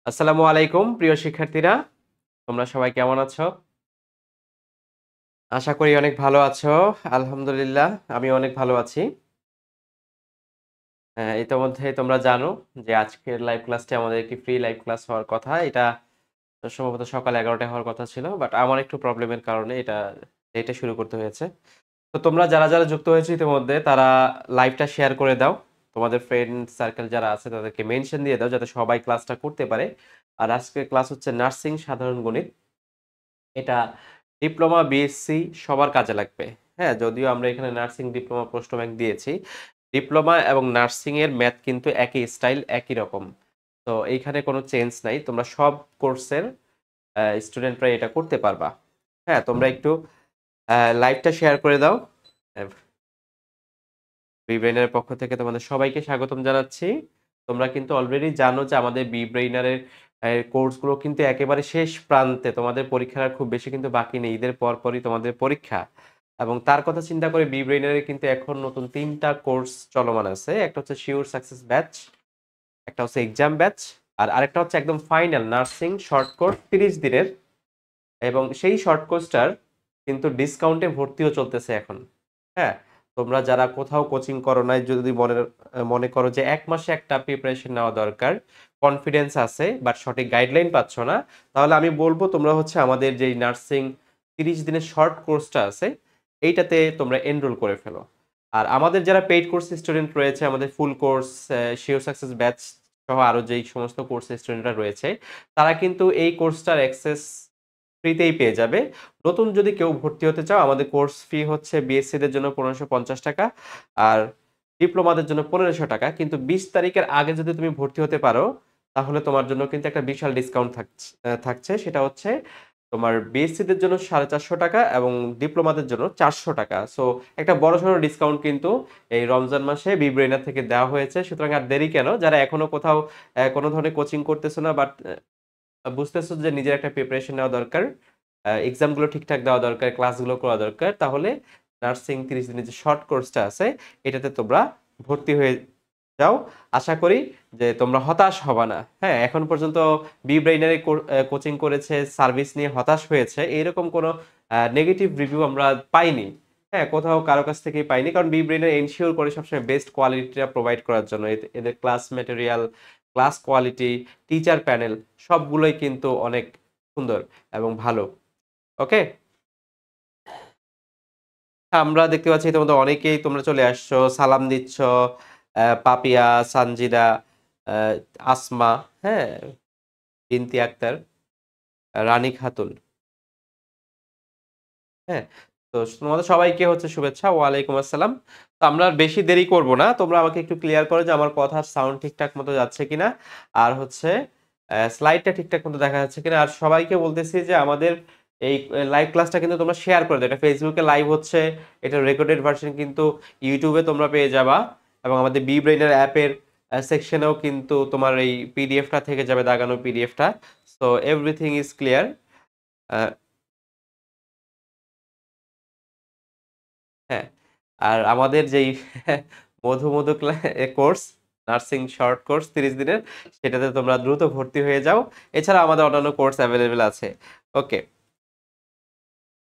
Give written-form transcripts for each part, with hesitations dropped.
আসসালামু আলাইকুম প্রিয় শিক্ষার্থীরা, তোমরা সবাই কেমন আছো? আশা করি অনেক ভালো আছো। আলহামদুলিল্লাহ, আমি অনেক ভালো আছি। ইতোমধ্যে তোমরা জানো যে আজকের লাইভ ক্লাসটি আমাদের একটি ফ্রি লাইভ ক্লাস হওয়ার কথা। এটা সম্ভবত সকাল 11টায় হওয়ার কথা ছিল। বাট আমার একটু প্রবলেমের কারণে এটা লেটে শুরু করতে হয়েছে। তো তোমরা যারা যুক্ত হয়েছো ইতিমধ্যে তারা লাইভটা শেয়ার করে দাও। তোমাদের ফ্রেন্ড সার্কেল যারা আছে তাদেরকে মেনশন দিয়ে দাও যাতে সবাই ক্লাসটা করতে পারে। আর আজকের ক্লাস হচ্ছে নার্সিং সাধারণ গণিত। এটা ডিপ্লোমা, বিএসসি সবার কাজে লাগবে। হ্যাঁ, যদিও আমরা এখানে নার্সিং ডিপ্লোমা প্রশ্ন ব্যাংক দিয়েছি। ডিপ্লোমা এবং নার্সিং এর ম্যাথ কিন্তু একই স্টাইল, একই রকম। তো এইখানে কোনো চেঞ্জ নাই। তোমরা সব কোর্সের স্টুডেন্টরা এটা করতে পারবা। হ্যাঁ, তোমরা একটু লাইভটা শেয়ার করে দাও। বিব্রেইনারের পক্ষ থেকে তোমাদের সবাইকে স্বাগতম জানাচ্ছি। তোমরা কিন্তু অলরেডি জানো যে আমাদের বিব্রেইনারের কোর্সগুলো কিন্তু একেবারে শেষ প্রান্তে। তোমাদের পরীক্ষার আর খুব বেশি কিন্তু বাকি নেই। ঈদের পরপরই তোমাদের পরীক্ষা। এবং তার কথা চিন্তা করে বিব্রেইনারে কিন্তু এখন নতুন ৩টা কোর্স চলমান আছে। একটা হচ্ছে শিওর সাকসেস ব্যাচ, একটা হচ্ছে এক্সাম ব্যাচ, আর আরেকটা হচ্ছে একদম ফাইনাল নার্সিং শর্ট কোর্স ৩০ দিনের। এবং সেই শর্ট কোর্সটার কিন্তু ডিসকাউন্টে ভর্তিও চলতেছে এখন। হ্যাঁ, তোমরা যারা কোথাও কোচিং করো নাই, যদি মনে করো যে ১ মাসে একটা প্রিপারেশন নেওয়া দরকার, কনফিডেন্স আছে বাট সঠিক গাইডলাইন পাচ্ছ না, তাহলে আমি বলবো তোমরা হচ্ছে আমাদের যেই নার্সিং ৩০ দিনের শর্ট কোর্সটা আছে এইটাতে তোমরা এনরোল করে ফেলো। আর আমাদের যারা পেইড কোর্স স্টুডেন্ট রয়েছে, আমাদের full course, sure success batch সহ আরো যেই সমস্ত কোর্স স্টুডেন্টরা রয়েছে, তারা কিন্তু এই কোর্সটার অ্যাক্সেস ফ্রিতেই পেয়ে যাবে। নতুন যদি কেউ ভর্তি হতে চাও, আমাদের কোর্স ফি হচ্ছে বিএসসি দের জন্য ১৫৫০ টাকা আর ডিপ্লোমাদের জন্য ১৫০০ টাকা। কিন্তু ২০ তারিখের আগে যদি তুমি ভর্তি হতে পারো তাহলে তোমার জন্য কিন্তু একটা বিশাল ডিসকাউন্ট থাকছে। সেটা হচ্ছে তোমার বিএসসি দের জন্য ৪৫০ টাকা এবং ডিপ্লোমাদের জন্য ৪০০ টাকা। সো একটা বড়সড় ডিসকাউন্ট কিন্তু এই রমজান মাসে বিব্রেইনার থেকে দেওয়া হয়েছে। সুতরাং আর দেরি কেন? যারা এখনো কোথাও কোনো ধরনের কোচিং করতেছো না বাট বুঝতেছো যে নিজের একটা প্রিপারেশন নেওয়া দরকার, এক্সামগুলো ঠিকঠাক দেওয়া দরকার, ক্লাসগুলো করা দরকার, তাহলে নার্সিং ৩০ দিনের যে শর্ট কোর্সটা আছে এটাতে তোমরা ভর্তি হয়ে যাও। আশা করি যে তোমরা হতাশ হবা না। হ্যাঁ, এখন পর্যন্ত বি ব্রেইনারে কোচিং করেছে, সার্ভিস নিয়ে হতাশ হয়েছে, এইরকম কোনো নেগেটিভ রিভিউ আমরা পাইনি। হ্যাঁ, কোথাও কারো কাছ থেকেই পাইনি, কারণ বি ব্রেইনার এনশিওর করে সবসময় বেস্ট কোয়ালিটিটা প্রোভাইড করার জন্য। এদের class material, class quality, teacher panel সবগুলোই কিন্তু অনেক সুন্দর এবং ভালো। ওকে, আমরা দেখতে পাচ্ছি তোমাদের অনেকেই তোমরা চলে আসছো, সালাম দিচ্ছ। পাপিয়া, সানজিদা, আহ, আসমা, হ্যাঁ, বিনতি আক্তার, রানী খাতুন। হ্যাঁ, তো তোমাদের সবাইকে হচ্ছে শুভেচ্ছা, ওয়ালাইকুম আসসালাম। তো আমরা আর বেশি দেরি করব না, তোমরা আমাকে একটু ক্লিয়ার করো যে আমার কথার সাউন্ড ঠিকঠাক মতো যাচ্ছে কিনা, আর হচ্ছে স্লাইডটা ঠিকঠাক মতো দেখা যাচ্ছে কিনা। আর সবাইকে বলতেছি যে আমাদের এই লাইভ ক্লাসটা কিন্তু তোমরা শেয়ার করে দাও। এটা ফেসবুকে লাইভ হচ্ছে, এটা রেকর্ডেড ভার্সন কিন্তু ইউটিউবে তোমরা পেয়ে যাবা, এবং আমাদের বি ব্রেইনার অ্যাপের সেকশনেও কিন্তু তোমার এই পিডিএফটা থেকে যাবে, দাগানো পিডিএফটা। So everything is clear. হ্যাঁ, আর আমাদের যেই মধু মধু কোর্স, নার্সিং শর্ট কোর্স ৩০ দিনের, সেটাতে তোমরা দ্রুত ভর্তি হয়ে যাও। এছাড়া আমাদের অন্যান্য কোর্স অ্যাভেলেবেল আছে। ওকে,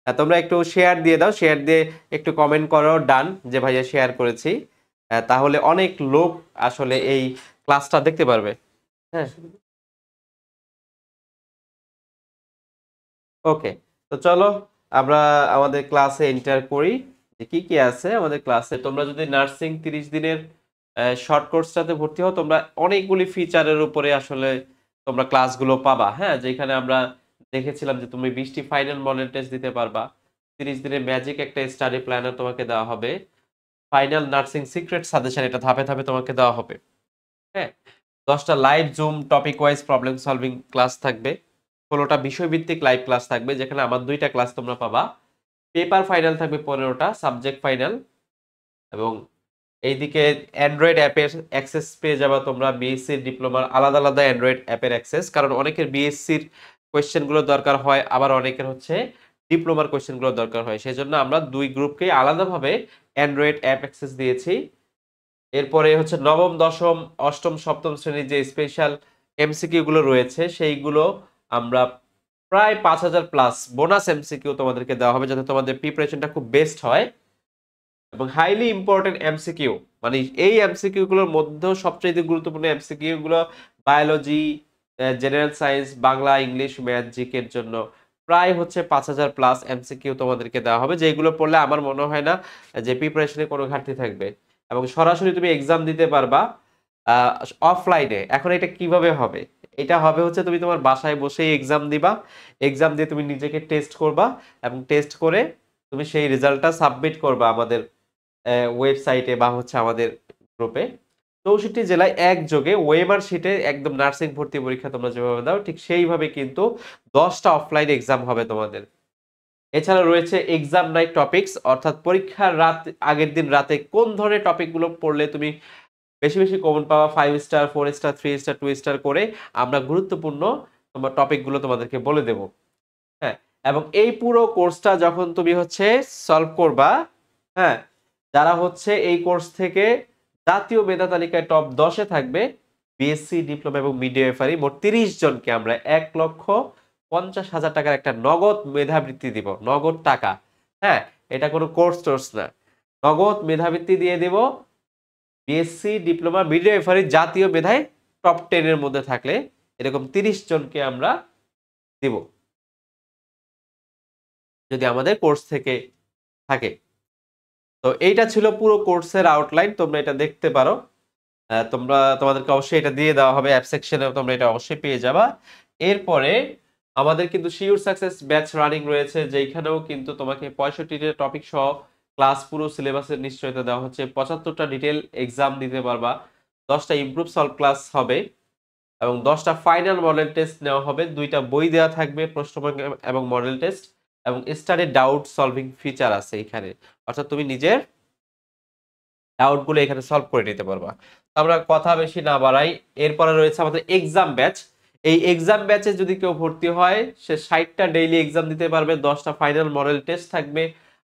তোমরা একটু শেয়ার দিয়ে দাও, শেয়ার দিয়ে একটু কমেন্ট করো ডান, যে ভাইয়া শেয়ার করেছি। তাহলে অনেক লোক আসলে এই ক্লাসটা দেখতে পারবে। হ্যাঁ, ওকে, তো চলো আমরা আমাদের ক্লাসে এন্টার করি যে কি কি আছে আমাদের ক্লাসে। তোমরা যদি নার্সিং ৩০ দিনের শর্ট কোর্সটাতে ভর্তি হও, তোমরা অনেকগুলি ফিচারের উপরে আসলে তোমরা ক্লাসগুলো পাবা। হ্যাঁ, যেখানে আমরা দেখেছিলাম যে তুমি ২০টি ফাইনাল মডেল টেস্ট দিতে পারবা, ৩০ দিনের ম্যাজিক একটা স্টাডি প্ল্যানার তোমাকে দেওয়া হবে, ফাইনাল নার্সিং সিক্রেট সাজেশন এটা ধাপে ধাপে তোমাকে দেওয়া হবে। হ্যাঁ, ১০টা live zoom topic wise problem solving class থাকবে, ১৬টা বিষয়ভিত্তিক লাইভ ক্লাস থাকবে, যেখানে আমার ২টা ক্লাস তোমরা পাবা। পেপার ফাইনাল থাকবে ১৫টা সাবজেক্ট ফাইনাল, এবং এইদিকে অ্যান্ড্রয়েড অ্যাপের অ্যাক্সেস পেয়ে যাবা তোমরা। বিএসসির ডিপ্লোমার আলাদা আলাদা অ্যান্ড্রয়েড অ্যাপের অ্যাক্সেস, কারণ অনেকের বিএসসির কোয়েশ্চেনগুলো দরকার হয়, আবার অনেকের হচ্ছে ডিপ্লোমার কোয়েশ্চেনগুলো দরকার হয়। সেই জন্য আমরা দুই গ্রুপকে আলাদাভাবে অ্যান্ড্রয়েড অ্যাপ অ্যাক্সেস দিয়েছি। এরপরে হচ্ছে নবম, দশম, অষ্টম, সপ্তম শ্রেণীর যে স্পেশাল এমসিকিউ গুলো রয়েছে সেইগুলো আমরা প্রায় 5000 প্লাস বোনাস এমসিকিউ তোমাদেরকে দেওয়া হবে যাতে তোমাদের প্রিপারেশনটা খুব বেস্ট হয় এবং হাইলি ইম্পর্টেন্ট এমসিকিউ মানে এই এমসিকিউ গুলোর মধ্যেও সবচেয়ে গুরুত্বপূর্ণ এমসিকিউ গুলো biology, general science, Bangla, English, math, জিকের জন্য প্রায় হচ্ছে 5000 প্লাস এমসিকিউ তোমাদেরকে দেওয়া হবে যেগুলো পড়লে আমার মনে হয় না যে প্রিপারেশনে কোনো ঘাটতি থাকবে এবং সরাসরি তুমি এক্সাম দিতে পারবা অফলাইনে। এখন এটা কিভাবে হবে? এটা হবে হচ্ছে তুমি তোমার বাসায় বসেই এক্সাম দিবা, এক্সাম দিয়ে তুমি নিজেকে টেস্ট করবা এবং টেস্ট করে তুমি সেই রেজাল্টটা সাবমিট করবা আমাদের ওয়েবসাইটে বা হচ্ছে আমাদের গ্রুপে। 64 জেলায় একযোগে ওয়েমার শিটে একদম নার্সিং ভর্তি পরীক্ষা তোমরা যেভাবে দাও ঠিক সেইভাবে কিন্তু 10টা অফলাইন এক্সাম হবে তোমাদের। এছাড়া রয়েছে এক্সাম নাইট টপিকস, অর্থাৎ পরীক্ষার রাত আগের দিন রাতে কোন ধরনের টপিকগুলো পড়লে তুমি বেশি বেশি কমন পাওয়া 5 স্টার, 4 স্টার, 3 স্টার, 2 স্টার করে আমরা গুরুত্বপূর্ণ তোমার টপিকগুলো তোমাদেরকে বলে দেব। হ্যাঁ, এবং এই পুরো কোর্সটা যখন তুমি হচ্ছে সলভ করবা, হ্যাঁ, যারা হচ্ছে এই কোর্স থেকে জাতীয় মেধা তালিকায় টপ 10-এ থাকবে, বিএসসি, ডিপ্লোমা এবং মিডওয়াইফারি মোট 30 জনকে আমরা 1,50,000 টাকার একটা নগদ মেধাবৃত্তি দিব, নগদ টাকা। হ্যাঁ, এটা কোনো কোর্স টোর্স না, নগদ মেধাবৃত্তি দিয়ে দিব। বিএসসি, ডিপ্লোমা, মিডওয়াইফারি জাতীয় মেধায় টপ 10 এর মধ্যে থাকলে এরকম 30 জনকে আমরা দিব যদি আমাদের কোর্স থেকে থাকে। তো এইটা ছিল পুরো কোর্সের আউটলাইন, তোমরা এটা দেখতে পারো। তোমাদেরকে অবশ্যই এটা দিয়ে দেওয়া হবে অ্যাপ সেকশনে, তোমরা এটা অবশ্যই পেয়ে যাবা। এরপরে আমাদের কিন্তু শিওর সাকসেস ব্যাচ রানিং রয়েছে যেখানেও কিন্তু তোমাকে 65টা টপিক সহ ক্লাস পুরো সিলেবাসের নিশ্চয়তা দেওয়া হচ্ছে, 75টা ডিটেল এক্সাম দিতে পারবা, 10টা ইমপ্রুভ সলভ ক্লাস হবে এবং 10টা ফাইনাল মডেল টেস্ট নেওয়া হবে, 2টা বই দেওয়া থাকবে, প্রশ্ন ব্যাংক এবং মডেল টেস্ট এবং স্টাডি ডাউট সলভিং ফিচার আছে এখানে, অর্থাৎ তুমি নিজের ডাউটগুলো এখানে সলভ করে নিতে পারবা। তো আমরা কথা বেশি না বাড়াই, এরপরে রয়েছে আমাদের এক্সাম ব্যাচ। এই এক্সাম ব্যাচে যদি কেউ ভর্তি হয় সে 60টা ডেইলি এক্সাম দিতে পারবে, 10টা ফাইনাল মডেল টেস্ট থাকবে,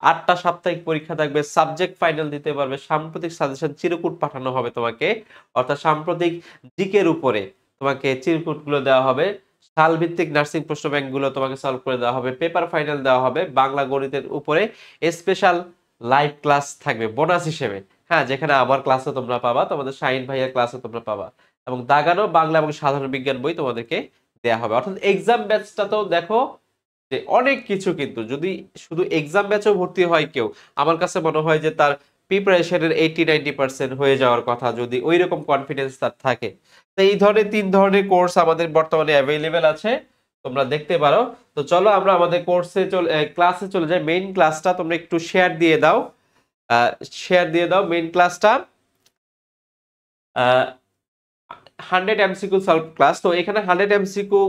8টা সাপ্তাহিক পরীক্ষা থাকবে, সাবজেক্ট ফাইনাল দিতে পারবে, সাম্প্রতিক সাজেশন চিরকুট পাঠানো হবে তোমাকে, অর্থাৎ সাম্প্রতিক দিকের উপরে তোমাকে চিরকুটগুলো দেওয়া হবে, সালভিত্তিক নার্সিং প্রশ্ন ব্যাংকগুলো তোমাকে সলভ করে দেওয়া হবে, পেপার ফাইনাল দেওয়া হবে, বাংলা গণিতের উপরে স্পেশাল লাইভ ক্লাস থাকবে বোনাস হিসেবে। হ্যাঁ, যেখানে আমার ক্লাসে তোমরা পাবা, তোমাদের শাহিন ভাইয়ের ক্লাসে তোমরা পাবা এবং দাগানো বাংলা এবং সাধারণ বিজ্ঞান বই তোমাদেরকে দেয়া হবে। অর্থাৎ এক্সাম ব্যাচটা তো দেখো যে অনেক কিছু, কিন্তু যদি শুধু এক্সাম ব্যাচেও ভর্তি হয় কেউ, আমার কাছে মনে হয় যে তার প্রিপারেশনের 80-90% হয়ে যাওয়ার কথা যদি ওই রকম কনফিডেন্স তার থাকে। তো এই ধরনের 3 ধরনের কোর্স আমাদের বর্তমানে অ্যাভেলেবেল আছে, তোমরা দেখতে পারো। তো চলো আমরা আমাদের ক্লাসে চলে যাই। মেইন ক্লাসটা তোমরা একটু শেয়ার দিয়ে দাও, মেইন ক্লাসটা 100 এমসিকিউ সলভ ক্লাস। তো এখানে 100 এমসিকিউ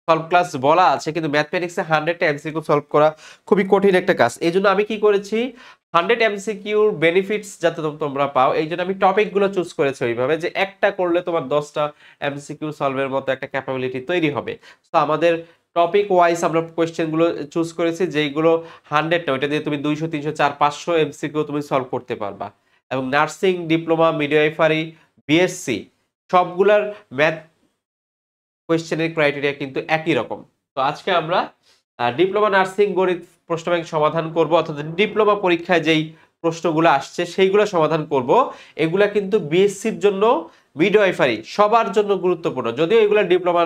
সলভ ক্লাস বলা আছে, কিন্তু ম্যাথমেটিক্সে 100টা এমসিকিউ সলভ করা খুবই কঠিন একটা কাজ। এই জন্য আমি কি করেছি, 100 এমসিকিউর বেনিফিটস যাতে তোমরা পাও এই জন্য আমি টপিকগুলো চুজ করেছি ওইভাবে যে একটা করলে তোমার 10টা এমসিকিউ সলভের মতো একটা ক্যাপাবিলিটি তৈরি হবে। তো আমাদের টপিক ওয়াইজ আমরা কোয়েশ্চেনগুলো চুজ করেছি যেইগুলো 100 না, ওইটা দিয়ে তুমি 200, 300, 400, 500 এমসিকিউ তুমি সলভ করতে পারবা। এবং নার্সিং, ডিপ্লোমা, মিডওয়াইফারি, বিএসসি সবগুলার ম্যাথ কোয়েশ্চেনের ক্রাইটেরিয়া কিন্তু একই রকম। তো আজকে আমরা ডিপ্লোমা নার্সিং গণিত প্রশ্ন ব্যাংক সমাধান করব, অর্থাৎ ডিপ্লোমা পরীক্ষায় যেই প্রশ্নগুলো আসছে সেইগুলো সমাধান করব। এগুলা কিন্তু বিএসসির জন্য, মিডওয়াইফারি সবার জন্য গুরুত্বপূর্ণ, যদিও এগুলা ডিপ্লোমা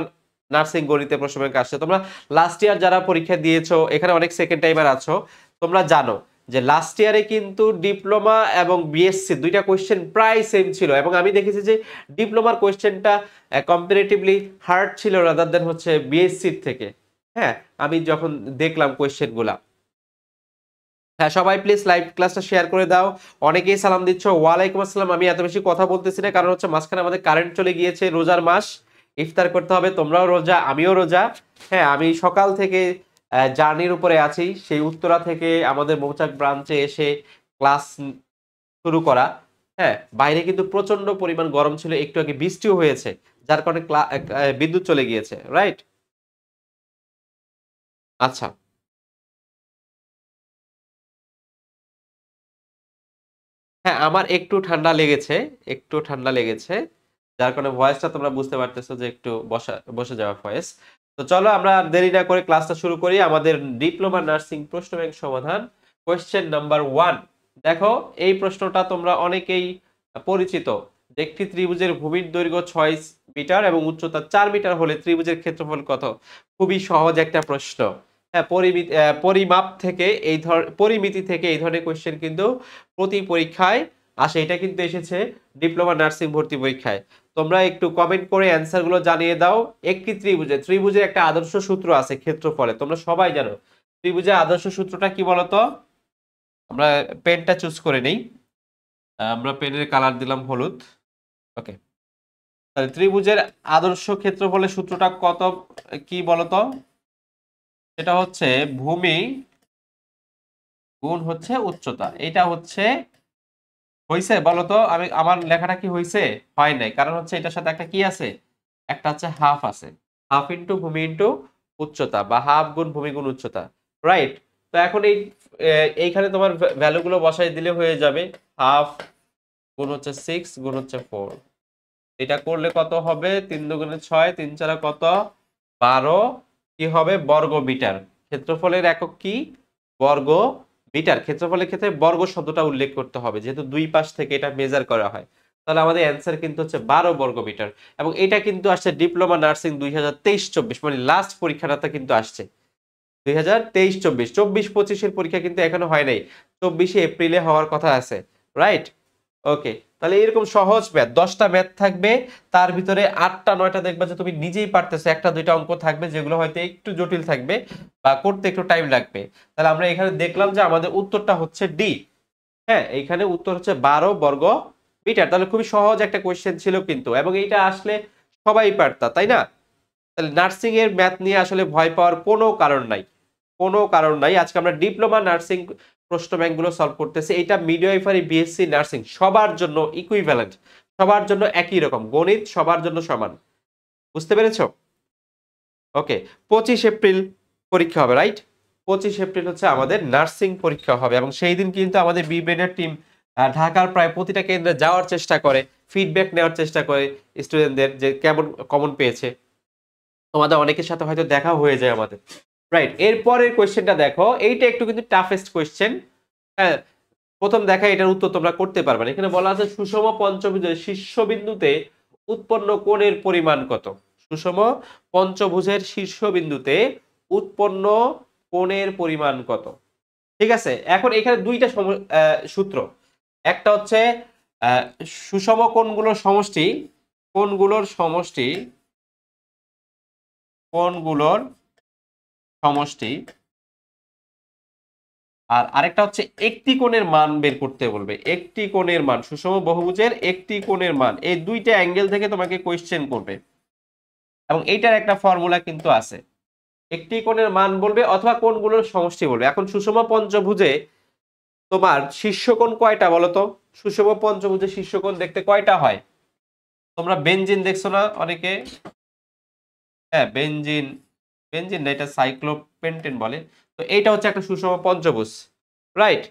নার্সিং গণিতে প্রশ্ন ব্যাংক আসছে। তোমরা লাস্ট ইয়ার যারা পরীক্ষা দিয়েছো, এখানে অনেক সেকেন্ড টাইমার আছো, তোমরা জানো যে লাস্ট ইয়ারে কিন্তু ডিপ্লোমা এবং বিএসসি দুইটা কোয়েশ্চেন প্রায় সেম ছিল এবং আমি দেখেছি যে ডিপ্লোমার কোয়েশ্চেনটা কম্পারেটিভলি হার্ড ছিল রাদার দেন হচ্ছে বিএসসির থেকে। হ্যাঁ, আমি যখন দেখলাম কোয়েশ্চেনগুলা। হ্যাঁ, সবাই প্লিজ লাইভ ক্লাসটা শেয়ার করে দাও। অনেকেই সালাম দিচ্ছ। ওয়ালাইকুম আসসালাম। আমি এত বেশি কথা বলতেছি না, কারণ হচ্ছে মাঝখানে আমাদের কারেন্ট চলে গিয়েছে, রোজার মাস, ইফতার করতে হবে, তোমরাও রোজা, আমিও রোজা। হ্যাঁ, আমি সকাল থেকে জার্নির উপরে আছি, সেই উত্তরা থেকে আমাদের মৌচাক ব্রাঞ্চে এসে ক্লাস শুরু করা। হ্যাঁ, বাইরে কিন্তু প্রচন্ড পরিমাণ গরম ছিল, একটু আগে বৃষ্টিও হয়েছে, যার কারণে বিদ্যুৎ চলে গিয়েছে, রাইট? আচ্ছা, হ্যাঁ, আমার একটু ঠান্ডা লেগেছে, একটু ঠান্ডা লেগেছে, যার কারণে ভয়েসটা তোমরা বুঝতে পারতেছো যে একটু বসে যাওয়া ভয়েস। তো চলো আমরা আর দেরি না করে ক্লাসটা শুরু করি। আমাদের ডিপ্লোমা নার্সিং প্রশ্ন ব্যাংক সমাধান কোয়েশ্চেন নাম্বার 1। দেখো এই প্রশ্নটা তোমরা অনেকেই পরিচিত। একটি ত্রিভুজের ভূমির দৈর্ঘ্য 6 মিটার এবং উচ্চতা 4 মিটার হলে ত্রিভুজের ক্ষেত্রফল কত? খুবই সহজ একটা প্রশ্ন। হ্যাঁ, পরিমাপ থেকে পরিমিতি থেকে এই ধরনের কোয়েশ্চেন কিন্তু প্রতি পরীক্ষায় আসে। এটা কিন্তু এসেছে ডিপ্লোমা নার্সিং ভর্তি পরীক্ষায়। তোমরা একটু কমেন্ট করে অ্যান্সার গুলো জানিয়ে দাও। একটি ত্রিভুজের একটা আদর্শ সূত্র আছে ক্ষেত্রফলে, তোমরা সবাই জানো। ত্রিভুজের আদর্শ সূত্রটা কি বলতো? আমরা পেনটা চুজ করে নেই। আমরা পেনের কালার দিলাম হলুদ। ওকে, তাহলে ত্রিভুজের আদর্শ ক্ষেত্রফলের সূত্রটা কত কি বলতো? এটা হচ্ছে ভূমি গুণ হচ্ছে উচ্চতা। এটা হচ্ছে হইছে বলতো? আমার লেখাটা কি হইছে? হয় নাই, কারণ হচ্ছে এটার সাথে একটা কি আছে, একটা হচ্ছে হাফ আছে। হাফ ইন্টু ভূমি ইন্টু উচ্চতা, বা হাফ গুণ ভূমি গুণ উচ্চতা, রাইট? তো এখন এইখানে তোমার ভ্যালুগুলো বসাই দিলে হয়ে যাবে। হাফ গুণ হচ্ছে 6 গুণ হচ্ছে 4। এটা করলে কত হবে? 3 দুগুণে 6, 3 চারা কত? 12 কি হবে? বর্গ মিটার। ক্ষেত্রফলের একক কি? বর্গ মিটার। ক্ষেত্রফলের ক্ষেত্রে বর্গ শব্দটা উল্লেখ করতে হবে, যেহেতু দুই পাশ থেকে এটা মেজার করা হয়। তাহলে আমাদের অ্যান্সার কিন্তু হচ্ছে 12 বর্গ মিটার। এবং এটা কিন্তু আসছে ডিপ্লোমা নার্সিং 2023-24, মানে লাস্ট পরীক্ষাটা কিন্তু আসছে 2023-24। 24-25 পরীক্ষা কিন্তু এখনো হয় নাই, 24 এপ্রিলে হওয়ার কথা আছে, রাইট? ওকে, তাহলে এরকম সহজ ম্যাথ 10টা ম্যাথ থাকবে, তার ভিতরে 8টা 9টা দেখবা যে তুমি নিজেই পারতেছো। একটা দুইটা অঙ্ক থাকবে যেগুলো হয়তো একটু জটিল থাকবে বা করতে একটু টাইম লাগবে। তাহলে আমরা এখানে দেখলাম যে আমাদের উত্তরটা হচ্ছে ডি। হ্যাঁ, এইখানে উত্তর হচ্ছে 12 বর্গ মিটার। তাহলে খুবই সহজ একটা কোয়েশ্চেন ছিল কিন্তু, এবং এইটা আসলে সবাই পারতা, তাই না? তাহলে নার্সিং এর ম্যাথ নিয়ে আসলে ভয় পাওয়ার কোনো কারণ নাই, কোনো কারণ নাই। আজকে আমরা ডিপ্লোমা নার্সিং প্রশ্ন ব্যাংকগুলো সলভ করতেছি। এটা মিডওয়াইফারি, বিএসসি নার্সিং সবার জন্য ইকুইভ্যালেন্ট, সবার জন্য একই রকম গণিত, সবার জন্য সমান। বুঝতে পেরেছো? ওকে, 25 এপ্রিল পরীক্ষা হবে, রাইট? 25 এপ্রিল হচ্ছে আমাদের নার্সিং পরীক্ষা হবে, এবং সেই দিন কিন্তু আমাদের বি ব্রেনের টিম ঢাকার প্রায় প্রতিটা কেন্দ্রে যাওয়ার চেষ্টা করে, ফিডব্যাক নেওয়ার চেষ্টা করে স্টুডেন্টদের যে কেমন কমন পেয়েছে। তোমাদের অনেকের সাথে হয়তো দেখা হয়ে যায় আমাদের, রাইট? এরপরের কোয়েশ্চেনটা দেখো, এইটা একটু কিন্তু টাফেস্ট কোয়েশ্চেন। হ্যাঁ, প্রথম দেখা এটার উত্তর তোমরা করতে পারবে না। এখানে বলা আছে সুষম পঞ্চভুজের শীর্ষবিন্দুতে উৎপন্ন কোণের পরিমাণ কত? সুষম পঞ্চভুজের শীর্ষবিন্দুতে উৎপন্ন কোণের পরিমাণ কত? ঠিক আছে, এখন এখানে দুইটা সূত্র। একটা হচ্ছে আহ, সুষম কোণগুলোর সমষ্টি, কোণগুলোর সমষ্টি, কোণগুলোর সমষ্টি, আর আরেকটা হচ্ছে একটি কোণের মান বের করতে বলবে। একটি কোণের মান, সুষম বহুভুজের একটি কোণের মান, এই দুইটা অ্যাঙ্গেল থেকে তোমাকে কোয়েশ্চেন করবে, এবং এইটার একটা ফর্মুলা কিন্তু আছে। একটি কোণের মান বলবে অথবা কোণগুলোর সমষ্টি বলবে। এখন সুষম পঞ্চভুজে তোমার শীর্ষকোণ কয়টা বলো তো? সুষম পঞ্চভুজে শীর্ষকোণ দেখতে কয়টা হয়? তোমরা বেনজিন দেখছো না অনেকে? হ্যাঁ, বেনজিন, বেনজিন না, এটা সাইক্লোপেন্টেন বলে। তো এইটা হচ্ছে একটা সুষম পঞ্চভুজ, রাইট?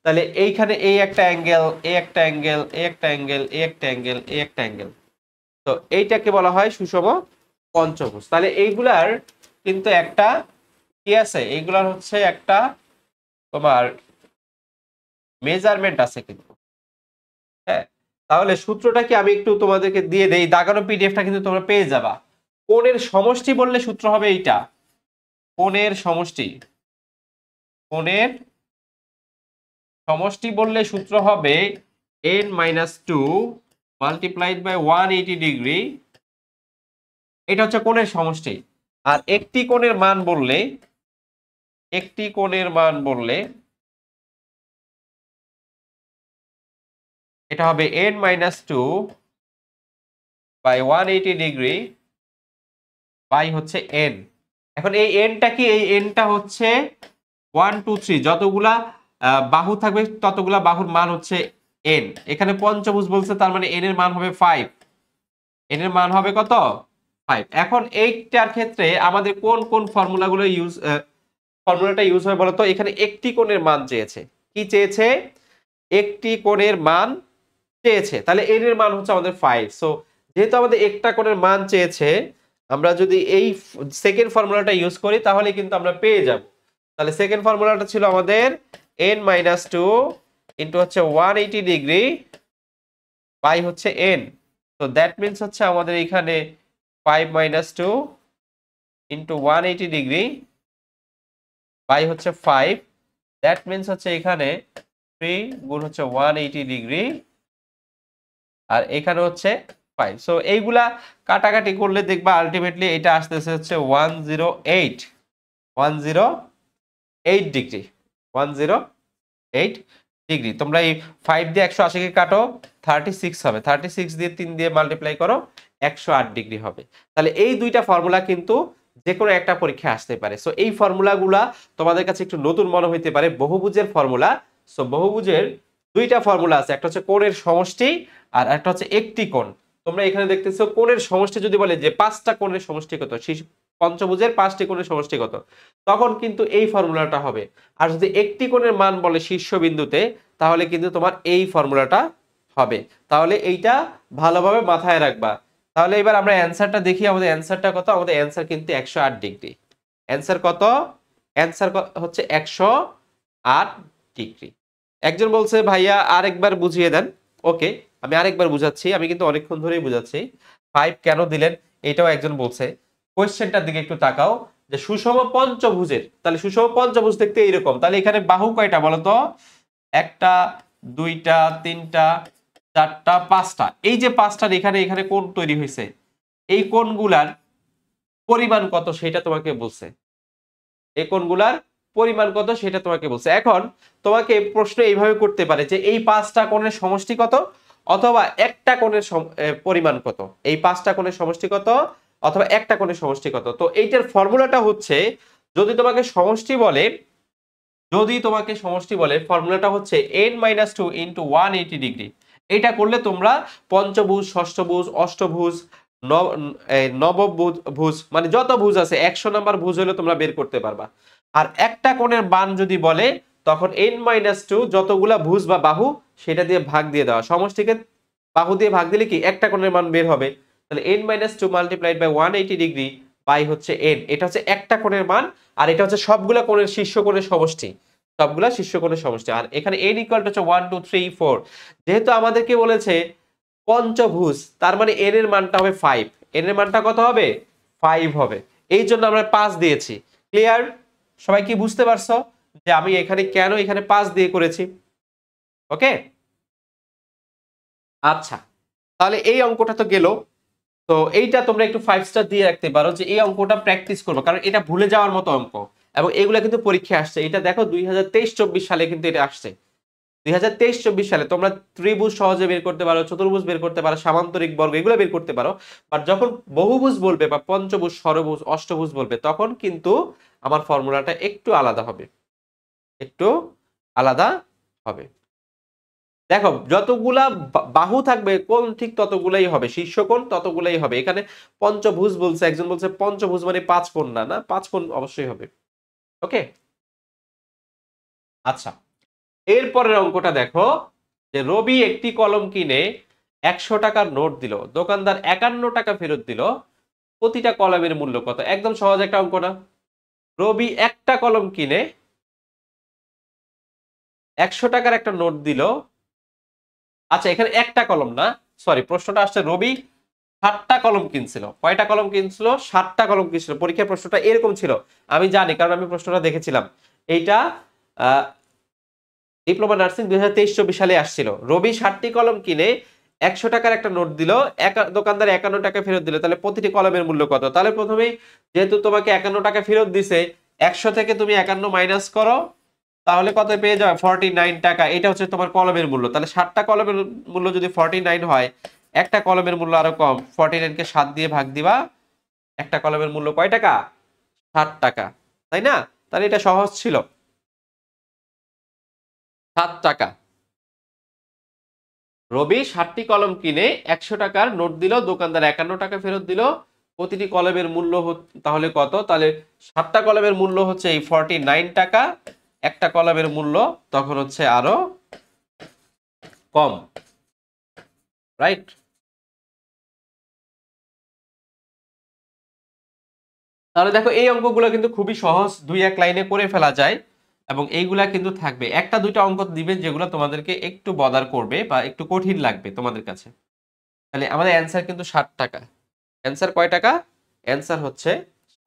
তাহলে এইখানে এই একটা অ্যাঙ্গেল, এই একটা অ্যাঙ্গেল, এই একটা অ্যাঙ্গেল, এই একটা অ্যাঙ্গেল, এই একটা অ্যাঙ্গেল, তো এইটাকে বলা হয় সুষম পঞ্চভুজ। তাহলে এইগুলার কিন্তু একটা কি আছে, এইগুলার হচ্ছে একটা তোমার মেজারমেন্ট আছে কিন্তু। হ্যাঁ, তাহলে সূত্রটা কি আমি একটু তোমাদেরকে দিয়ে দেই, দাগানো পিডিএফটা কিন্তু তোমরা পেয়ে যাবা। কোণের সমষ্টি বললে সূত্র হবে এইটা, কোণের সমষ্টি, কোণের সমষ্টি বললে সূত্র হবে n-2 মাল্টিপ্লাইড বাই 180 ডিগ্রি। এটা হচ্ছে কোণের সমষ্টি। আর একটি কোণের মান বললে, একটি কোণের মান বললে এটা হবে n-2 বাই 180 ডিগ্রি বাই হচ্ছে n। এখন এই nটা কি? এই nটা হচ্ছে 1 2 3, যতগুলা বাহু থাকবে ততগুলা বাহুর মান হচ্ছে n। এখানে পঞ্চভুজ বলছে, তার মানে n এর মান হবে 5। n এর মান হবে কত? 5। এখন এইটার ক্ষেত্রে আমাদের কোন কোন ফর্মুলাটা ইউজ হয় বলতো? এখানে একটি কোণের মান চেয়েছে। কি চেয়েছে? একটি কোণের মান চেয়েছে। তাহলে n এর মান হচ্ছে আমাদের 5। সো যেহেতু আমাদের একটা কোণের মান চেয়েছে, আমরা যদি এই সেকেন্ড ফর্মুলাটা ইউজ করি তাহলে কিন্তু আমরা পেয়ে যাব। তাহলে সেকেন্ড ফর্মুলাটা ছিল আমাদের n-2 ইন্টু হচ্ছে 180 ডিগ্রি বাই হচ্ছে n। তো দ্যাট মিনস হচ্ছে আমাদের এখানে 5 - 2 ইন্টু 180 ডিগ্রি বাই হচ্ছে 5, দ্যাট মিনস হচ্ছে এখানে 3 গুণ হচ্ছে 180 ডিগ্রি আর এখানে হচ্ছে 5। সো এইগুলা কাটাকাটি করলে দেখবা আলটিমেটলি এটা আসতেছে হচ্ছে 108 ডিগ্রি, 108 ডিগ্রি। তোমরা এই 5 দিয়ে 180 কে কাটো, 36 হবে, 36 দিয়ে 3 দিয়ে মাল্টিপ্লাই করো, 108 ডিগ্রি হবে। তাহলে এই দুইটা ফর্মুলা কিন্তু যে কোনো একটা পরীক্ষা আসতে পারে। সো এই ফর্মুলাগুলা তোমাদের কাছে একটু নতুন মনে হইতে পারে, বহুভুজের ফর্মুলা। সো বহুভুজের দুইটা ফর্মুলা আছে, একটা হচ্ছে কোণের সমষ্টি আর একটা হচ্ছে একটি কোণ। তোমরা এখানে দেখতেছো কোণের সমষ্টি যদি বলে যে 5টা কোণের সমষ্টি কত, পঞ্চভুজের 5টি কোণের সমষ্টি কত, তখন কিন্তু এই ফর্মুলাটা হবে। আর যদি একটি কোণের মান বলে শীর্ষবিন্দুতে, তাহলে কিন্তু তোমার এই ফর্মুলাটা হবে। তাহলে এইটা ভালোভাবে মাথায় রাখবা। তাহলে এবার আমরা অ্যান্সারটা দেখি, আমাদের অ্যান্সারটা কত। আমাদের অ্যান্সার কিন্তু 108 ডিগ্রি। অ্যান্সার কত? অ্যান্সার হচ্ছে 108 ডিগ্রি। একজন বলছে ভাইয়া আরেকবার বুঝিয়ে দেন। ওকে, আমি আরেকবার বুঝাচ্ছি, আমি কিন্তু অনেকক্ষণ ধরেই বুঝাচ্ছি। 5 কেন দিলেন এটাও একজন বলছে। কোয়েশ্চেনটার দিকে একটু তাকাও, যে সুষম পঞ্চভুজের, তাহলে সুষম পঞ্চভুজ দেখতে এইরকম, তাহলে এখানে বাহু কয়টা বলতো? একটা, দুইটা, তিনটা, চারটা, পাঁচটা। এই যে পাঁচটার এখানে এখানে কোণ তৈরি হয়েছে, এই কোণগুলার পরিমাণ কত সেটা তোমাকে বলছে। এই কোণগুলার পরিমাণ কত সেটা তোমাকে বলছে। এখন তোমাকে প্রশ্ন এইভাবে করতে পারে যে এই 5টা কোণের সমষ্টি কত, অথবা একটা কোণের পরিমাণ কত। এই 5টা কোণের সমষ্টি কত অথবা একটা কোণের সমষ্টি কত। তো এইটার ফর্মুলাটা হচ্ছে, যদি তোমাকে সমষ্টি বলে, ফর্মুলাটা হচ্ছে n-2 ইন্টু 180 ডিগ্রি। এটা করলে তোমরা পঞ্চভুজ, ষষ্ঠভুজ, অষ্টভুজ, নবভুজ, মানে যত ভুজ আছে 100 নাম্বার ভুজ হলে তোমরা বের করতে পারবা। আর একটা কোণের মান যদি বলে, তখন n-2 যতগুলা ভুজ বা বাহু সেটা দিয়ে ভাগ দিয়ে দেওয়া। সমষ্টিকে বাহু দিয়ে ভাগ দিলে কি একটা কোণের মান বের হবে। তাহলে n-2 multiplied by 180 degree by হচ্ছে n। এটা হচ্ছে একটা কোণের মান, আর এটা হচ্ছে সবগুলা কোণের শীর্ষ কোণের সমষ্টি, সবগুলা শীর্ষ কোণের সমষ্টি। আর এখানে n ইকুয়াল টু হচ্ছে 1 2 3 4। যেহেতু আমাদেরকে বলেছে পঞ্চভুজ, তার মানে n এর মানটা হবে 5। n এর মানটা কত হবে? 5 হবে। এই জন্য আমরা 5 দিয়েছি। ক্লিয়ার? সবাই কি বুঝতে পারছো যে আমি এখানে কেন এখানে 5 দিয়ে করেছি? ওকে, আচ্ছা, তাহলে এই অঙ্কটা তো গেল। তো এইটা তোমরা একটু 5 স্টার দিয়ে রাখতে পারো, যে এই অঙ্কটা প্র্যাকটিস করবো, কারণ এটা ভুলে যাওয়ার মতো অঙ্ক। এবং এগুলা কিন্তু পরীক্ষায় আসছে। এটা দেখো 2023-24 সালে কিন্তু এটা আসছে। 2023-24 সালে তোমরা ত্রিভুজ সহজে বের করতে পারো, চতুর্ভুজ বের করতে পারো, সামান্তরিক বর্গ এগুলো বের করতে পারো। বাট যখন বহুভুজ বলবে বা পঞ্চভুজ, ষড়ভুজ, অষ্টভুজ বলবে, তখন কিন্তু আমার ফর্মুলাটা একটু আলাদা হবে, একটু আলাদা হবে। দেখো যতগুলা বাহু থাকবে কোণ ঠিক ততগুলাই হবে, শীর্ষকোণ ততগুলাই হবে। এখানে পঞ্চভুজ বলছে, একজন বলছে পঞ্চভুজ মানে 5 কোণ, না না, 5 কোণ অবশ্যই হবে। ওকে, আচ্ছা, এরপরের অঙ্কটা দেখো, যে রবি একটি কলম কিনে 100 টাকার নোট দিল, দোকানদার 51 টাকা ফেরত দিল, প্রতিটা কলমের মূল্য কত? একদম সহজ একটা অঙ্ক না? রবি একটা কলম কিনে 100 টাকার একটা নোট দিল। আচ্ছা, এখানে একটা কলম না, সরি, প্রশ্নটা আসছে রবি 60টা কলম কিনছিল। কয়টা কলম কিনছিল? 60টা কলম কিনছিল। পরীক্ষার প্রশ্নটা এরকম ছিল, আমি জানি, কারণ আমি প্রশ্নটা দেখেছিলাম। এইটা ডিপ্লোমা নার্সিং 2023-24 সালে আসছিল। রবি 60টি কলম কিনে 100 টাকার একটা নোট দিল, দোকানদার 51 টাকা ফেরত দিল। তাহলে প্রতিটি কলমের মূল্য কত? তাহলে প্রথমেই যেহেতু তোমাকে 51 টাকা ফেরত দিছে, 100 থেকে তুমি 51 মাইনাস করো, তাহলে কত পেয়ে যাবে? 49 টাকা। এটা হচ্ছে তোমার কলমের মূল্য। তাহলে 60টা কলমের মূল্য যদি 49 হয়, একটা কলমের মূল্য আরো কম, 49 কে 7 দিয়ে ভাগ দিবা, একটা কলমের মূল্য কয় টাকা? 60 টাকা, তাই না? তাহলে এটা সহজ ছিল, 7 টাকা। রবি 60টি কলম কিনে 100 টাকার নোট দিল, দোকানদার 51 টাকা ফেরত দিল, প্রতিটি কলমের মূল্য তাহলে কত? তাহলে 7টা কলমের মূল্য হচ্ছে এই 49 টাকা, একটা কলমের মূল্য তখন হচ্ছে আরো কম, রাইট? তাহলে দেখো এই অঙ্কগুলো কিন্তু খুবই সহজ, 2-1 লাইনে করে ফেলা যায় এবং এইগুলা কিন্তু থাকবে। একটা দুইটা অঙ্ক দিবে যেগুলো তোমাদেরকে একটু বদার করবে বা একটু কঠিন লাগবে তোমাদের কাছে। তাহলে আমাদের অ্যান্সার কিন্তু 60 টাকা। অ্যান্সার কয় টাকা? অ্যান্সার হচ্ছে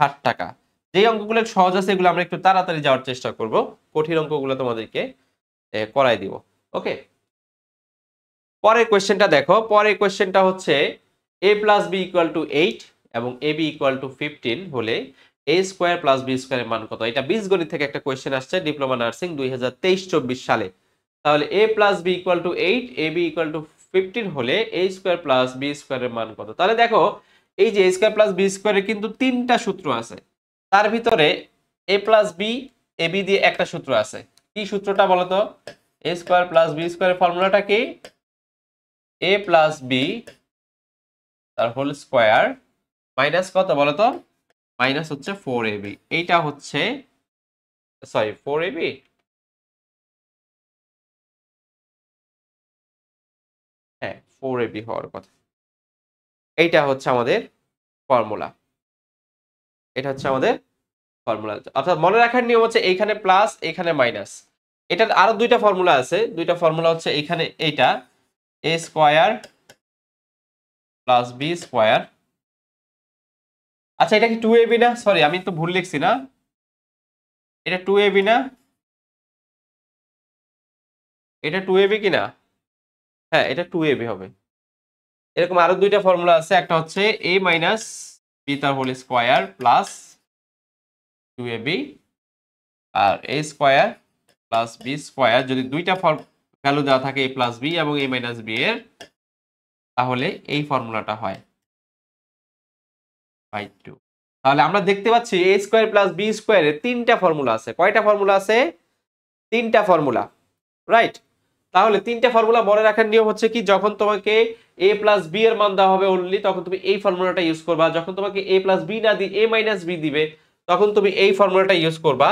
60 টাকা। যেই অঙ্কগুলো সহজ আছে এগুলো আমরা একটু তাড়াতাড়ি যাওয়ার চেষ্টা করব, কঠিন অঙ্কগুলো তোমাদেরকে করাই দিব। ওকে, পরের কোয়েশ্চেনটা দেখো। পরের কোয়েশ্চেনটা হচ্ছে a plus B equal to 8 এবং এ বি ইকুয়াল টু 15 হলে a স্কোয়ার প্লাস বি স্কোয়ারের মান কত? এটা বীজগণিত থেকে একটা কোয়েশ্চেন আসছে, ডিপ্লোমা নার্সিং 2023-24 সালে। তাহলে a plus B equal to 8 A B equal to 15 হলে a স্কোয়ার প্লাস বি স্কোয়ারের মান কত? তাহলে দেখো এই যে a স্কোয়ার প্লাস বি স্কোয়ারের কিন্তু তিনটা সূত্র আছে, তার ভিতরে a plus B A B দিয়ে একটা সূত্র আছে। কি সূত্রটা বলতো? a স্কোয়ার প্লাস বি স্কোয়ারের ফর্মুলাটা কি? a প্লাস বি তার হোল স্কোয়ার মাইনাস কত বলতো? মাইনাস হচ্ছে 4ab। এইটা হচ্ছে, সরি 4ab, হ্যাঁ 4ab হওয়ার কথা। এইটা হচ্ছে আমাদের ফর্মুলা, এটা হচ্ছে আমাদের ফর্মুলা। অর্থাৎ মনে রাখার নিয়ম হচ্ছে এইখানে প্লাস এখানে মাইনাস। এটার আরো দুইটা ফর্মুলা আছে, দুইটা ফর্মুলা হচ্ছে এইখানে এইটা a square plus B square. আচ্ছা এটা কি 2ab না? সরি আমি তো ভুল লিখছি না, এটা 2ab না? এটা 2ab কিনা? হ্যাঁ এটা 2ab হবে। এরকম আরো দুইটা ফর্মুলা আছে, একটা হচ্ছে a মাইনাস বি তার হোল স্কোয়ার প্লাস 2ab আর a square plus B square. যদি দুইটা ভ্যালু দেওয়া থাকে a প্লাস বি এবং a মাইনাস বি এর, তাহলে এই ফর্মুলাটা হয় বাই 2। তাহলে আমরা দেখতে পাচ্ছি a স্কোয়ার প্লাস বি স্কোয়ারের তিনটা ফর্মুলা আছে। কয়টা ফর্মুলা আছে? তিনটা ফর্মুলা, রাইট। তাহলে তিনটা ফর্মুলা মনে রাখার নিয়ম হচ্ছে কি, যখন তোমাকে a প্লাস বি এর মান দেওয়া হবে অনলি, তখন তুমি এই ফর্মুলাটা ইউজ করবা। যখন তোমাকে a প্লাস বি না দিয়ে a মাইনাস বি দিবে, তখন তুমি এই ফর্মুলাটা ইউজ করবা।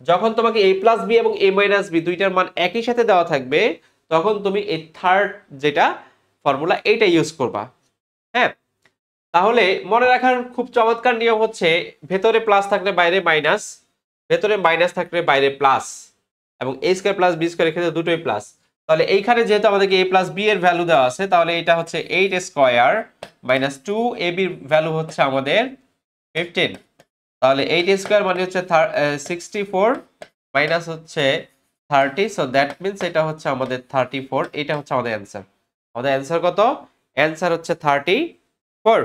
যখন তোমাকে a প্লাস বি এবং a মাইনাস বি দুইটার মান একই সাথে দেওয়া থাকবে, তখন তুমি এই থার্ড যেটা ফর্মুলা এইটা ইউজ করবা। হ্যাঁ, তাহলে মনে রাখার খুব চমৎকার নিয়ম হচ্ছে, ভেতরে প্লাস থাকলে বাইরে মাইনাস, ভেতরে মাইনাস থাকলে বাইরে প্লাস, এবং a square plus B square এক্ষেত্রে দুটোই প্লাস। তাহলে এইখানে যেহেতু আমাদেরকে a প্লাস বি এর ভ্যালু দেওয়া আছে, তাহলে এটা হচ্ছে 8 স্কয়ার মাইনাস 2 a b এর ভ্যালু হচ্ছে আমাদের 15। তাহলে 8 স্কয়ার মানে হচ্ছে 64 মাইনাস হচ্ছে 30, সো দ্যাট মিন্স এটা হচ্ছে আমাদের 34। এটা হচ্ছে আমাদের অ্যান্সার। আমাদের অ্যান্সার কত? অ্যান্সার হচ্ছে 34।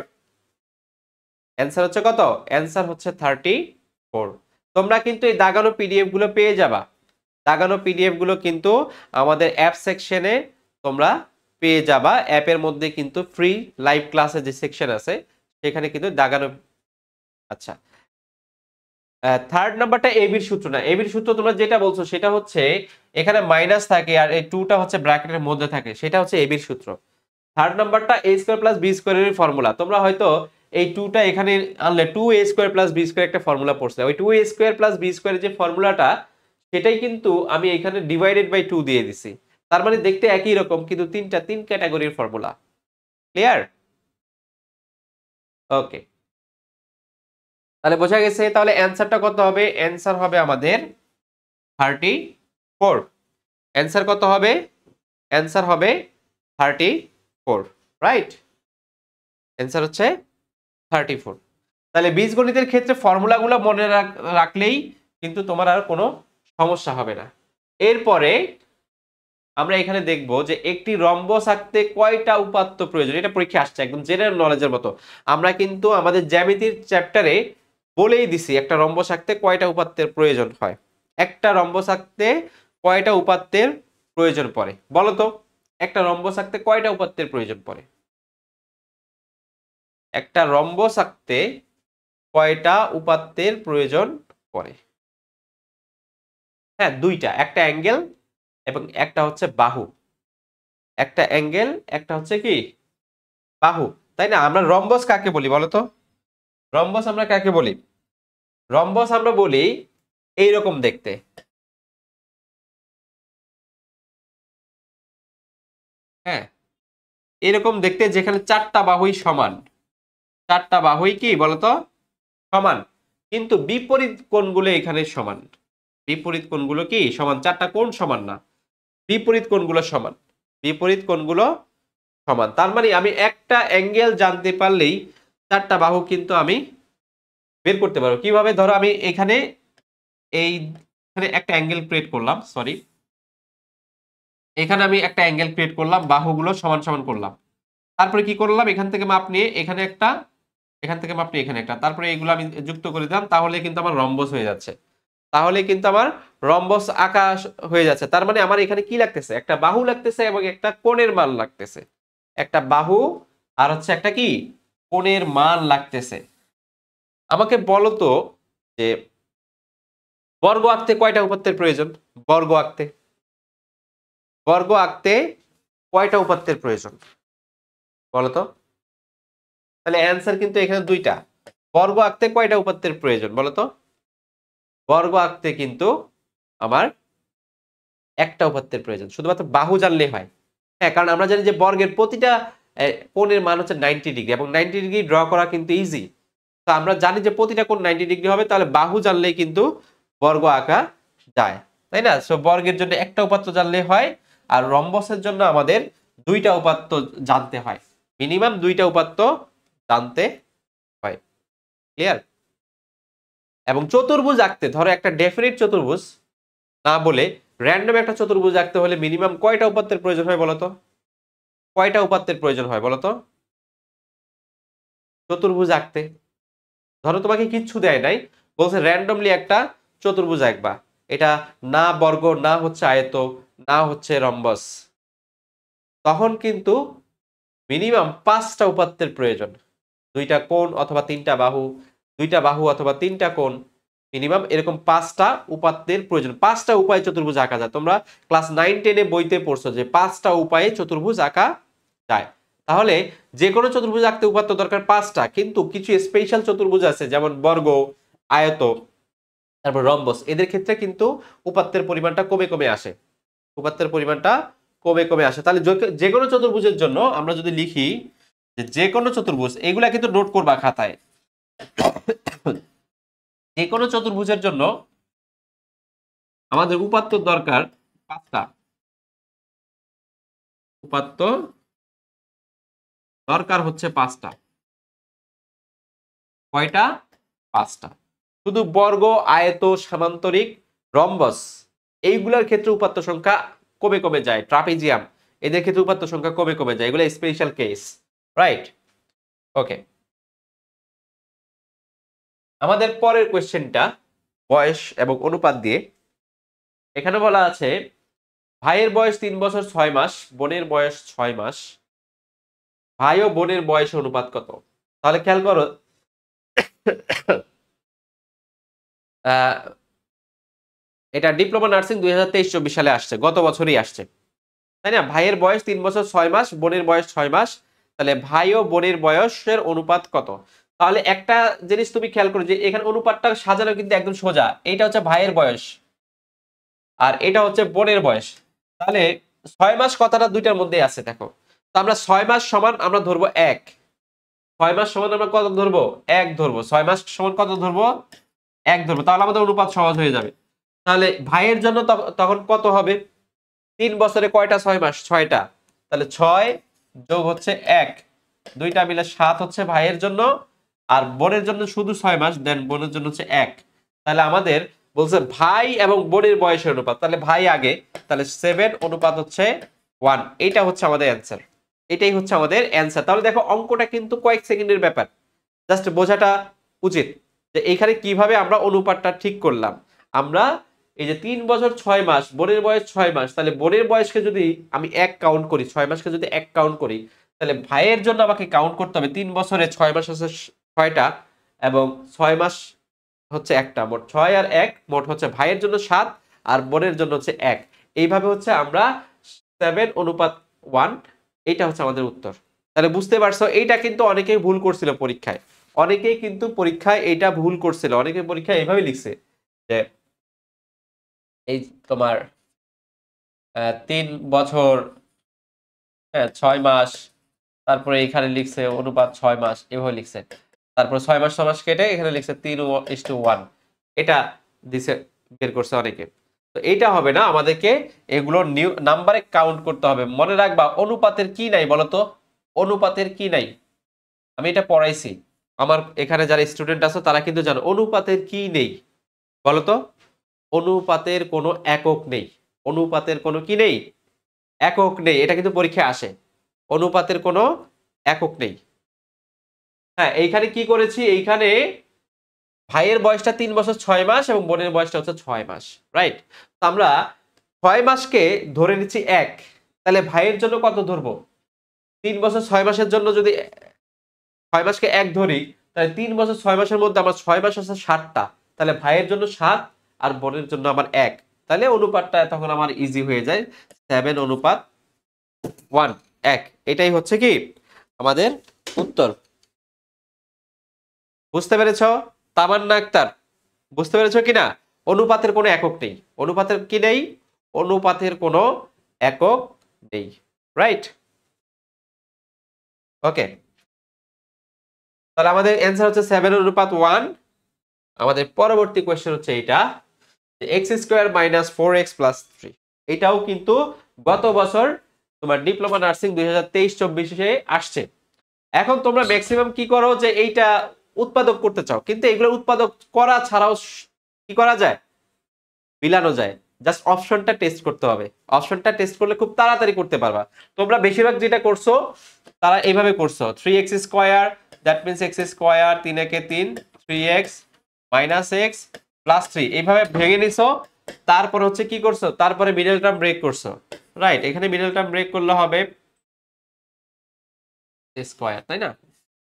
অ্যান্সার হচ্ছে কত? অ্যান্সার হচ্ছে 34। তোমরা কিন্তু এই দাগানো পিডিএফ গুলো পেয়ে যাবা। দাগানো পিডিএফ গুলো কিন্তু আমাদের অ্যাপ সেকশনে তোমরা পেয়ে যাবা। অ্যাপের মধ্যে কিন্তু ফ্রি লাইভ ক্লাসের যে সেকশন আছে সেখানে কিন্তু দাগানো। আচ্ছা, থার্ড নাম্বারটা এবির সূত্র না। এবির সূত্র তোমরা যেটা বলছো সেটা হচ্ছে এখানে মাইনাস থাকে আর এই 2টা হচ্ছে ব্র্যাকেটের মধ্যে থাকে, সেটা হচ্ছে এবির সূত্র। থার্ড নাম্বারটা a স্কয়ার প্লাস বি স্কয়ারের ফর্মুলা। তোমরা হয়তো এই 2টা এখানে আনলে 2a square plus B square একটা ফর্মুলা পড়ছে, ওই 2a স্কয়ার প্লাস বি স্কয়ারের যে ফর্মুলাটা সেটাই কিন্তু আমি এখানে ডিভাইডেড বাই 2 দিয়ে দিছি। তার মানে দেখতে একই রকম কিন্তু তিন ক্যাটাগরির ফর্মুলা। ক্লিয়ার? ওকে, তাহলে বোঝা গেছে। তাহলে অ্যানসারটা কত হবে? অ্যানসার হবে আমাদের 34। অ্যানসার কত হবে? অ্যানসার হবে 34, রাইট? অ্যানসার হচ্ছে 34। তাহলে বীজগণিতের ক্ষেত্রে ফর্মুলাগুলো মনে রাখলেই কিন্তু তোমার আর কোনো সমস্যা হবে না। এরপরে আমরা এখানে দেখব যে একটি রম্বস আঁকতে কয়টা উপাত্ত প্রয়োজন। এটা পরীক্ষা আসছে একদম জেনারেল নলেজের মতো। আমরা কিন্তু আমাদের জ্যামিতির চ্যাপ্টারে বলেই দিছি একটা রম্বস আঁকতে কয়টা উপাত্তের প্রয়োজন হয়। একটা রম্বস আঁকতে কয়টা উপাত্তের প্রয়োজন পড়ে বলো তো? একটা রম্বস আঁকতে কয়টা উপাত্তের প্রয়োজন পড়ে? একটা রম্বস আঁকতে কয়টা উপাত্তের প্রয়োজন পড়ে? হ্যাঁ দুইটা, একটা অ্যাঙ্গেল এবং একটা হচ্ছে বাহু। একটা অ্যাঙ্গেল, একটা হচ্ছে কি বাহু, তাই না? আমরা রম্বস কাকে বলি বলো তো? রম্বস আমরা কাকে বলি? রম্বস আমরা বলি এইরকম দেখতে। হ্যাঁ, এরকম দেখতে যেখানে চারটা বাহুই সমান। চারটা বাহুই কি বলতো? সমান। কিন্তু বিপরীত কোণগুলো এখানে সমান। বিপরীত কোণগুলো কি সমান? 4টা কোণ সমান না। বিপরীত কোণগুলো সমান। বিপরীত কোণগুলো সমান। তার মানে আমি একটা অ্যাঙ্গেল জানতে পারলেই 4টা বাহু কিন্তু আমি বের করতে পারবো। কিভাবে? ধরো আমি এখানে একটা অ্যাঙ্গেল ক্রিয়েট করলাম, সরি। এখানে আমি একটা অ্যাঙ্গেল ক্রিয়েট করলাম, বাহুগুলো সমান সমান করলাম। তারপরে কি করলাম? এখান থেকে মাপ নিয়ে এখানে একটা, এখান থেকে মাপ নিয়ে এখানে একটা, তারপরে এগুলো আমি যুক্ত করে দিলাম, তাহলে কিন্তু আমার রম্বস হয়ে যাচ্ছে। তাহলে কিন্তু আমার রম্বস আঁকা হয়ে যাচ্ছে। তার মানে আমার এখানে কি লাগতেছে? একটা বাহু লাগতেছে এবং একটা কোণের মান লাগতেছে। একটা বাহু আর হচ্ছে একটা কি কোণের মান লাগতেছে। আমাকে বলো তো যে বর্গ আঁকতে কয়টা উপাত্তের প্রয়োজন? বর্গ আঁকতে, বর্গ আঁকতে কয়টা উপাত্তের প্রয়োজন বলো তো? তাহলে অ্যান্সার কিন্তু এখানে দুইটা। বর্গ আঁকতে কয়টা উপাত্তের প্রয়োজন বলো তো? বর্গ আঁকতে কিন্তু আমার একটা উপাত্তের প্রয়োজন, শুধুমাত্র বাহু জানলেই হয়। হ্যাঁ, কারণ আমরা জানি যে বর্গের প্রতিটা কোণের মান হচ্ছে 90 ডিগ্রি এবং 90 ডিগ্রি ড্র করা কিন্তু ইজি। তো আমরা জানি যে প্রতিটা কোণ 90 ডিগ্রি হবে, তাহলে বাহু জানলেই কিন্তু বর্গ আঁকা যায়, তাই না? সো বর্গের জন্য একটা উপাত্ত জানলেই হয়, আর রম্বসের জন্য আমাদের দুইটা উপাত্ত জানতে হয়। মিনিমাম দুইটা উপাত্ত জানতে হয়। ক্লিয়ার? এবং চতুর্ভুজ আঁকতে, ধরো একটা ডেফিনিট চতুর্ভুজ না বলে র্যান্ডম একটা চতুর্ভুজ আঁকতে হলে মিনিমাম কয়টা উপাত্তের প্রয়োজন হয় বলতো? কয়টা উপাত্তের প্রয়োজন হয় বলতো চতুর্ভুজ আঁকতে? ধরো তোমাকে কিচ্ছু দেয় নাই, বলছে র্যান্ডমলি একটা চতুর্ভুজ আঁকবা। এটা না বর্গ, না হচ্ছে আয়ত, না হচ্ছে রম্বস। তখন কিন্তু মিনিমাম 5টা উপাত্তের প্রয়োজন। দুইটা কোণ অথবা তিনটা বাহু, দুইটা বাহু অথবা তিনটা কোণ, মিনিমাম এরকম 5টা উপাত্তের প্রয়োজন। 5টা উপায়ে চতুর্ভুজ আঁকা যায়। তোমরা ক্লাস 9-10 বইতে পড়ছো যে 5টা উপায়ে চতুর্ভুজ আঁকা যায়। তাহলে যে কোনো চতুর্ভুজ আঁকতে উপাত্ত দরকার 5টা, কিন্তু কিছু স্পেশাল চতুর্ভুজ আছে যেমন বর্গ, আয়ত, তারপর রম্বস, এদের ক্ষেত্রে কিন্তু উপাত্তের পরিমাণটা কমে কমে আসে। উপাত্তের পরিমাণটা কমে কমে আসে। তাহলে যে কোনো চতুর্ভুজের জন্য আমরা যদি লিখি যে কোনো চতুর্ভুজ, এগুলা কিন্তু নোট করবা খাতায়। যে কোনো চতুর্ভুজের জন্য আমাদের উপাত্ত দরকার 5টা। উপাত্ত দরকার হচ্ছে 5টা। কয়টা? 5টা। শুধু বর্গ, আয়ত, সামান্তরিক, রম্বস এইগুলার ক্ষেত্রে উপাত্ত সংখ্যা কমে কমে যায়। ট্রাপিজিয়াম, এদের ক্ষেত্রে উপাত্ত সংখ্যা কমে কমে যায়। এগুলো স্পেশাল কেস, রাইট? ওকে, আমাদের পরের কোয়েশ্চেনটা বয়স এবং অনুপাত দিয়ে। এখানে বলা আছে ভাইয়ের বয়স 3 বছর 6 মাস, বোনের বয়স 6 মাস। ভাই ও বোনের বয়স অনুপাত কত? তাহলে খেয়াল করো, এটা ডিপ্লোমা নার্সিং 2023-24 সালে আসছে, গত বছরই আসছে, তাই না? ভাইয়ের বয়স 3 বছর 6 মাস, বোনের বয়স 6 মাস। তাহলে ভাই ও বোনের বয়সের অনুপাত কত? তাহলে একটা জিনিস তুমি খেয়াল করো যে এখানে অনুপাতটা সাজানো কিন্তু একদম সোজা। এইটা হচ্ছে ভাইয়ের বয়স আর এটা হচ্ছে বোনের বয়স। তাহলে 6 মাস কথাটা দুইটার মধ্যে আছে, দেখো। তো আমরা 6 মাস সমান আমরা ধরবো 1। 6 মাস সমান আমরা কত ধরবো? 1 ধরবো। 6 মাস সমান কত ধরবো? 1 ধরবো। তাহলে আমাদের অনুপাত সহজ হয়ে যাবে। তাহলে ভাইয়ের জন্য তখন কত হবে? 3 বছরে কয়টা 6 মাস? 6টা। তাহলে 6 যোগ হচ্ছে 1, দুইটা মিলে 7 হচ্ছে ভাইয়ের জন্য। আর বোনের জন্য শুধু 6 মাস, দেন বোনের জন্য হচ্ছে 1। তাহলে আমাদের বলছে ভাই এবং বোনের বয়সের অনুপাত। তাহলে ভাই আগে, তাহলে 7 অনুপাত হচ্ছে 1। এইটা হচ্ছে আমাদের অ্যান্সার। এটাই হচ্ছে আমাদের অ্যান্সার। তাহলে দেখো অঙ্কটা কিন্তু কয়েক সেকেন্ডের ব্যাপার, জাস্ট বোঝাটা উচিত যে এইখানে কিভাবে আমরা অনুপাতটা ঠিক করলাম। আমরা এই যে 3 বছর 6 মাস, বোনের বয়স 6 মাস, তাহলে বোনের বয়সকে যদি আমি 1 কাউন্ট করি, 6 মাসকে যদি 1 কাউন্ট করি, তাহলে ভাইয়ের জন্য আমাকে কাউন্ট করতে হবে 3 বছরে 6 মাস হচ্ছে 6টা এবং 6 মাস হচ্ছে একটা। মোট 6 আর 1 মোট হচ্ছে ভাইয়ের জন্য 7 আর বোনের জন্য হচ্ছে 1। এইভাবে হচ্ছে আমরা 7 অনুপাত 1, এইটা হচ্ছে আমাদের উত্তর। তাহলে বুঝতে পারছো, এইটা কিন্তু অনেকেই ভুল করছিল পরীক্ষায়। অনেকেই কিন্তু পরীক্ষায় এইটা ভুল করছিল। অনেকে পরীক্ষায় এইভাবে লিখছে যে এই তোমার 3 বছর, হ্যাঁ 6 মাস, তারপরে এখানে লিখছে অনুপাত 6 মাস, এভাবে লিখছে। তারপর 6 মাস 6 মাস কেটে এখানে লিখছে 3:1, এটা দিছে, বের করছে অনেকে। তো এইটা হবে না, আমাদেরকে এগুলো নিউ নাম্বারে কাউন্ট করতে হবে। মনে রাখবা অনুপাতের কি নাই বলতো, অনুপাতের কি নাই, আমি এটা পড়াইছি। আমার এখানে যারা স্টুডেন্ট আছে তারা কিন্তু জানো অনুপাতের কি নেই বলতো। অনুপাতের কোনো একক নেই, অনুপাতের কোনো কি নেই, একক নেই। এটা কিন্তু পরীক্ষায় আসে, অনুপাতের কোনো একক নেই। হ্যাঁ, এইখানে কি করেছি, এইখানে ভাইয়ের বয়সটা 3 বছর 6 মাস এবং বোনের বয়সটা হচ্ছে 6 মাস, রাইট? তো আমরা 6 মাসকে ধরে নিচ্ছি 1, তাহলে ভাইয়ের জন্য কত ধরবো? 3 বছর 6 মাসের জন্য যদি 6 মাসকে 1 ধরি, তাহলে 3 বছর 6 মাসের মধ্যে আমার 6 মাস আছে 60টা, তাহলে ভাইয়ের জন্য 7 আর বোনের জন্য আমার 1, তাহলে অনুপাতটা তখন আমার ইজি হয়ে যায় 7:1, 1। এটাই হচ্ছে কি আমাদের উত্তর। বুঝতে পেরেছ তামান্না আক্তার? বুঝতে পেরেছ কিনা? অনুপাতের কোনো একক নেই, অনুপাতের কি নেই, অনুপাতের কোনো একক নেই, রাইট? ওকে, তাহলে আমাদের অ্যান্সার হচ্ছে 7:1। আমাদের পরবর্তী কোয়েশ্চেন হচ্ছে এইটা, x² - 4x + 3। এটাও কিন্তু গত বছর তোমার ডিপ্লোমা নার্সিং 2023-24 আসছে। এখন তোমরা ম্যাক্সিমাম কি করো যে এইটা উৎপাদক করতে চাও, কিন্তু এগুলো উৎপাদক করা ছাড়াও কি করা যায়, মিলানো যায়। জাস্ট অপশনটা টেস্ট করতে হবে, অপশনটা টেস্ট করলে খুব তাড়াতাড়ি করতে পারবা। তোমরা বেশিরভাগ যেটা করছো তারা এইভাবে করছো, 3x² that means x², 3 × 3 3x - x + 3, এইভাবে ভেঙে নিছো। তারপর হচ্ছে কি করছো, তারপরে মিডল টার্ম ব্রেক করছো, রাইট? এখানে মিডল টার্ম ব্রেক করলে হবে স্কয়ার, তাই না?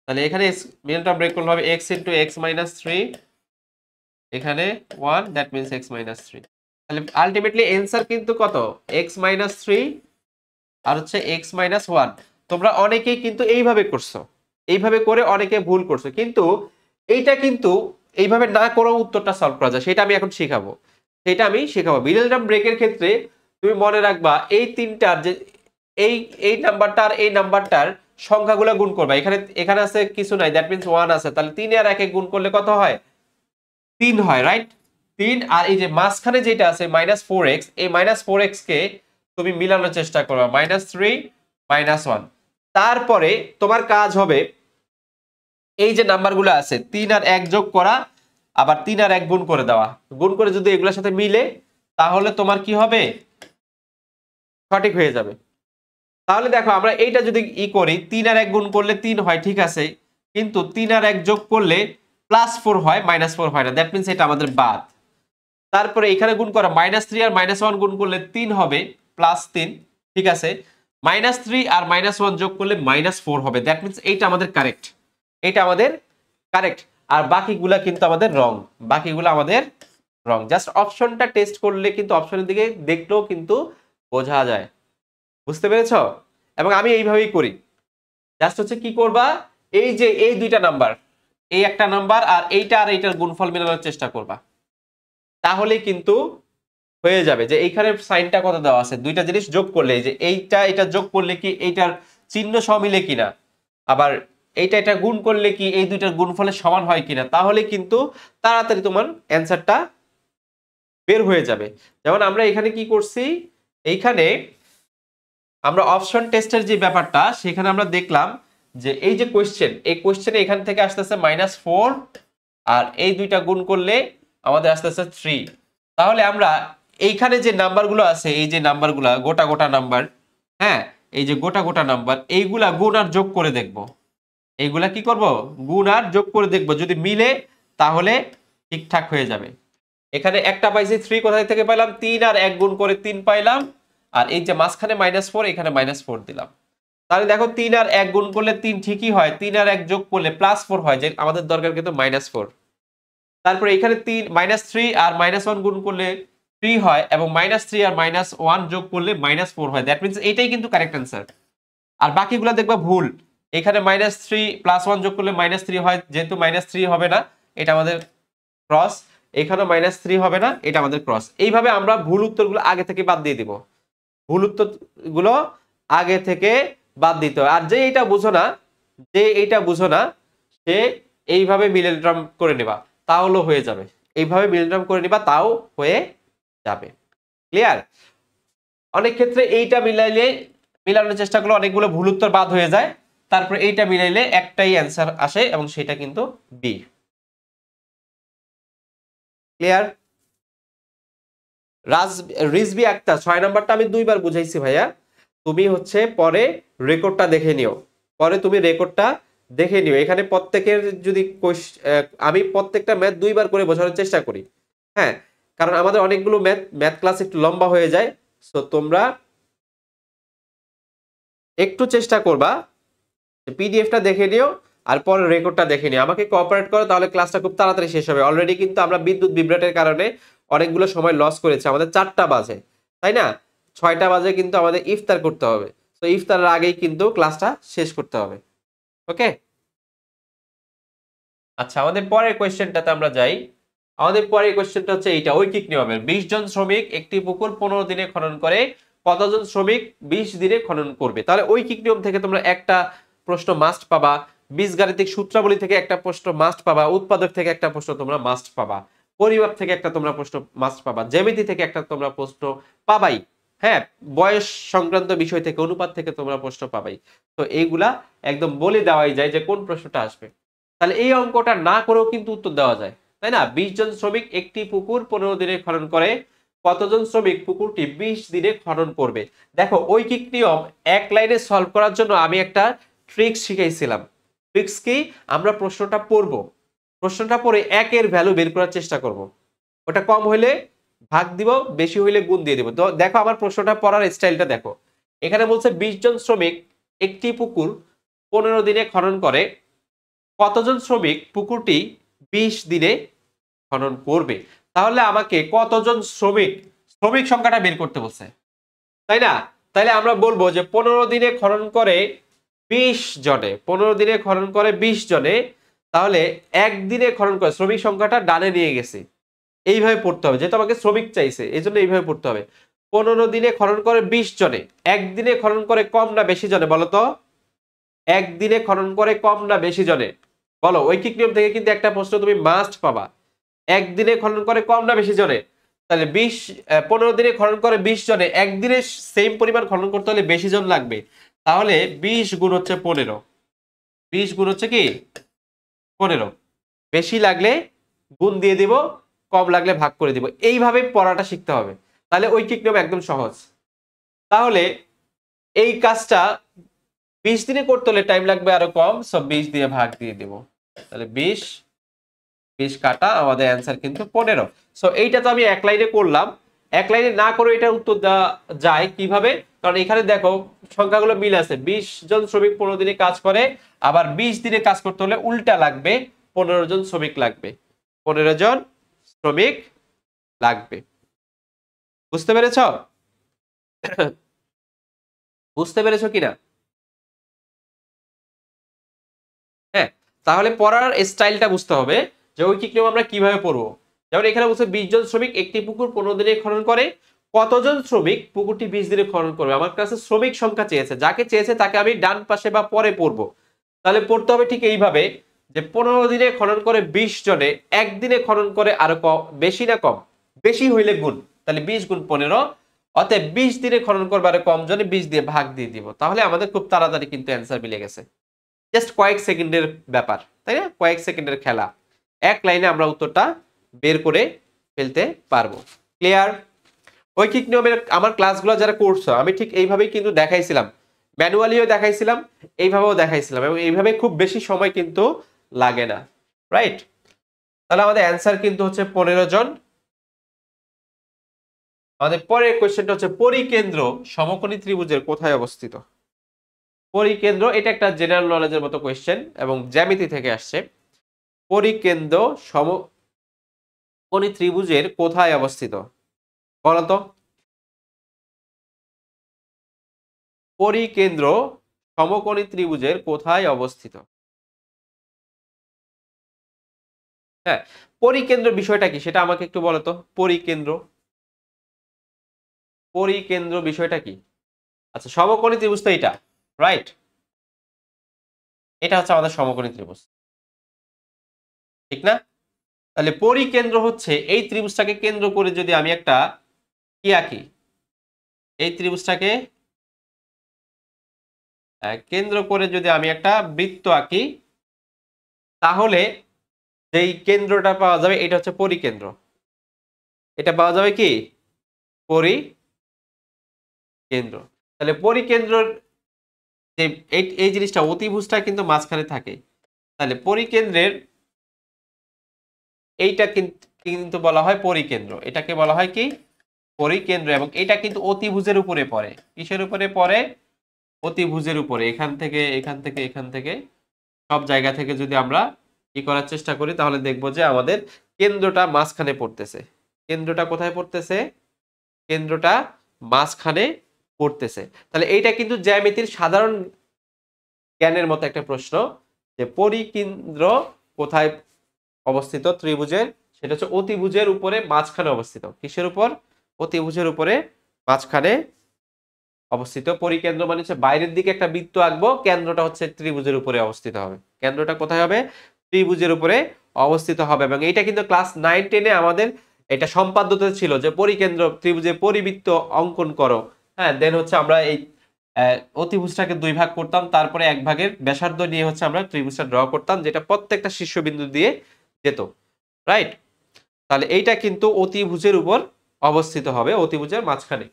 তাহলে এখানে মিডল টার্ম ব্রেক করলে হবে x × x - 3, এখানে 1 দ্যাট মিন্স x - 3। তাহলে আলটিমেটলি অ্যানসার কিন্তু কত, x - 3 আর হচ্ছে x - 1। তোমরা অনেকেই কিন্তু এইভাবে করছো, এইভাবে করে অনেকে ভুল করছো, কিন্তু এইটা কিন্তু এইভাবে না করেও উত্তরটা সলভ করা যায়, সেটা আমি এখন শেখাবো, সেটা আমি শেখাবো। মিডল টার্ম ব্রেকের ক্ষেত্রে তুমি মনে রাখবা এই তিনটার যে এই এই নাম্বারটা আর এই নাম্বারটার সংখ্যাগুলো গুণ করবা। এখানে এখানে আছে কিছু নাই, দ্যাট মিন্স 1 আছে, তাহলে 3 আর 1 গুণ করলে কত হয়, 3 হয়, রাইট? 3 আর এই যে মাঝখানে যেটা আছে -4x, এই -4x কে তুমি মিলানোর চেষ্টা করবা, -3 - 1। তারপরে তোমার কাজ হবে এই যে নাম্বারগুলো আছে 3 আর 1 যোগ করা, আবার 3 আর 1 গুণ করে দেওয়া। গুণ করে যদি এগুলোর সাথে মিলে তাহলে তোমার কি হবে, সঠিক হয়ে যাবে। তাহলে দেখো আমরা এইটা যদি করি, 3 আর 1 গুণ করলে 3 হয়, ঠিক আছে, কিন্তু 3 আর 1 যোগ করলে +4 হয়, -4 হয় না, দ্যাট মিন্স এটা আমাদের বাদ। তারপরে এখানে গুণ করা -3 আর -1 গুণ করলে 3 হবে, +3, ঠিক আছে। -3 আর -1 যোগ করলে -4 হবে, দ্যাট মিন্স এইটা আমাদের কারেক্ট, এটা আমাদের কারেক্ট। আর বাকিগুলা কিন্তু আমাদের রং, বাকিগুলো আমাদের রং। জাস্ট অপশনটা টেস্ট করলে কিন্তু অপশনের দিকে দেখলেও কিন্তু বোঝা যায়। বুঝতে পেরেছো? এবং আমি এইভাবেই করি। জাস্ট হচ্ছে কি করবা, এই যে এই দুইটা নাম্বার, এই একটা নাম্বার আর এইটার গুণফল মেলানোর চেষ্টা করবা, তাহলেই কিন্তু হয়ে যাবে। যে এইখানে সাইনটা কত দেওয়া আছে, দুইটা জিনিস যোগ করলে, এই যে এটা যোগ করলে কি এইটার চিহ্ন সহ মিলে কিনা, আবার এটা গুণ করলে কি এই দুইটার গুণফলের সমান হয় কিনা, তাহলে কিন্তু তাড়াতাড়ি তোমার অ্যান্সারটা বের হয়ে যাবে। যেমন আমরা এখানে কি করছি, এইখানে আমরা অপশন টেস্টের যে ব্যাপারটা, সেখানে আমরা দেখলাম যে এই যে কোয়েশ্চেন, এই কোয়েশ্চেনে এখান থেকে আসতেছে -4 আর এই দুইটা গুণ করলে আমাদের আসতেছে 3। তাহলে আমরা এইখানে যে নাম্বারগুলো আছে, এই যে নাম্বারগুলা গোটা গোটা নাম্বার, হ্যাঁ, এই যে গোটা গোটা নাম্বার, এইগুলা গুণ আর যোগ করে দেখব। এইগুলা কি করব, গুণ আর যোগ করে দেখব, যদি মিলে তাহলে ঠিকঠাক হয়ে যাবে। এখানে একটা পাইছি 3, কোথায় থেকে পাইলাম, 3 আর 1 গুণ করে 3 পাইলাম, আর এই যে মাঝখানে -4, এখানে -4 দিলাম। তাহলে দেখো 3 আর 1 গুণ করলে 3 ঠিকই হয়, 3 আর 1 যোগ করলে +4 হয়, যে আমাদের দরকার কিন্তু -4। তারপরে এখানে 3 আর -1 গুণ করলে 3 হয়, এবং -3 আর -1 যোগ করলে -4 হয়, দ্যাট মিন্স এটাই কিন্তু কারেক্ট অ্যান্সার। আর বাকিগুলো দেখবা ভুল, এখানে -3 +1 যোগ করলে -3 হয়, যেহেতু -3 হবে না, এটা আমাদের ক্রস। এখানেও -3 হবে না, এটা আমাদের ক্রস। এইভাবে আমরা ভুল উত্তরগুলো আগে থেকে বাদ দিয়ে দিব, ভুল উত্তরগুলো আগে থেকে বাদ দিতে হয়। আর যে এইটা বুঝো না, যে এইটা বুঝো না, সে এইভাবে মিডল টার্ম করে নেবা, তাহলেও হয়ে যাবে। এইভাবে মিডল টার্ম করে নিবা, তাও হয়ে যাবে। ক্লিয়ার? অনেক ক্ষেত্রে এইটা মিলানোর চেষ্টা করলে অনেকগুলো ভুল উত্তর বাদ হয়ে যায়, তারপর এইটা মিলাইলে একটাই অ্যান্সার আসে এবং সেটা কিন্তু বি। ক্লিয়ার? রিজবি আক্তার 6 নাম্বারটা আমি 2বার বুঝাইছি ভাইয়া, তুমি হচ্ছে পরে রেকর্ডটা দেখে নিও, পরে তুমি রেকর্ডটা দেখে নিও। এখানে প্রত্যেকের যদি আমি প্রত্যেকটা ম্যাথ 2বার করে বোঝানোর চেষ্টা করি, হ্যাঁ, কারণ আমাদের অনেকগুলো ম্যাথ ক্লাস একটু লম্বা হয়ে যায়। সো তোমরা একটু চেষ্টা করবা পিডিএফটা দেখে নিও আর পরে রেকর্ডটা দেখে নিও, আমাকে কোঅপারেট করো, তাহলে ক্লাসটা খুব তাড়াতাড়ি শেষ হবে। অলরেডি কিন্তু আমরা বিদ্যুৎ বিভ্রাটের কারণে অনেকগুলো সময় লস করেছি, আমাদের 4টা বাজে, তাই না? 6টা বাজে কিন্তু আমাদের ইফতার করতে হবে, তো ইফতারের আগেই কিন্তু ক্লাসটা শেষ করতে হবে। ওকে, আচ্ছা আমাদের পরের কোয়েশ্চেনটাতে আমরা যাই। আমাদের পরের কোয়েশ্চেনটা হচ্ছে এইটা, ঐকিক নিয়মের 20 জন শ্রমিক একটি পুকুর 15 দিনে খনন করে, কতজন শ্রমিক 20 দিনে খনন করবে? তাহলে ঐকিক নিয়ম থেকে তোমরা একটা প্রশ্ন মাস্ট পাবা, বীজগাণিতিক সূত্রাবলী থেকে একটা প্রশ্ন মাস্ট পাবা, উৎপাদক থেকে একটা প্রশ্ন তোমরা মাস্ট পাবা, পরিমাপ থেকে একটা তোমরা প্রশ্ন মাস্ট পাবা, জ্যামিতি থেকে একটা তোমরা প্রশ্ন পাবাই, হ্যাঁ, বয়স সংক্রান্ত বিষয় থেকে, অনুপাত থেকে তোমরা প্রশ্ন পাবাই। তো এইগুলা একদম বলে দেওয়াই যায় যে কোন প্রশ্নটা আসবে। তাহলে এই অঙ্কটা না করেও কিন্তু উত্তর দেওয়া যায়, তাই না? 20 জন শ্রমিক একটি পুকুর 15 দিনে খনন করে, কতজন শ্রমিক পুকুরটি 20 দিনে খনন করবে? দেখো ঐকিক নিয়ম এক লাইনে সলভ করার জন্য আমি একটা ট্রিক্স শিখাইছিলাম। ট্রিক্স কি? আমরা প্রশ্নটা পড়ব, প্রশ্নটা পড়ে একের ভ্যালু বের করার চেষ্টা করব, ওটা কম হইলে ভাগ দিব, বেশি হইলে গুণ দিয়ে দিব। তো দেখো আমার প্রশ্নটা পড়ার স্টাইলটা দেখো, এখানে বলছে 20 জন শ্রমিক একটি পুকুর 15 দিনে খনন করে, কতজন শ্রমিক পুকুরটি 20 দিনে খনন করবে? তাহলে আমাকে কতজন শ্রমিক, শ্রমিক সংখ্যাটা বের করতে বলছে, তাই না? তাইলে আমরা বলবো যে 15 দিনে খনন করে 20 জনে, 15 দিনে খনন করে 20 জনে, তাহলে একদিনে খনন করে, শ্রমিক সংখ্যাটা ডানে নিয়ে গেছে, এইভাবে পড়তে হবে, যেহেতু আমাকে শ্রমিক চাইছে এই জন্য এইভাবে পড়তে হবে। 15 দিনে খনন করে 20 জনে, একদিনে খনন করে কম না বেশি জনে বলো তো? একদিনে খনন করে কম না বেশি জনে বলো? ঐকিক নিয়ম থেকে কিন্তু একটা প্রশ্ন তুমি মাস্ট পাবা, একদিনে খনন করে কম না বেশি জনে? তাহলে 15 দিনে খনন করে 20 জনে, একদিনে সেম পরিমাণ খনন করতে হলে বেশি জন লাগবে, তাহলে 20 গুণ হচ্ছে 15, 20 গুণ হচ্ছে কি 15, বেশি লাগলে গুণ দিয়ে দিব, কম লাগলে ভাগ করে দিব, এইভাবে পড়াটা শিখতে হবে। তাহলে ঐকিক নিয়ম একদম সহজ। তাহলে এই কাজটা 20 দিনে করতে হলে টাইম লাগবে আরো কম, সব 20 দিয়ে ভাগ দিয়ে দিব, তাহলে 20 কাটা আমাদের অ্যান্সার কিন্তু 15। সো এইটা তো আমি এক লাইনে করলাম, এক লাইনে না করে এটার উত্তর দেওয়া যায় কিভাবে? কারণ এখানে দেখো সংখ্যাগুলো মিল আছে, 20 জন শ্রমিক 15 দিনে কাজ করে, আবার 20 দিনে কাজ করতে হলে উল্টা লাগবে, 15 জন শ্রমিক লাগবে, 15 জন শ্রমিক লাগবে। বুঝতে পেরেছ? বুঝতে পেরেছো কিনা? হ্যাঁ, তাহলে পড়ার স্টাইলটা বুঝতে হবে যে ঐকিক নিয়ম আমরা কিভাবে পড়বো। যেমন এখানে বলছে 20 জন শ্রমিক একটি পুকুর 15 দিনে খনন করে, কতজন শ্রমিক পুকুরটি 20 দিনে খনন করবে? আমার কাছে শ্রমিক সংখ্যা চেয়েছে, যাকে চেয়েছে তাকে আমি ডান পাশে বা পরে পড়বো। তাহলে পড়তে হবে ঠিক এইভাবে যে 15 দিনে খনন করে 20 জনে, একদিনে খনন করে আরো বেশি না কম? বেশি হইলে গুণ, তাহলে 20 গুণ 15, অতএব 20 দিনে খনন করবে আরো কম জনে, 20 দিয়ে ভাগ দিয়ে দিব, তাহলে আমাদের খুব তাড়াতাড়ি কিন্তু অ্যান্সার মিলে গেছে। জাস্ট কয়েক সেকেন্ডের ব্যাপার, তাই না? কয়েক সেকেন্ডের খেলা, এক লাইনে আমরা উত্তরটা বের করে ফেলতে পারবো। ক্লিয়ার? ঐকিক নিয়মের আমার ক্লাসগুলো যারা করছো আমি ঠিক এইভাবেই কিন্তু দেখাইছিলাম, ম্যানুয়ালিও দেখাইছিলাম, এইভাবেও দেখাইছিলাম, এবং এইভাবে খুব বেশি সময় কিন্তু লাগে না, রাইট? তাহলে আমাদের অ্যান্সার কিন্তু হচ্ছে 15 জন। আমাদের পরের কোয়েশ্চেনটা হচ্ছে পরিকেন্দ্র সমকোণী ত্রিভুজের কোথায় অবস্থিত? পরিকেন্দ্র, এটা একটা জেনারেল নলেজের মতো কোয়েশ্চেন এবং জ্যামিতি থেকে আসছে। পরিকেন্দ্র সমকোণী ত্রিভুজের কোথায় অবস্থিত বলতো? পরিকেন্দ্র সমকোণী ত্রিভুজের কোথায় অবস্থিত? হ্যাঁ, পরিকেন্দ্র বিষয়টা কি সেটা আমাকে একটু বলো তো। পরিকেন্দ্র, পরিকেন্দ্র বিষয়টা কি? আচ্ছা, সমকোণী ত্রিভুজ তো এটা, রাইট? এটা হচ্ছে আমাদের সমকোণী ত্রিভুজ। ঠিক না? তাহলে পরিকেন্দ্র হচ্ছে এই ত্রিভুজটাকে কেন্দ্র করে যদি আমি একটা কি আঁকি, এই ত্রিভুজটাকে কেন্দ্র করে যদি আমি একটা বৃত্ত আঁকি, তাহলে যেই কেন্দ্রটা পাওয়া যাবে এটা হচ্ছে পরিকেন্দ্র। এটা পাওয়া যাবে কি পরিকেন্দ্র। তাহলে পরিকেন্দ্রর যে এই জিনিসটা অতিভুজটা কিন্তু মাঝখানে থাকে। তাহলে পরিকেন্দ্রের এইটা কিন্তু বলা হয় পরিকেন্দ্র। এটাকে বলা হয় কি পরিকেন্দ্র, এবং এটা কিন্তু অতিভুজের উপরে পড়ে। কিসের উপরে পড়ে? অতিভুজের উপরে। এখান থেকে এখান থেকে এখান থেকে সব জায়গা থেকে যদি আমরা কি করার চেষ্টা করি, তাহলে দেখবো যে আমাদের কেন্দ্রটা মাঝখানে পড়তেছে। কেন্দ্রটা কোথায় পড়তেছে? কেন্দ্রটা মাঝখানে পড়তেছে। তাহলে এইটা কিন্তু জ্যামিতির সাধারণ জ্ঞানের মতো একটা প্রশ্ন, যে পরিকেন্দ্র কোথায় অবস্থিত ত্রিভুজের? সেটা হচ্ছে অতিভুজের উপরে মাঝখানে অবস্থিত। কিসের উপর? অতিভুজের উপরে মাঝখানে অবস্থিত। পরিকেন্দ্র মানে হচ্ছে বাইরের দিকে একটা বৃত্ত আঁকবো, কেন্দ্রটা হচ্ছে ত্রিভুজের উপরে অবস্থিত হবে। কেন্দ্রটা কোথায় হবে? ত্রিভুজের উপরে অবস্থিত হবে। এবং এটা কিন্তু ক্লাস 9-10-এ আমাদের এটা সম্পাদ্যতে ছিল, যে পরিকেন্দ্র ত্রিভুজে পরিবৃত্ত অঙ্কন করো। হ্যাঁ, দেন হচ্ছে আমরা এই অতিভুজটাকে 2 ভাগ করতাম, তারপরে 1 ভাগের ব্যাসার্ধ নিয়ে হচ্ছে আমরা ত্রিভুজটা ড্র করতাম, যেটা প্রত্যেকটা শীর্ষবিন্দু দিয়ে যেত। রাইট? তাহলে এইটা কিন্তু অতিভুজের উপর অবস্থিত হবে, অতিভুজের মাঝখানে,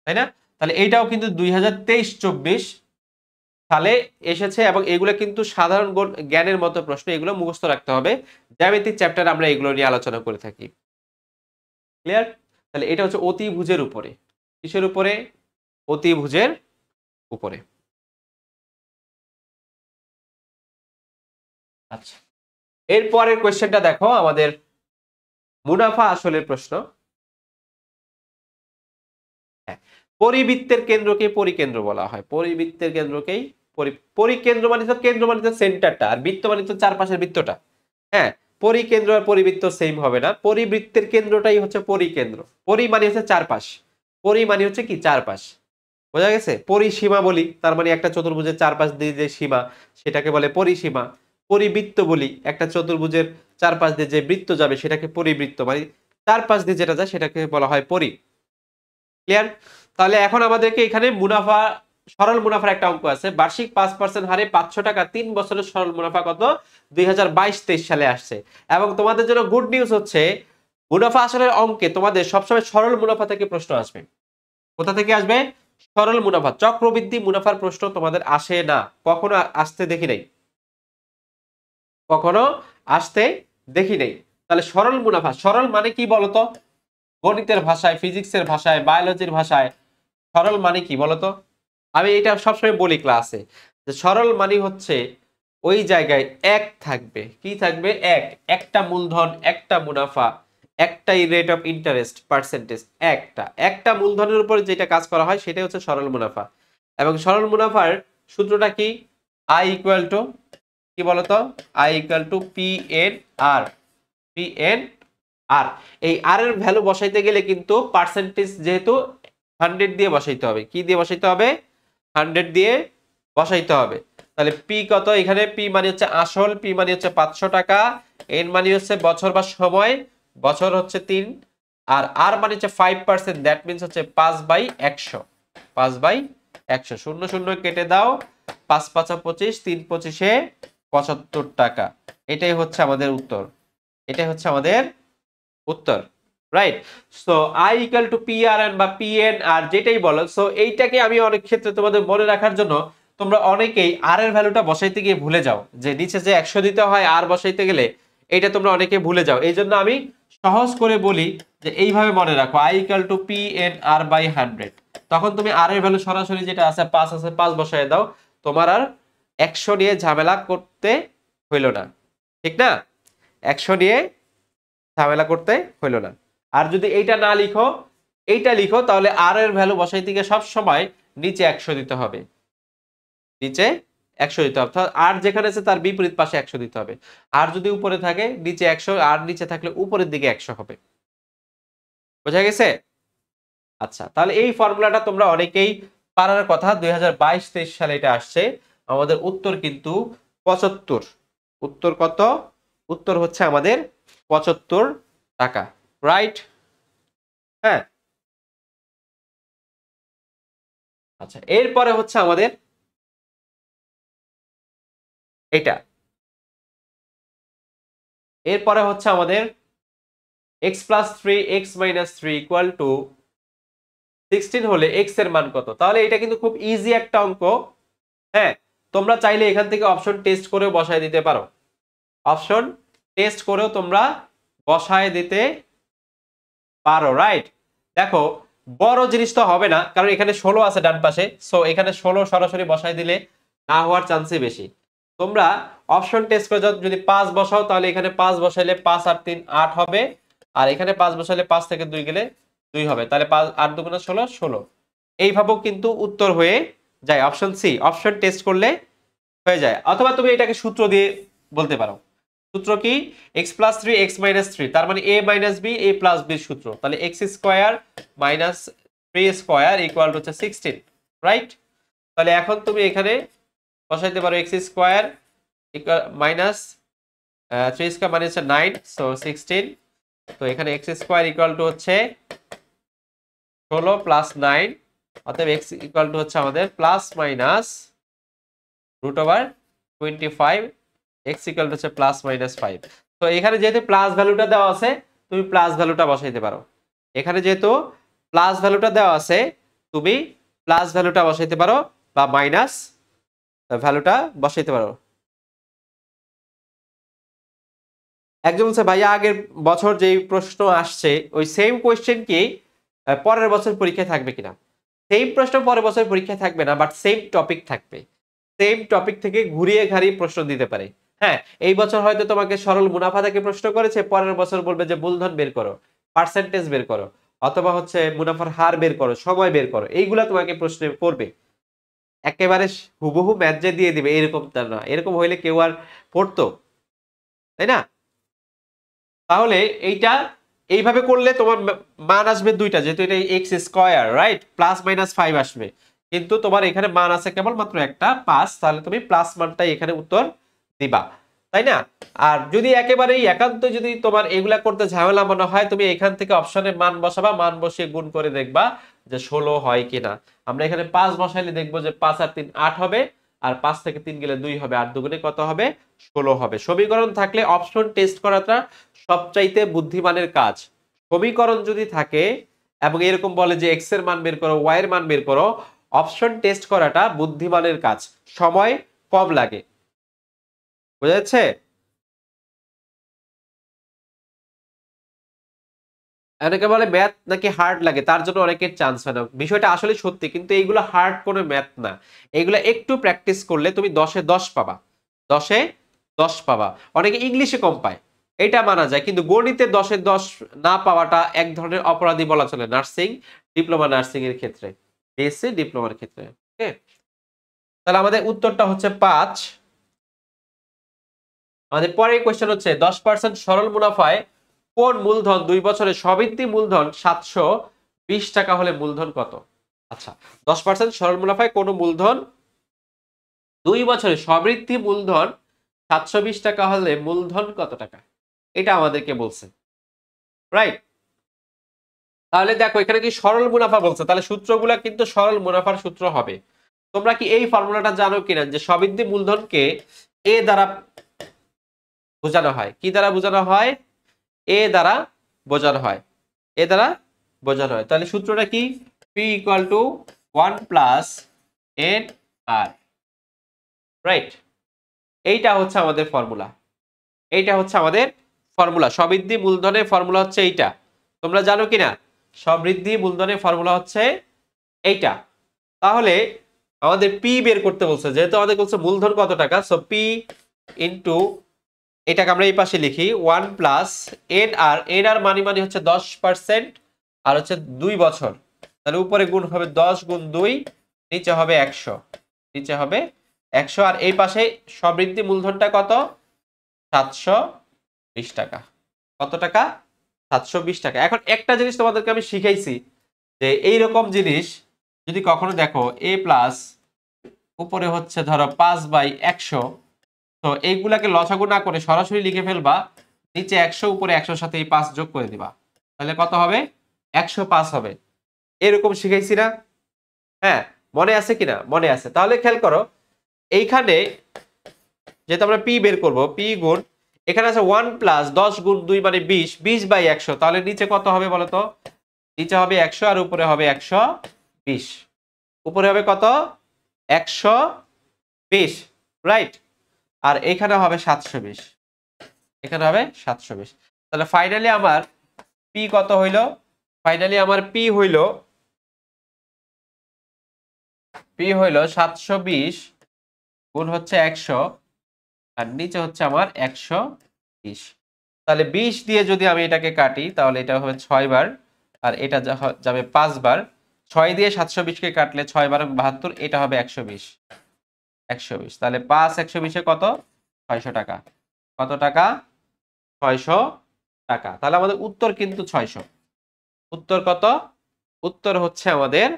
তাই না? তাহলে এইটাও কিন্তু 2023-24 সালে এসেছে, এবং এগুলো কিন্তু সাধারণ জ্ঞানের মতো প্রশ্ন, এগুলো মুখস্থ রাখতে হবে। জ্যামিতিক চ্যাপ্টার আমরা এগুলো নিয়ে আলোচনা করে থাকি। ক্লিয়ার? তাহলে এটা হচ্ছে অতিভুজের উপরে। কিসের উপরে? অতিভুজের উপরে। আচ্ছা, এরপরের কোয়েশ্চেনটা দেখো, আমাদের মুনাফা আসলের প্রশ্ন। হ্যাঁ, পরিবৃত্তের কেন্দ্রকে পরিকেন্দ্র বলা হয়। পরিবৃত্তের কেন্দ্রকেই পরিকেন্দ্র মানে তো কেন্দ্র মানে তো সেন্টারটা, আর বৃত্ত মানে তো চারপাশের বৃত্তটা। হ্যাঁ, পরিকেন্দ্র আর পরিবৃত্ত সেম হবে না। পরিবৃত্তের কেন্দ্রটাই হচ্ছে পরিকেন্দ্র। পরি মানে হচ্ছে চারপাশ, পরি মানে হচ্ছে কি চারপাশ। বোঝা গেছে? পরিসীমা বলি, তার মানে একটা চতুর্ভুজের চারপাশ দিয়ে যে সীমা, সেটাকে বলে পরিসীমা। পরিবৃত্ত বলি, একটা চতুর্ভুজের চারপাশ দিয়ে যে বৃত্ত যাবে সেটাকে পরিবৃত্ত, মানে চারপাশ দিয়ে যেটা যায় সেটাকে বলা হয় পরি। ক্লিয়ার? তাহলে এখন আমাদেরকে এখানে মুনাফা, সরল মুনাফার একটা অঙ্ক আছে। বার্ষিক 5% হারে 500 টাকা 3 বছরের সরল মুনাফা কত? 2022-23 সালে আসছে। এবং তোমাদের জন্য গুড নিউজ হচ্ছে, মুনাফা আসলের অঙ্কে তোমাদের সবসময় সরল মুনাফা থেকে প্রশ্ন আসবে। কোথা থেকে আসবে? সরল মুনাফা। চক্রবৃদ্ধি মুনাফার প্রশ্ন তোমাদের আসে না, কখনো আসতে দেখি নাই, কখনো আসতে দেখি নাই। তাহলে সরল মুনাফা, সরল মানে কি বলতো? গণিতের ভাষায়, ফিজিক্সের ভাষায়, বায়োলজির ভাষায় সরল মানে কি বলতো? আমি এটা সবসময় বলি ক্লাসে, যে সরল মানে হচ্ছে ওই জায়গায় এক থাকবে। কি থাকবে? এক। একটা মূলধন, একটা মুনাফা, একটাই রেট অফ ইন্টারেস্ট পার্সেন্টেজ, একটা মূলধনের উপর যেটা কাজ করা হয় সেটাই হচ্ছে সরল মুনাফা। এবং সরল মুনাফার সূত্রটা কি? আই ইকুয়াল টু কি বলতো? I equal to P N R. P N R. এই আর এর ভ্যালু বসাইতে গেলে কিন্তু পার্সেন্টেজ যেহেতু 100 দিয়ে বসাইতে হবে। কি দিয়ে বসাইতে হবে? 100 দিয়ে বসাইতে হবে। তাহলে পি কত? এখানে পি মানে হচ্ছে আসল, পি মানে হচ্ছে 500 টাকা, এন মানে হচ্ছে বছর বা সময়, বছর হচ্ছে 3, আর আর মানে হচ্ছে 5%, দ্যাট মিন্স হচ্ছে 5/100। 5/100, শূন্য শূন্য কেটে দাও, 5 5 25, 3 25-এ 75 টাকা। এটাই হচ্ছে আমাদের উত্তর। এটাই হচ্ছে আমাদের উত্তর। Right? So I equal to P R N বা পি এন আর, যেটাই বলো। সো এইটাকে আমি অনেক ক্ষেত্রে তোমাদের মনে রাখার জন্য, তোমরা অনেকেই আর এর ভ্যালুটা বসাইতে গিয়ে ভুলে যাও, যে নিচে যে 100 দিতে হয় আর বসাইতে গেলে, এটা তোমরা অনেকে ভুলে যাও। এই জন্য আমি সহজ করে বলি যে এইভাবে মনে রাখো, I equal to P N R by 100। তখন তুমি আর এর ভ্যালু সরাসরি যেটা আছে 5 আছে 5 বসায় দাও, তোমার আর 100 নিয়ে ঝামেলা করতে হইল না। ঠিক না? 100 নিয়ে ঝামেলা করতে হইল না। আর যদি এইটা না লিখো, এইটা লিখো, তাহলে আর এর ভ্যালু বসাইতে গিয়ে সব সময় নিচে 100 দিতে হবে। নিচে 100 দিতে হবে, অর্থাৎ আর যেখানে আছে তার বিপরীত পাশে 100 দিতে হবে। আর যদি উপরে থাকে নিচে 100, আর নিচে থাকলে উপরের দিকে 100 হবে। বোঝা গেছে? আচ্ছা, তাহলে এই ফর্মুলাটা তোমরা অনেকেই পারার কথা। 2022-23 সালে এটা আসছে। আমাদের উত্তর কিন্তু 75। উত্তর কত? উত্তর হচ্ছে আমাদের 75 টাকা, রাইট? হ্যাঁ, আচ্ছা এরপরে হচ্ছে আমাদের এটা, এরপরে হচ্ছে আমাদের x plus 3 x minus 3 equal to 16 হলে x এর মান কত? তাহলে এটা কিন্তু খুব ইজি একটা অঙ্ক। হ্যাঁ, তোমরা চাইলে এখান থেকে অপশন টেস্ট করেও বসায় দিতে পারো, অপশন টেস্ট করেও তোমরা বসায় দিতে পারো, রাইট? দেখো বড় জিনিস তো হবে না, কারণ এখানে 16 আছে ডান পাশে, সো এখানে 16 সরাসরি বসায় দিলে না হওয়ার চান্সই বেশি। তোমরা অপশন টেস্ট করে যদি 5 বসাও, তাহলে এখানে 5 বসাইলে 5 আর 3 8 হবে, আর এখানে 5 বসাইলে 5 থেকে 2 গেলে 2 হবে, তাহলে 5 8 2 16 16। এইভাবেও কিন্তু উত্তর হয়ে যায়। অপশন সি, অপশন টেস্ট করলে হয়ে যায়। অথবা তুমি এটাকে সূত্র দিয়ে বলতে পারো। সূত্র কি? x প্লাস 3 x মাইনাস 3, তার মানে a minus b a plus b সূত্র। তাহলে x square minus 3 square equal to হচ্ছে 16, রাইট? তাহলে এখন তুমি এখানে বসাইতে পারো x square equal minus 3 square মানে হচ্ছে 9, সো 16। তো এখানে x স্কয়ার ইকুয়াল টু হচ্ছে 16 প্লাস 9, অতএব x ইকুয়াল টু হচ্ছে আমাদের plus minus root over 25, x equal to হচ্ছে প্লাস মাইনাস 5। তো এখানে যেহেতু প্লাস ভ্যালুটা দেওয়া আছে, তুমি প্লাস ভ্যালুটা বসাইতে পারো। এখানে যেহেতু প্লাস ভ্যালুটা দেওয়া আছে, তুমি প্লাস ভ্যালুটা বসাইতে পারো বা মাইনাস ভ্যালুটা বসাইতে পারো। একজন বলছে ভাইয়া আগের বছর যেই প্রশ্ন আসছে ওই সেম কোয়েশ্চেন কি পরের বছর পরীক্ষায় থাকবে কিনা? সেম প্রশ্ন পরের বছর পরীক্ষায় থাকবে না, বাট সেম টপিক থাকবে। সেম টপিক থেকে ঘুরিয়ে ঘাড়িয়ে প্রশ্ন দিতে পারে। হ্যাঁ, এই বছর হয়তো তোমাকে সরল মুনাফা থেকে প্রশ্ন করেছে, পরের বছর বলবে যে মূলধন বের করো, পার্সেন্টেজ বের করো, অথবা হচ্ছে মুনাফার হার বের করো, সময় বের করো। এইগুলা তোমাকে প্রশ্নে পড়বে। একেবারে হুবহু ম্যাথ যে দিয়ে দিবে এরকম তা না। এরকম হইলে কেউ আর পড়তো, তাই না? তাহলে এইটা এইভাবে করলে তোমার মান আসবে দুইটা, যেহেতু এটা x square, right? Plus minus 5 আসবে, কিন্তু তোমার এখানে মান আছে কেবল মাত্র একটা 5, তাহলে তুমি প্লাস মানটাই এখানে উত্তর দিবা, তাই না? আর যদি একেবারেই একান্ত যদি তোমার এগুলা করতে ঝামেলা মনে হয়, তুমি এখান থেকে অপশনে মান বসাবা, মান বসিয়ে গুণ করে দেখবা যে 16 হয় কিনা। আমরা এখানে 5 বসাইলে দেখবো যে 5 আর 3 8 হবে, আর 5 থেকে 3 গেলে 2 হবে, 8 দুগুণে কত হবে? 16 হবে। সমীকরণ থাকলে অপশন টেস্ট করাটা সবচাইতে বুদ্ধিমানের কাজ। সমীকরণ যদি থাকে এবং এরকম বলে যে এক্স এর মান বের করো, ওয়াই এর মান বের করো, অপশন টেস্ট করাটা বুদ্ধিমানের কাজ, সময় কম লাগে। বুঝা যাচ্ছে? অনেকে বলে ম্যাথ নাকি হার্ড লাগে, তার জন্য অনেকের চান্স হয় না। বিষয়টা আসলে সত্যি, কিন্তু এইগুলো হার্ড কোনো ম্যাথ না। এইগুলো একটু প্র্যাকটিস করলে তুমি 10-এ 10 পাবা, 10-এ 10 পাবা। অনেকে ইংলিশে কম পায়, এটা মানা যায়, কিন্তু গণিতে 10-এ 10 না পাওয়াটা এক ধরনের অপরাধী বলা চলে নার্সিং, ডিপ্লোমা নার্সিং এর ক্ষেত্রে, বিএসসি ডিপ্লোমার ক্ষেত্রে। ওকে, তাহলে আমাদের উত্তরটা হচ্ছে 5। আমাদের পরের কোশ্চেন হচ্ছে 10% সরল মুনাফায় কোন মূলধন 2 বছরে সবৃদ্ধি মূলধন 720 টাকা হলে মূলধন কত? আচ্ছা, 10% সরল মুনাফায় কোন মূলধন 2 বছরে সবৃদ্ধি মূলধন 720 টাকা হলে মূলধন কত টাকা? এটা আমাদেরকে বলছে, রাইট? তাহলে দেখো এখানে কি সরল মুনাফা বলছে, তাহলে সূত্রগুলা কিন্তু সরল মুনাফার সূত্র হবে। তোমরা কি এই ফর্মুলাটা জানো কিনা যে সবৃদ্ধি মূলধনকে এ দ্বারা বোঝানো হয়? কি দ্বারা বোঝানো হয়? এ দ্বারা বোঝানো হয়, এ দ্বারা বোঝানো হয়। তাহলে সূত্রটা কি? P equal to 1 plus N R, right? এইটা হচ্ছে আমাদের ফর্মুলা, এইটা হচ্ছে আমাদের ফর্মুলা। সবৃদ্ধি মূলধনের ফর্মুলা হচ্ছে এইটা। তোমরা জানো কিনা সবৃদ্ধি মূলধনের ফর্মুলা হচ্ছে এইটা? তাহলে আমাদের পি বের করতে বলছে, যেহেতু আমাদের বলছে মূলধন কত টাকা, সো পি ইন্টু এটাকে আমরা এই পাশে লিখি 1 প্লাস এন আর, এন আর মানে হচ্ছে 10% আর হচ্ছে 2 বছর, তাহলে উপরে গুণ হবে 10 গুণ 2, নিচে হবে 100, নিচে হবে 100, আর এই পাশে সবৃদ্ধি মূলধনটা কত? 720 টাকা। কত টাকা? 720 টাকা। এখন একটা জিনিস তোমাদেরকে আমি শিখাইছি যে এইরকম জিনিস যদি কখনো দেখো a প্লাস উপরে হচ্ছে ধরো 5/100, তো তো এইগুলাকে লসাগু না করে সরাসরি লিখে ফেলবা, নিচে 100 উপরে 100 সাথে এই 5 যোগ করে দিবা, তাহলে কত হবে? 105 হবে। এরকম শিখাইছি না? হ্যাঁ, মনে আছে কিনা? মনে আছে। তাহলে খেয়াল করো, এইখানে যেহেতু আমরা পি বের করব, পি গুণ এখানে আছে 1 প্লাস 10 গুণ 2 মানে 20, 20/100, তাহলে নিচে কত হবে বলো তো? নিচে হবে 100 আর উপরে হবে 120। উপরে হবে কত? 120, রাইট? আর এখানে হবে 720, এখানে হবে 720। তাহলে ফাইনালি আমার পি কত হইল? ফাইনালি আমার পি হইল 720 গুণ হচ্ছে 100 আর নিচে হচ্ছে আমার 120। তাহলে 20 দিয়ে যদি আমি এটাকে কাটি তাহলে এটা হবে 6 বার আর এটা যাবে 5 বার। 6 দিয়ে 720 কে কাটলে 6 বার 72, এটা হবে 120। 120 তাহলে 5 120 এ কত? 600 টাকা। কত টাকা? 600 টাকা। তাহলে আমাদের উত্তর কিন্তু 600। উত্তর কত? উত্তর হচ্ছে আমাদের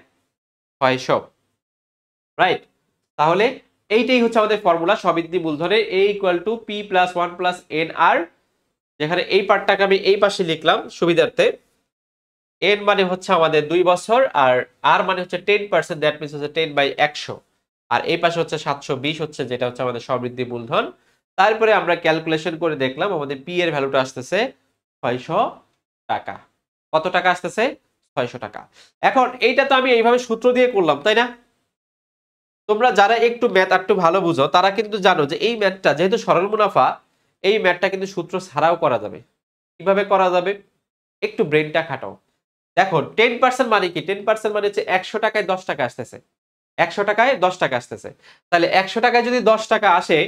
600, রাইট? তাহলে এইটাই হচ্ছে আমাদের ফর্মুলা সবৃদ্ধি মূলধনের A = P + 1 + NR, যেখানে এই পার্টটাকে আমি এই পাশে লিখলাম সুবিধার্থে। N মানে হচ্ছে আমাদের 2 বছর আর R মানে হচ্ছে 10%, দ্যাট মিন্স হচ্ছে 10/100, আর এই পাশে হচ্ছে 720 হচ্ছে যেটা হচ্ছে আমাদের সবৃদ্ধি মূলধন। তারপরে আমরা ক্যালকুলেশন করে দেখলাম আমাদের P এর ভ্যালুটা আসতেছে 600 টাকা। কত টাকা আসতেছে? 600 টাকা। এখন এইটা তো আমি এইভাবে সূত্র দিয়ে করলাম, তাই না? তোমরা যারা একটু ম্যাথ একটু ভালো বুঝো তারা কিন্তু জানো যে এই ম্যাথটা যেহেতু সরল মুনাফা, এই ম্যাথটা কিন্তু সূত্র ছাড়াও করা যাবে। কিভাবে করা যাবে? একটু ব্রেনটা খাটাও। দেখো 10% মানে কি? 10% মানে হচ্ছে 100 টাকায় 10 টাকা আসতেছে। 100 টাকায় 10 টাকা আসতেছে। তাহলে 100 টাকায় যদি 10 টাকা আসে,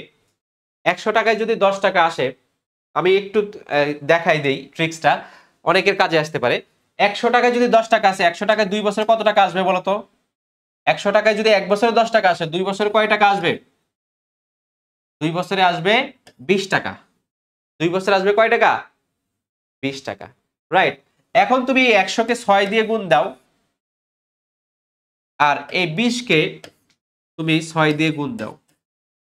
100 টাকায় যদি 10 টাকা আসে, আমি একটু দেখাই দেই ট্রিক্সটা, অনেকের কাজে আসতে পারে। 100 টাকায় যদি 10 টাকা আসে, 100 টাকায় 2 বছরে কত টাকা আসবে বলো তো? 100 টাকায় যদি 1 বছরে 10 টাকা আসে, 2 বছরে কয় টাকা আসবে? 2 বছরে আসবে 20 টাকা। 2 বছরে আসবে কয় টাকা? 20 টাকা, রাইট? এখন তুমি 100 কে 6 দিয়ে গুণ দাও আর এই 20 কে তুমি 6 দিয়ে গুণ দাও,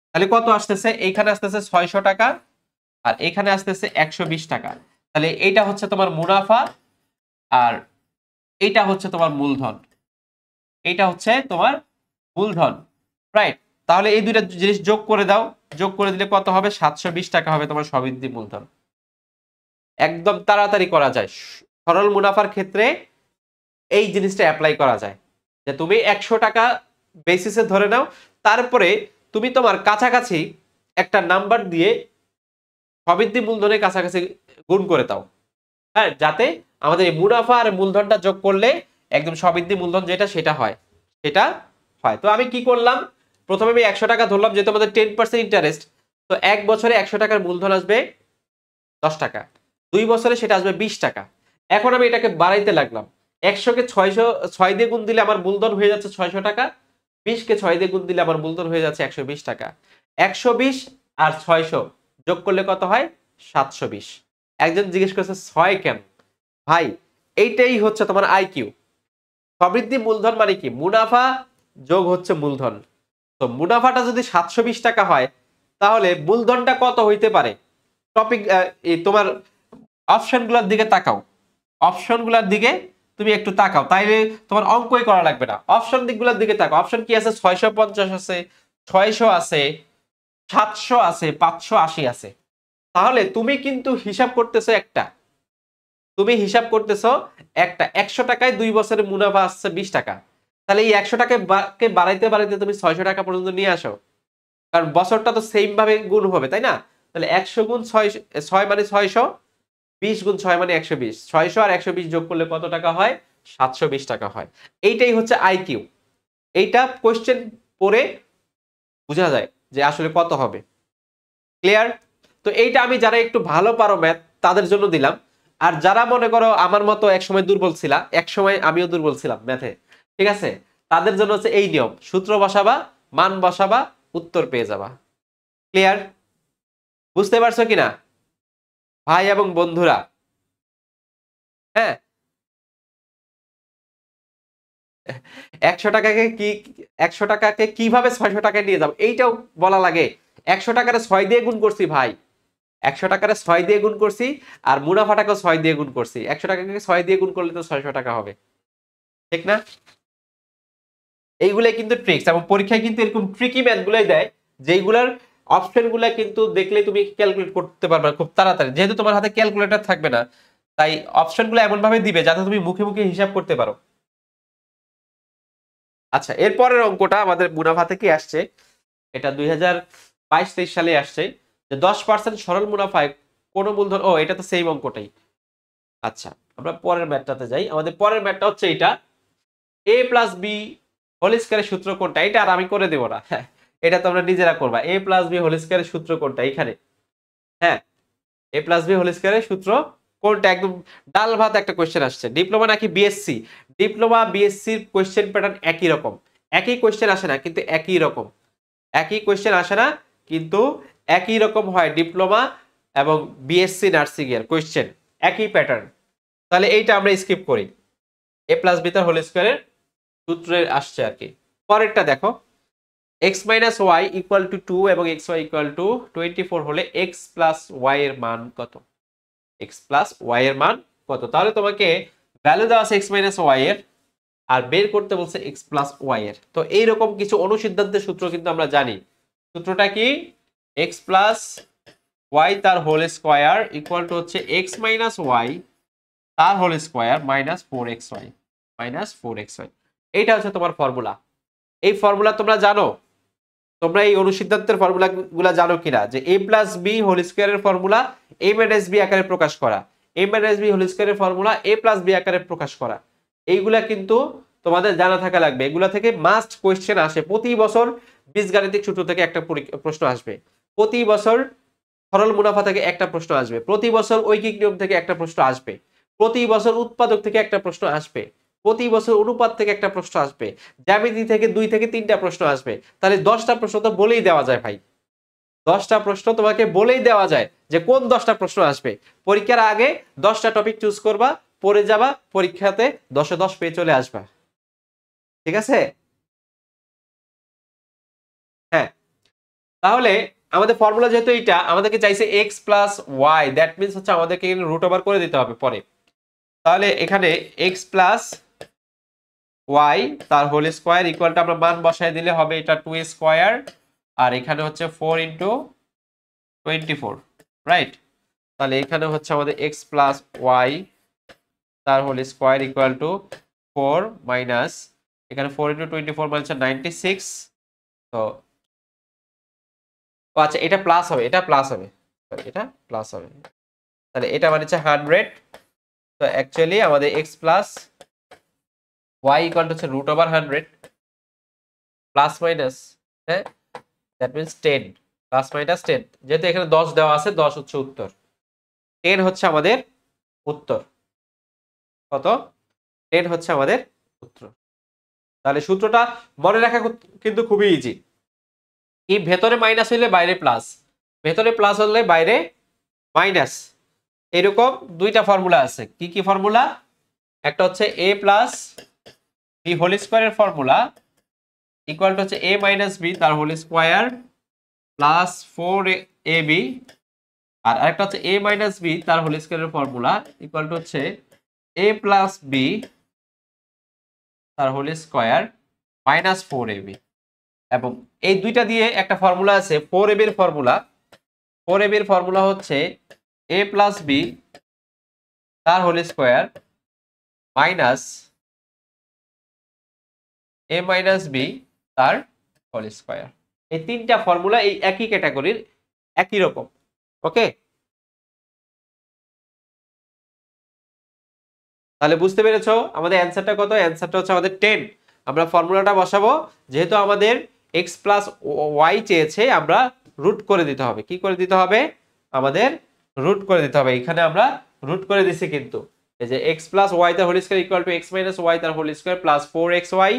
তাহলে কত আসতেছে? এইখানে আসতেছে 600 টাকা আর এখানে আসতেছে 120 টাকা। তাহলে এইটা হচ্ছে তোমার মুনাফা আর এইটা হচ্ছে তোমার মূলধন। এইটা হচ্ছে তোমার মূলধন, রাইট? তাহলে এই দুইটা জিনিস যোগ করে দাও, যোগ করে দিলে কত হবে? 720 টাকা হবে তোমার সবৃদ্ধি মূলধন। একদম তাড়াতাড়ি করা যায়। সরল মুনাফার ক্ষেত্রে এই জিনিসটা অ্যাপ্লাই করা যায় যে তুমি 100 টাকা বেসিসে ধরে নাও, তারপরে তুমি তোমার কাছাকাছি একটা নাম্বার দিয়ে সবৃদ্ধি মূলধনের কাছাকাছি গুণ করে দাও, হ্যাঁ, যাতে আমাদের এই মুনাফা আর মূলধনটা যোগ করলে একদম সবৃদ্ধি মূলধন যেটা সেটা হয়, সেটা হয়। তো আমি কি করলাম? প্রথমে আমি 100 টাকা ধরলাম, যেহেতু আমাদের 10% ইন্টারেস্ট, তো 1 বছরে 100 টাকার মূলধন আসবে 10 টাকা, 2 বছরে সেটা আসবে 20 টাকা। এখন আমি এটাকে বাড়াইতে লাগলাম। 100 কে 6 দিয়ে গুণ দিলে আমার মূলধন হয়ে যাচ্ছে 600 টাকা, 20 কে 6 দিয়ে গুণ দিলে আমার মূলধন হয়ে যাচ্ছে 120 টাকা। 120 আর 600 যোগ করলে কত হয়? 720। একজন জিজ্ঞেস করছে 6 কেন? ভাই, এইটাই হচ্ছে তোমার আইকিউ। সবৃদ্ধি মূলধন মানে কি? মুনাফা যোগ হচ্ছে মূলধন। তো মুনাফাটা যদি 720 টাকা হয়, তাহলে মূলধনটা কত হইতে পারে? টপিক তোমার অপশনগুলোর দিকে তাকাও, অপশনগুলোর দিকে তুমি একটু তাকাও, তাইলে তোমার অঙ্কই করা লাগবে না। অপশন দিকগুলোর দিকে তাকাও। অপশন কি আছে? 650 আছে, 600 আছে, 700 আছে, 580 আছে। তাহলে তুমি কিন্তু হিসাব করতেছো একটা, তুমি হিসাব করতেছো একটা 100 টাকায় 2 বছরের মুনাফা আসছে 20 টাকা। তাহলে এই 100 টাকাকে বাড়াইতে বাড়াইতে তুমি 600 টাকা পর্যন্ত নিয়ে আসো, কারণ বছরটা তো সেম ভাবে গুণ হবে, তাই না? তাহলে 100 গুণ 6 মানে 600, 20 গুণ 6 মানে 120, 600 আর 120 যোগ করলে কত টাকা হয়? 720 টাকা হয়। এইটাই হচ্ছে আইকিউ। এইটা কোশ্চেন পড়ে বোঝা যায় যে আসলে কত হবে। ক্লিয়ার? তো এইটা আমি যারা একটু ভালো পারো ম্যাথ তাদের জন্য দিলাম। আর যারা মনে করো আমার মতো একসময় দুর্বল ছিলা, একসময় আমিও দুর্বল ছিলাম ম্যাথে, ঠিক আছে, তাদের জন্য হচ্ছে এই নিয়ম, সূত্র বসাবা, মান বসাবা, উত্তর পেয়ে যাবা। ক্লিয়ার? বুঝতে পারছো কিনা ভাই এবং বন্ধুরা? হ্যাঁ, 100 টাকাকে কি 100 টাকাকে কিভাবে 600 টাকায় নিয়ে যাবো এইটাও বলা লাগে। 100 টাকারে 6 দিয়ে গুণ করছি ভাই, 100 টাকারে 6 দিয়ে গুণ করছি, আর মুনাফাটাকেও 6 দিয়ে গুণ করছি। 100 টাকাকে 6 দিয়ে গুণ করলে তো 600 টাকা হবে, ঠিক না? এইগুলাই কিন্তু ট্রিক্স, এবং পরীক্ষায় কিন্তু এরকম ট্রিকি ম্যাথ গুলাই দেয়, যেইগুলার অপশন গুলা কিন্তু দেখলে তুমি ক্যালকুলেট করতে পারবে খুব তাড়াতাড়ি। যেহেতু তোমার হাতে ক্যালকুলেটর থাকবে না, তাই অপশন গুলো এমন ভাবে দিবে যাতে তুমি মুখে মুখে হিসাব করতে পারো। আচ্ছা, এরপরের অঙ্কটা আমাদের মুনাফা থেকে আসছে, এটা 2022-23 সালে আসছে, যে 10% সরল মুনাফায় কোন মূলধন, ও এটা তো সেম অঙ্কটাই। আচ্ছা, আমরা পরের ম্যাথটাতে যাই। আমাদের পরের ম্যাথটা হচ্ছে এটা, a প্লাস বি হোল স্কয়ারের সূত্র কোনটা? এটা আর আমি করে দেব না, হ্যাঁ, এটা তোমরা নিজেরা করবা। a প্লাস বি হোল স্কয়ারের সূত্র কোনটা এখানে? হ্যাঁ, a প্লাস বি হোল স্কয়ারের সূত্র কোনটা? একদম ডাল ভাত একটা কোশ্চেন আসছে। ডিপ্লোমা নাকি বিএসসি? ডিপ্লোমা বিএসসির কোশ্চেন প্যাটার্ন একই রকম, একই কোশ্চেন আসে না কিন্তু একই রকম, একই কোশ্চেন আসে না কিন্তু একই রকম হয় ডিপ্লোমা এবং বিএসসি নার্সিং এর কোশ্চেন, একই প্যাটার্ন। তাহলে এইটা আমরা স্কিপ করি, a প্লাস বি তার হোল স্কয়ারের সূত্রে আসছে আর কি। পরেরটা দেখো, x minus Y equal to 2 এবং এক্স ওয়াই ইকুয়াল টু 24 হলে x প্লাস ওয়াই এর মান কত? x প্লাস ওয়াই এর মান কত? তাহলে তোমাকে ভ্যালু দেওয়া আছে x মাইনাস ওয়াই এর, আর বের করতে বলছে x প্লাস ওয়াই এর। তো এইরকম কিছু অনুসিদ্ধান্তের সূত্র কিন্তু আমরা জানি। সূত্রটা কি? x প্লাস ওয়াই তার হোল স্কয়ার ইকুয়াল টু হচ্ছে x মাইনাস ওয়াই তার whole square minus 4xy, minus 4xy। এইটা হচ্ছে তোমার ফর্মুলা। এই ফর্মুলা তোমরা জানো? তোমরা এই অনুসিদ্ধান্তের ফর্মুলা গুলা জানো কিনা, যে a প্লাস বি হোল স্কয়ারের ফর্মুলা a মাইনাস b আকারে প্রকাশ করা, a মাইনাস b হোল স্কয়ারের ফর্মুলা a প্লাস b আকারে প্রকাশ করা। এইগুলা কিন্তু তোমাদের জানা থাকা লাগবে। এগুলা থেকে মাস্ট কোশ্চেন আসে প্রতি বছর। বীজগাণিতিক সূত্র থেকে একটা প্রশ্ন আসবে প্রতি বছর, সরল মুনাফা থেকে একটা প্রশ্ন আসবে প্রতি বছর, ঐকিক নিয়ম থেকে একটা প্রশ্ন আসবে প্রতি বছর, উৎপাদক থেকে একটা প্রশ্ন আসবে প্রতি বছর, অনুপাত থেকে একটা প্রশ্ন আসবে, জ্যামিতি থেকে 2 থেকে 3টা প্রশ্ন আসবে। তাহলে 10টা প্রশ্ন তো বলেই দেওয়া যায় ভাই, 10টা প্রশ্ন তোমাকে বলেই দেওয়া যায় যে কোন 10টা প্রশ্ন আসবে। পরীক্ষার আগে 10টা টপিক চুজ করবা, পড়ে যাবা, পরীক্ষাতে 10-এ 10 পেয়ে চলে আসবা, ঠিক আছে? হ্যাঁ, তাহলে আমাদের ফর্মুলা যেহেতু এইটা, আমাদেরকে চাইছে x plus Y, that means হচ্ছে আমাদেরকে রুট ওভার করে দিতে হবে পরে। তাহলে এখানে x প্লাস ওয়াই তার হোল স্কয়ার ইকুয়ালটা আমরা মান বসায় দিলে হবে এটা 2 স্কয়ার, আর এখানে হচ্ছে 4 ইন্টু 24, রাইট? তাহলে এখানে হচ্ছে আমাদের x প্লাস ওয়াই তার whole square equal to 4 minus, এখানে 4 ইন্টু 24 মানে হচ্ছে 96। তো আচ্ছা, এটা প্লাস হবে, এটা প্লাস হবে, এটা প্লাস হবে, তাহলে এটা মানে হচ্ছে 100। তো অ্যাকচুয়ালি আমাদের x plus Y equal to হচ্ছে রুট ওভার 100 প্লাস মাইনাস, হ্যাঁ, দ্যাট মিন্স 10 প্লাস মাইনাস 10। যেহেতু এখানে 10 দেওয়া আছে, 10 হচ্ছে উত্তর, 10 হচ্ছে আমাদের উত্তর। কত? 10 হচ্ছে আমাদের উত্তর। তাহলে সূত্রটা মনে রাখা কিন্তু খুবই ইজি। কি, ভেতরে মাইনাস হইলে বাইরে প্লাস, ভেতরে প্লাস হলে বাইরে মাইনাস। এরকম দুইটা ফর্মুলা আছে। কি কি ফর্মুলা? একটা হচ্ছে a প্লাস বি হোল স্কয়ারের ফর্মুলা ইকুয়াল টু হচ্ছে a মাইনাস বি তার হোল স্কয়ার প্লাস 4ab, আর আরেকটা হচ্ছে a মাইনাস বি তার হোল স্কয়ারের ফর্মুলা ইকুয়াল টু হচ্ছে a প্লাস বি তার হোল স্কয়ার মাইনাস 4ab। এবং এই দুইটা দিয়ে একটা ফর্মুলা আছে 4ab এর ফর্মুলা। 4ab এর ফর্মুলা হচ্ছে a প্লাস বি তার whole square minus a minus B তার হোল স্কয়ার। এই তিনটা ফর্মুলা এই একই ক্যাটাগরির, একই রকম। ওকে, তাহলে বুঝতে পেরেছো আমাদের অ্যান্সারটা কত? অ্যান্সারটা হচ্ছে আমাদের 10। আমরা ফর্মুলাটা বসাবো, যেহেতু আমাদের x প্লাস ওয়াই চেয়েছে, আমরা রুট করে দিতে হবে। কি করে দিতে হবে? আমাদের রুট করে দিতে হবে। এখানে আমরা রুট করে দিছি কিন্তু, এই যে x প্লাস ওয়াই তার whole square equal to x minus Y তার হোল স্কয়ার প্লাস 4xy।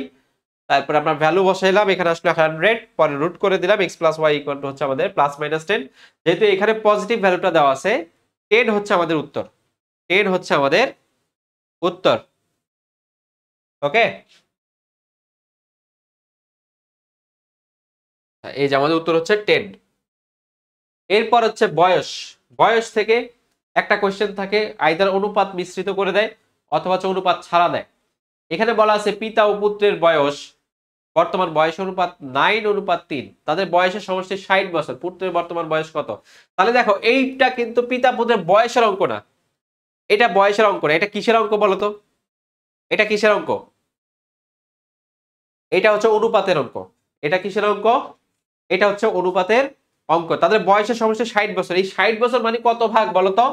তারপর আমরা ভ্যালু বসাইলাম, এখানে আসলে 100, পরে রুট করে দিলাম x plus Y equal to হচ্ছে আমাদের প্লাস মাইনাস 10। যেহেতু এখানে পজিটিভ ভ্যালুটা দেওয়া আছে, 10 হচ্ছে আমাদের উত্তর, 10 হচ্ছে আমাদের উত্তর। ওকে, এই যে আমাদের উত্তর হচ্ছে 10। এরপর হচ্ছে বয়স। বয়স থেকে একটা কোশ্চেন থাকে, আইদার অনুপাত মিশ্রিত করে দেয় অথবা হচ্ছে অনুপাত ছাড়া দেয়। এখানে বলা আছে পিতা ও পুত্রের বয়স, বর্তমান বয়স অনুপাত 9:3, তাদের বয়সের সমষ্টি 60 বছর। পুত্রের বর্তমান বয়স কত? তাহলে দেখো এইটা কিন্তু পিতা পুত্রের বয়সের অঙ্ক না, এটা বয়সের অঙ্ক না। এটা কিসের অঙ্ক বলতো? এটা কিসের অঙ্ক? এটা হচ্ছে অনুপাতের অঙ্ক। এটা কিসের অঙ্ক? এটা হচ্ছে অনুপাতের অঙ্ক। তাদের বয়সের সমষ্টি 60 বছর। এই 60 বছর মানে কত ভাগ বলতো?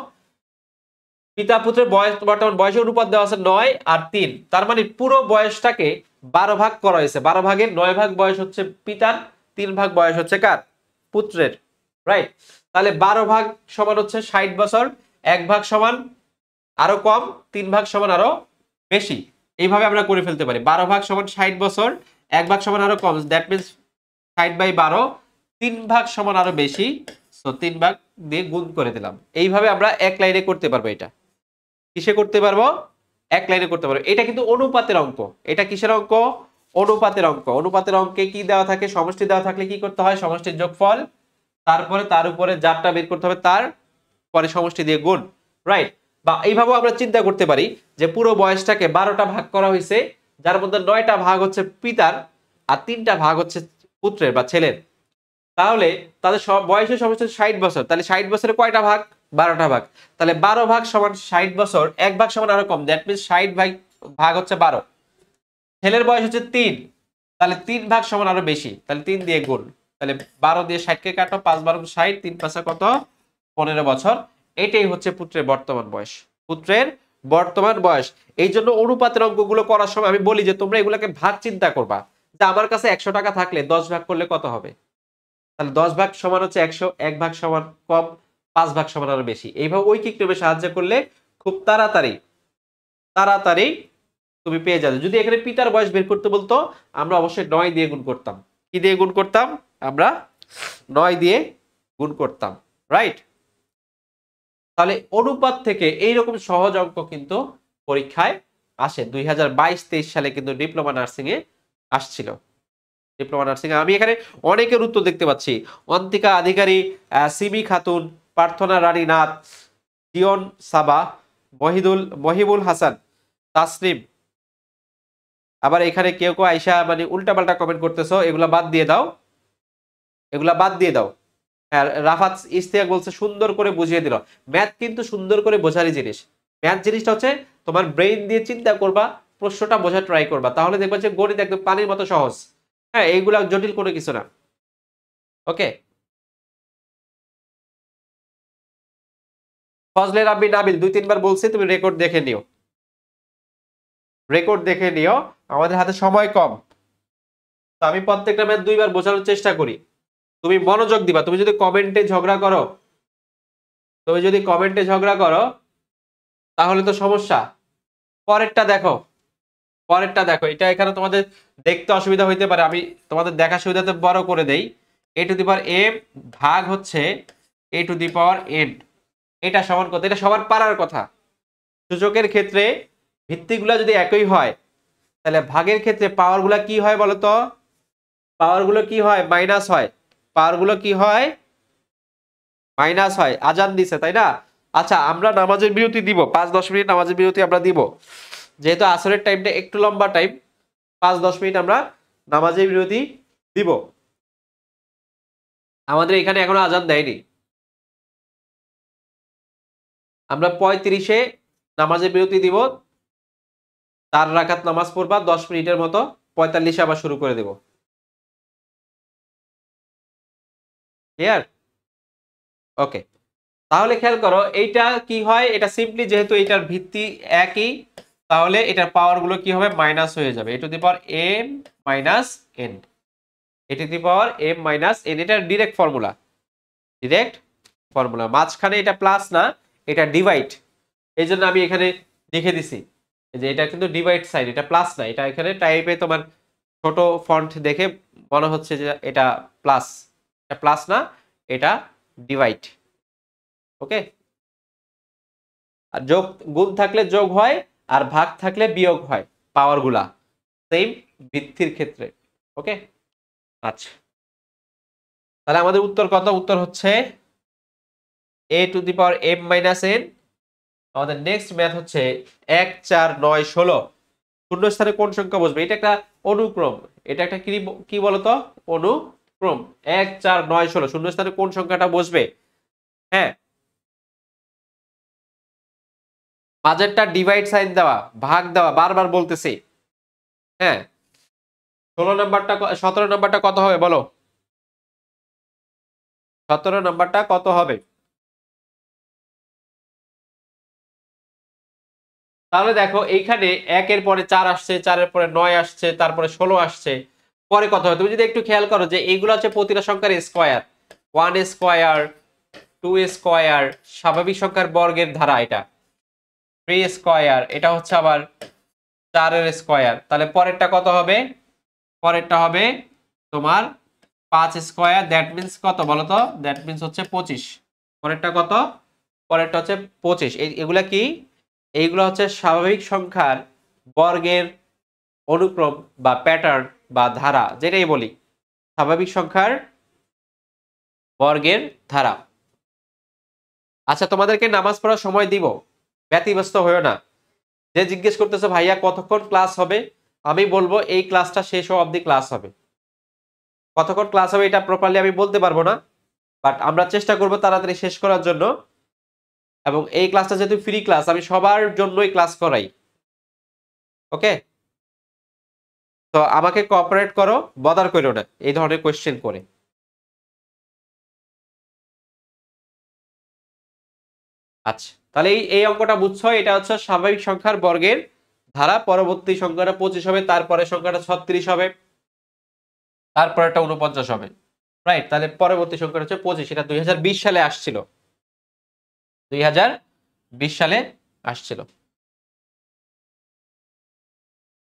পিতা পুত্রের বয়স, বর্তমান বয়সের অনুপাত দেওয়া আছে 9 আর 3, তার মানে পুরো বয়সটাকে 12 ভাগ করা হয়েছে। 12 ভাগের 9 ভাগ বয়স হচ্ছে পিতার, 3 ভাগ বয়স হচ্ছে কার? পুত্রের, রাইট? তাহলে 12 ভাগ সমান হচ্ছে 60 বছর, 1 ভাগ সমান আরো কম, 3 ভাগ সমান আরো বেশি। এইভাবে আমরা করে ফেলতে পারি। 12 ভাগ সমান 60 বছর, 1 ভাগ সমান আরো কম, দ্যাট মিনস 60/12, 3 ভাগ সমান আরো বেশি, সো 3 ভাগ দিয়ে গুণ করে দিলাম। এইভাবে আমরা এক লাইনে করতে পারবো। এটা কিসে করতে পারবো? এক লাইনে করতে পারবো। এটা কিন্তু অনুপাতের অঙ্ক। এটা কিসের অঙ্ক? অনুপাতের অঙ্ক। অনুপাতের অঙ্কে কি দেওয়া থাকে? সমষ্টি দেওয়া থাকলে কি করতে হয়? সমষ্টির যোগফল, তারপরে তার উপরে যারটা বের করতে হবে তার পরে সমষ্টি দিয়ে গুণ, রাইট? বা এইভাবেও আমরা চিন্তা করতে পারি যে পুরো বয়সটাকে 12টা ভাগ করা হয়েছে, যার মধ্যে 9টা ভাগ হচ্ছে পিতার আর 3টা ভাগ হচ্ছে পুত্রের বা ছেলের। তাহলে তাদের সব বয়সের সমষ্টি 60 বছর। তাহলে 60 বছরে কয়টা ভাগ? 12টা ভাগ। তাহলে 12 ভাগ সমান 60 বছর, 1 ভাগ সমান আরো কম, দ্যাট মিনস 60 ভাগ হচ্ছে 12। ছেলের বয়স হচ্ছে 3, তাহলে 3 ভাগ সমান আরো বেশি, তাহলে 3 দিয়ে গুণ। তাহলে 12 দিয়ে 60কে কাটো, 5×12 = 60, 3×5 কত? 15 বছর। এটাই হচ্ছে পুত্রের বর্তমান বয়স। পুত্রের বর্তমান বয়স। এই জন্য অনুপাতের অঙ্কগুলো করার সময় আমি বলি যে তোমরা এগুলোকে ভাগ চিন্তা করবা, যে আমার কাছে 100 টাকা থাকলে 10 ভাগ করলে কত হবে? তাহলে 10 ভাগ সমান হচ্ছে 100, 1 ভাগ সমান কম, 5 ভাগ সমান আরো বেশি। এইভাবে ঐকিক নিয়মে সাহায্য করলে খুব তাড়াতাড়ি তাড়াতাড়ি তুমি পেয়ে যাবে। যদি এখানে পিতার বয়স বের করতে বলতো, আমরা অবশ্যই 9 দিয়ে গুণ করতাম। কি দিয়ে গুণ করতাম? আমরা 9 দিয়ে গুণ করতাম, রাইট? তাহলে অনুপাত থেকে এইরকম সহজ অঙ্ক কিন্তু পরীক্ষায় আসে। 2022-23 সালে কিন্তু ডিপ্লোমা নার্সিং এ আসছিল। ডিপ্লোমা নার্সিং আমি এখানে অনেকের উত্তর দেখতে পাচ্ছি। অন্তিকা আধিকারী, সিমি খাতুন, প্রার্থনা রানী নাথ, জিয়ন সাবা, মহিবুল হাসান, তাসনিম। আবার এখানে কেউ কেউ আইসা মানে উল্টাপাল্টা কমেন্ট করতেছো, এগুলা বাদ দিয়ে দাও, এগুলা বাদ দিয়ে দাও। রাফাত ইস্তিয়াক বলছে সুন্দর করে বুঝিয়ে দিল। ম্যাথ কিন্তু সুন্দর করে বোঝারই জিনিস। ম্যাথ জিনিসটা হচ্ছে তোমার ব্রেইন দিয়ে চিন্তা করবা, প্রশ্নটা বোঝার ট্রাই করবা, তাহলে দেখবা যে গণিত একদম পানির মতো সহজ। হ্যাঁ, এইগুলা জটিল কোনো কিছু না। ওকে, ফজলে রাব্বি নাবিল 2-3 বার বলছি, তুমি রেকর্ড দেখে নিও, রেকর্ড দেখে নিও। আমাদের হাতে সময় কম, তো আমি প্রত্যেকটা ম্যাথ 2বার বোঝানোর চেষ্টা করি। তুমি মনোযোগ দিবা। তুমি যদি কমেন্টে ঝগড়া করো, তুমি যদি কমেন্টে ঝগড়া করো তাহলে তো সমস্যা। পরেরটা দেখো, পরেরটা দেখো। এটা এখানে তোমাদের দেখতে অসুবিধা হইতে পারে, আমি তোমাদের দেখা সুবিধাতে বড় করে দেই। a⁴m ভাগ হচ্ছে a⁴n, এটা সমান কত? এটা সবার পারার কথা। সূচকের ক্ষেত্রে ভিত্তিগুলা যদি একই হয়, তাহলে ভাগের ক্ষেত্রে পাওয়ারগুলা কি হয় বলতো? পাওয়ারগুলো কি হয়? মাইনাস হয়। পাওয়ারগুলো কি হয়? মাইনাস হয়। আজান দিছে তাই না? আচ্ছা, আমরা নামাজের বিরতি দিব, 5-10 মিনিট নামাজের বিরতি আমরা দিব। যেহেতু আসরের টাইমটা একটু লম্বা টাইম, 5-10 মিনিট আমরা নামাজের বিরতি দিব। আমাদের এখানে এখনো আজান দেয়নি। আমরা 35-এ নামাজের বিরতি দিব, 4 রাকাত নামাজ পড়বা 10 মিনিটের মতো, 45-এ আবার শুরু করে দেব। ক্লিয়ার? ওকে, তাহলে খেয়াল করো এইটা কি হয়? এটা সিম্পলি যেহেতু এটার ভিত্তি একই, তাহলে এটার পাওয়ার গুলো কি হবে? মাইনাস হয়ে যাবে। a⁻m-n, a⁻m-n, এটা ডিরেক্ট ফর্মুলা, ডিরেক্ট ফর্মুলা। মাঝখানে এটা প্লাস না, এটা ডিভাইড। এই জন্য আমি এখানে লিখে দিছি যে এটা কিন্তু ডিভাইড সাইন, এটা প্লাস না। এটা এখানে টাইপে তোমার ছোট ফন্ট দেখে মনে হচ্ছে যে এটা প্লাস, এটা প্লাস না, এটা ডিভাইড। ওকে, আর যোগ গুণ থাকলে যোগ হয়, আর ভাগ থাকলে বিয়োগ হয় পাওয়ার গুলা, সেম ভিত্তির ক্ষেত্রে। ওকে, আচ্ছা, তাহলে আমাদের উত্তর কত? উত্তর হচ্ছে a to the power m minus n। আমাদের নেক্সট ম্যাথ হচ্ছে 1 4 9 16 শূন্য স্থানে কোন সংখ্যা বসবে? এটা একটা অনুক্রম, এটা একটা কি বলতো? অনুক্রম। 1 4 9 16 শূন্য স্থানে কোন সংখ্যাটা বসবে? হ্যাঁ, মাঝেরটা ডিভাইড সাইন দেওয়া, ভাগ দেওয়া, বারবার বলতেছি। হ্যাঁ, 17 নাম্বারটা কত হবে বলো? 17 নাম্বারটা কত হবে? তাহলে দেখো এইখানে 1 এর পরে 4 আসছে, 4 এর পরে 9 আসছে, তারপরে 16 আসছে, পরে কত হবে? তুমি যদি একটু খেয়াল করো যে এইগুলো হচ্ছে প্রতিটা সংখ্যার স্কয়ার, 1 স্কয়ার, 2 স্কয়ার, স্বাভাবিক সংখ্যার বর্গের ধারা এটা, 3 স্কয়ার, এটা হচ্ছে আবার 4 এর স্কয়ার। তাহলে পরেরটা কত হবে? পরেরটা হবে তোমার 5 স্কয়ার, দ্যাট মিন্স কত বলো তো? দ্যাট মিন্স হচ্ছে 25। পরেরটা কত? পরেরটা হচ্ছে 25। এগুলা কি? এইগুলো হচ্ছে স্বাভাবিক সংখ্যার বর্গের অনুক্রম বা প্যাটার্ন বা ধারা, যেটাই বলি, স্বাভাবিক সংখ্যার বর্গের ধারা। আচ্ছা, তোমাদেরকে নামাজ পড়ার সময় দিব, ব্যতিব্যস্ত হয়েও না। যে জিজ্ঞেস করতেছে ভাইয়া কতক্ষণ ক্লাস হবে, আমি বলবো এই ক্লাসটা শেষ হওয়া অবধি ক্লাস হবে। কতক্ষণ ক্লাস হবে এটা প্রপারলি আমি বলতে পারবো না, বাট আমরা চেষ্টা করব তাড়াতাড়ি শেষ করার জন্য। এবং এই ক্লাসটা যেহেতু ফ্রি ক্লাস, আমি সবার জন্যই ক্লাস করাই। ওকে, তো আমাকে কোঅপারেট করো, বদার করো না এই ধরনের কোয়েশ্চেন করে। আচ্ছা, তাহলে এই অঙ্কটা বুঝছো, এটা হচ্ছে স্বাভাবিক সংখ্যার বর্গের ধারা। পরবর্তী সংখ্যাটা 25 হবে, তারপরে সংখ্যাটা 36 হবে, তারপর একটা 49 হবে। রাইট, তাহলে পরবর্তী সংখ্যাটা হচ্ছে 25। এটা 2020 সালে আসছিল, 2020 সালে আসছিল।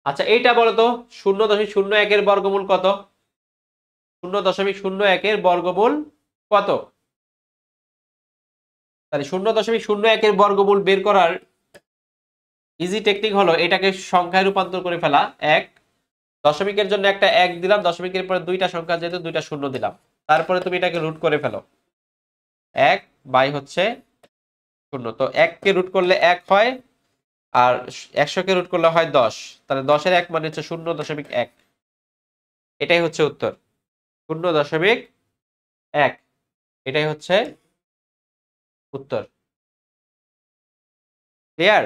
আচ্ছা, এইটা বলো তো 0.01 এর বর্গমূল কত? 0.01 এর বর্গমূল কত? তাহলে 0.01 এর বর্গমূল বের করার ইজি টেকনিক হলো এটাকে সংখ্যায় রূপান্তর করে ফেলা। এক, দশমিকের জন্য একটা 1 দিলাম, দশমিকের পরে দুইটা সংখ্যা যেহেতু দুইটা শূন্য দিলাম, তারপরে তুমি এটাকে রুট করে ফেলো। 1 বাই হচ্ছে 0, তো 1 কে রুট করলে 1 হয়, আর 100 কে রুট করলে হয় 10। তাহলে 10 এর 1 মানে হচ্ছে 0.1। এটাই হচ্ছে উত্তর, 0.1। এটাই হচ্ছে উত্তর। ক্লিয়ার?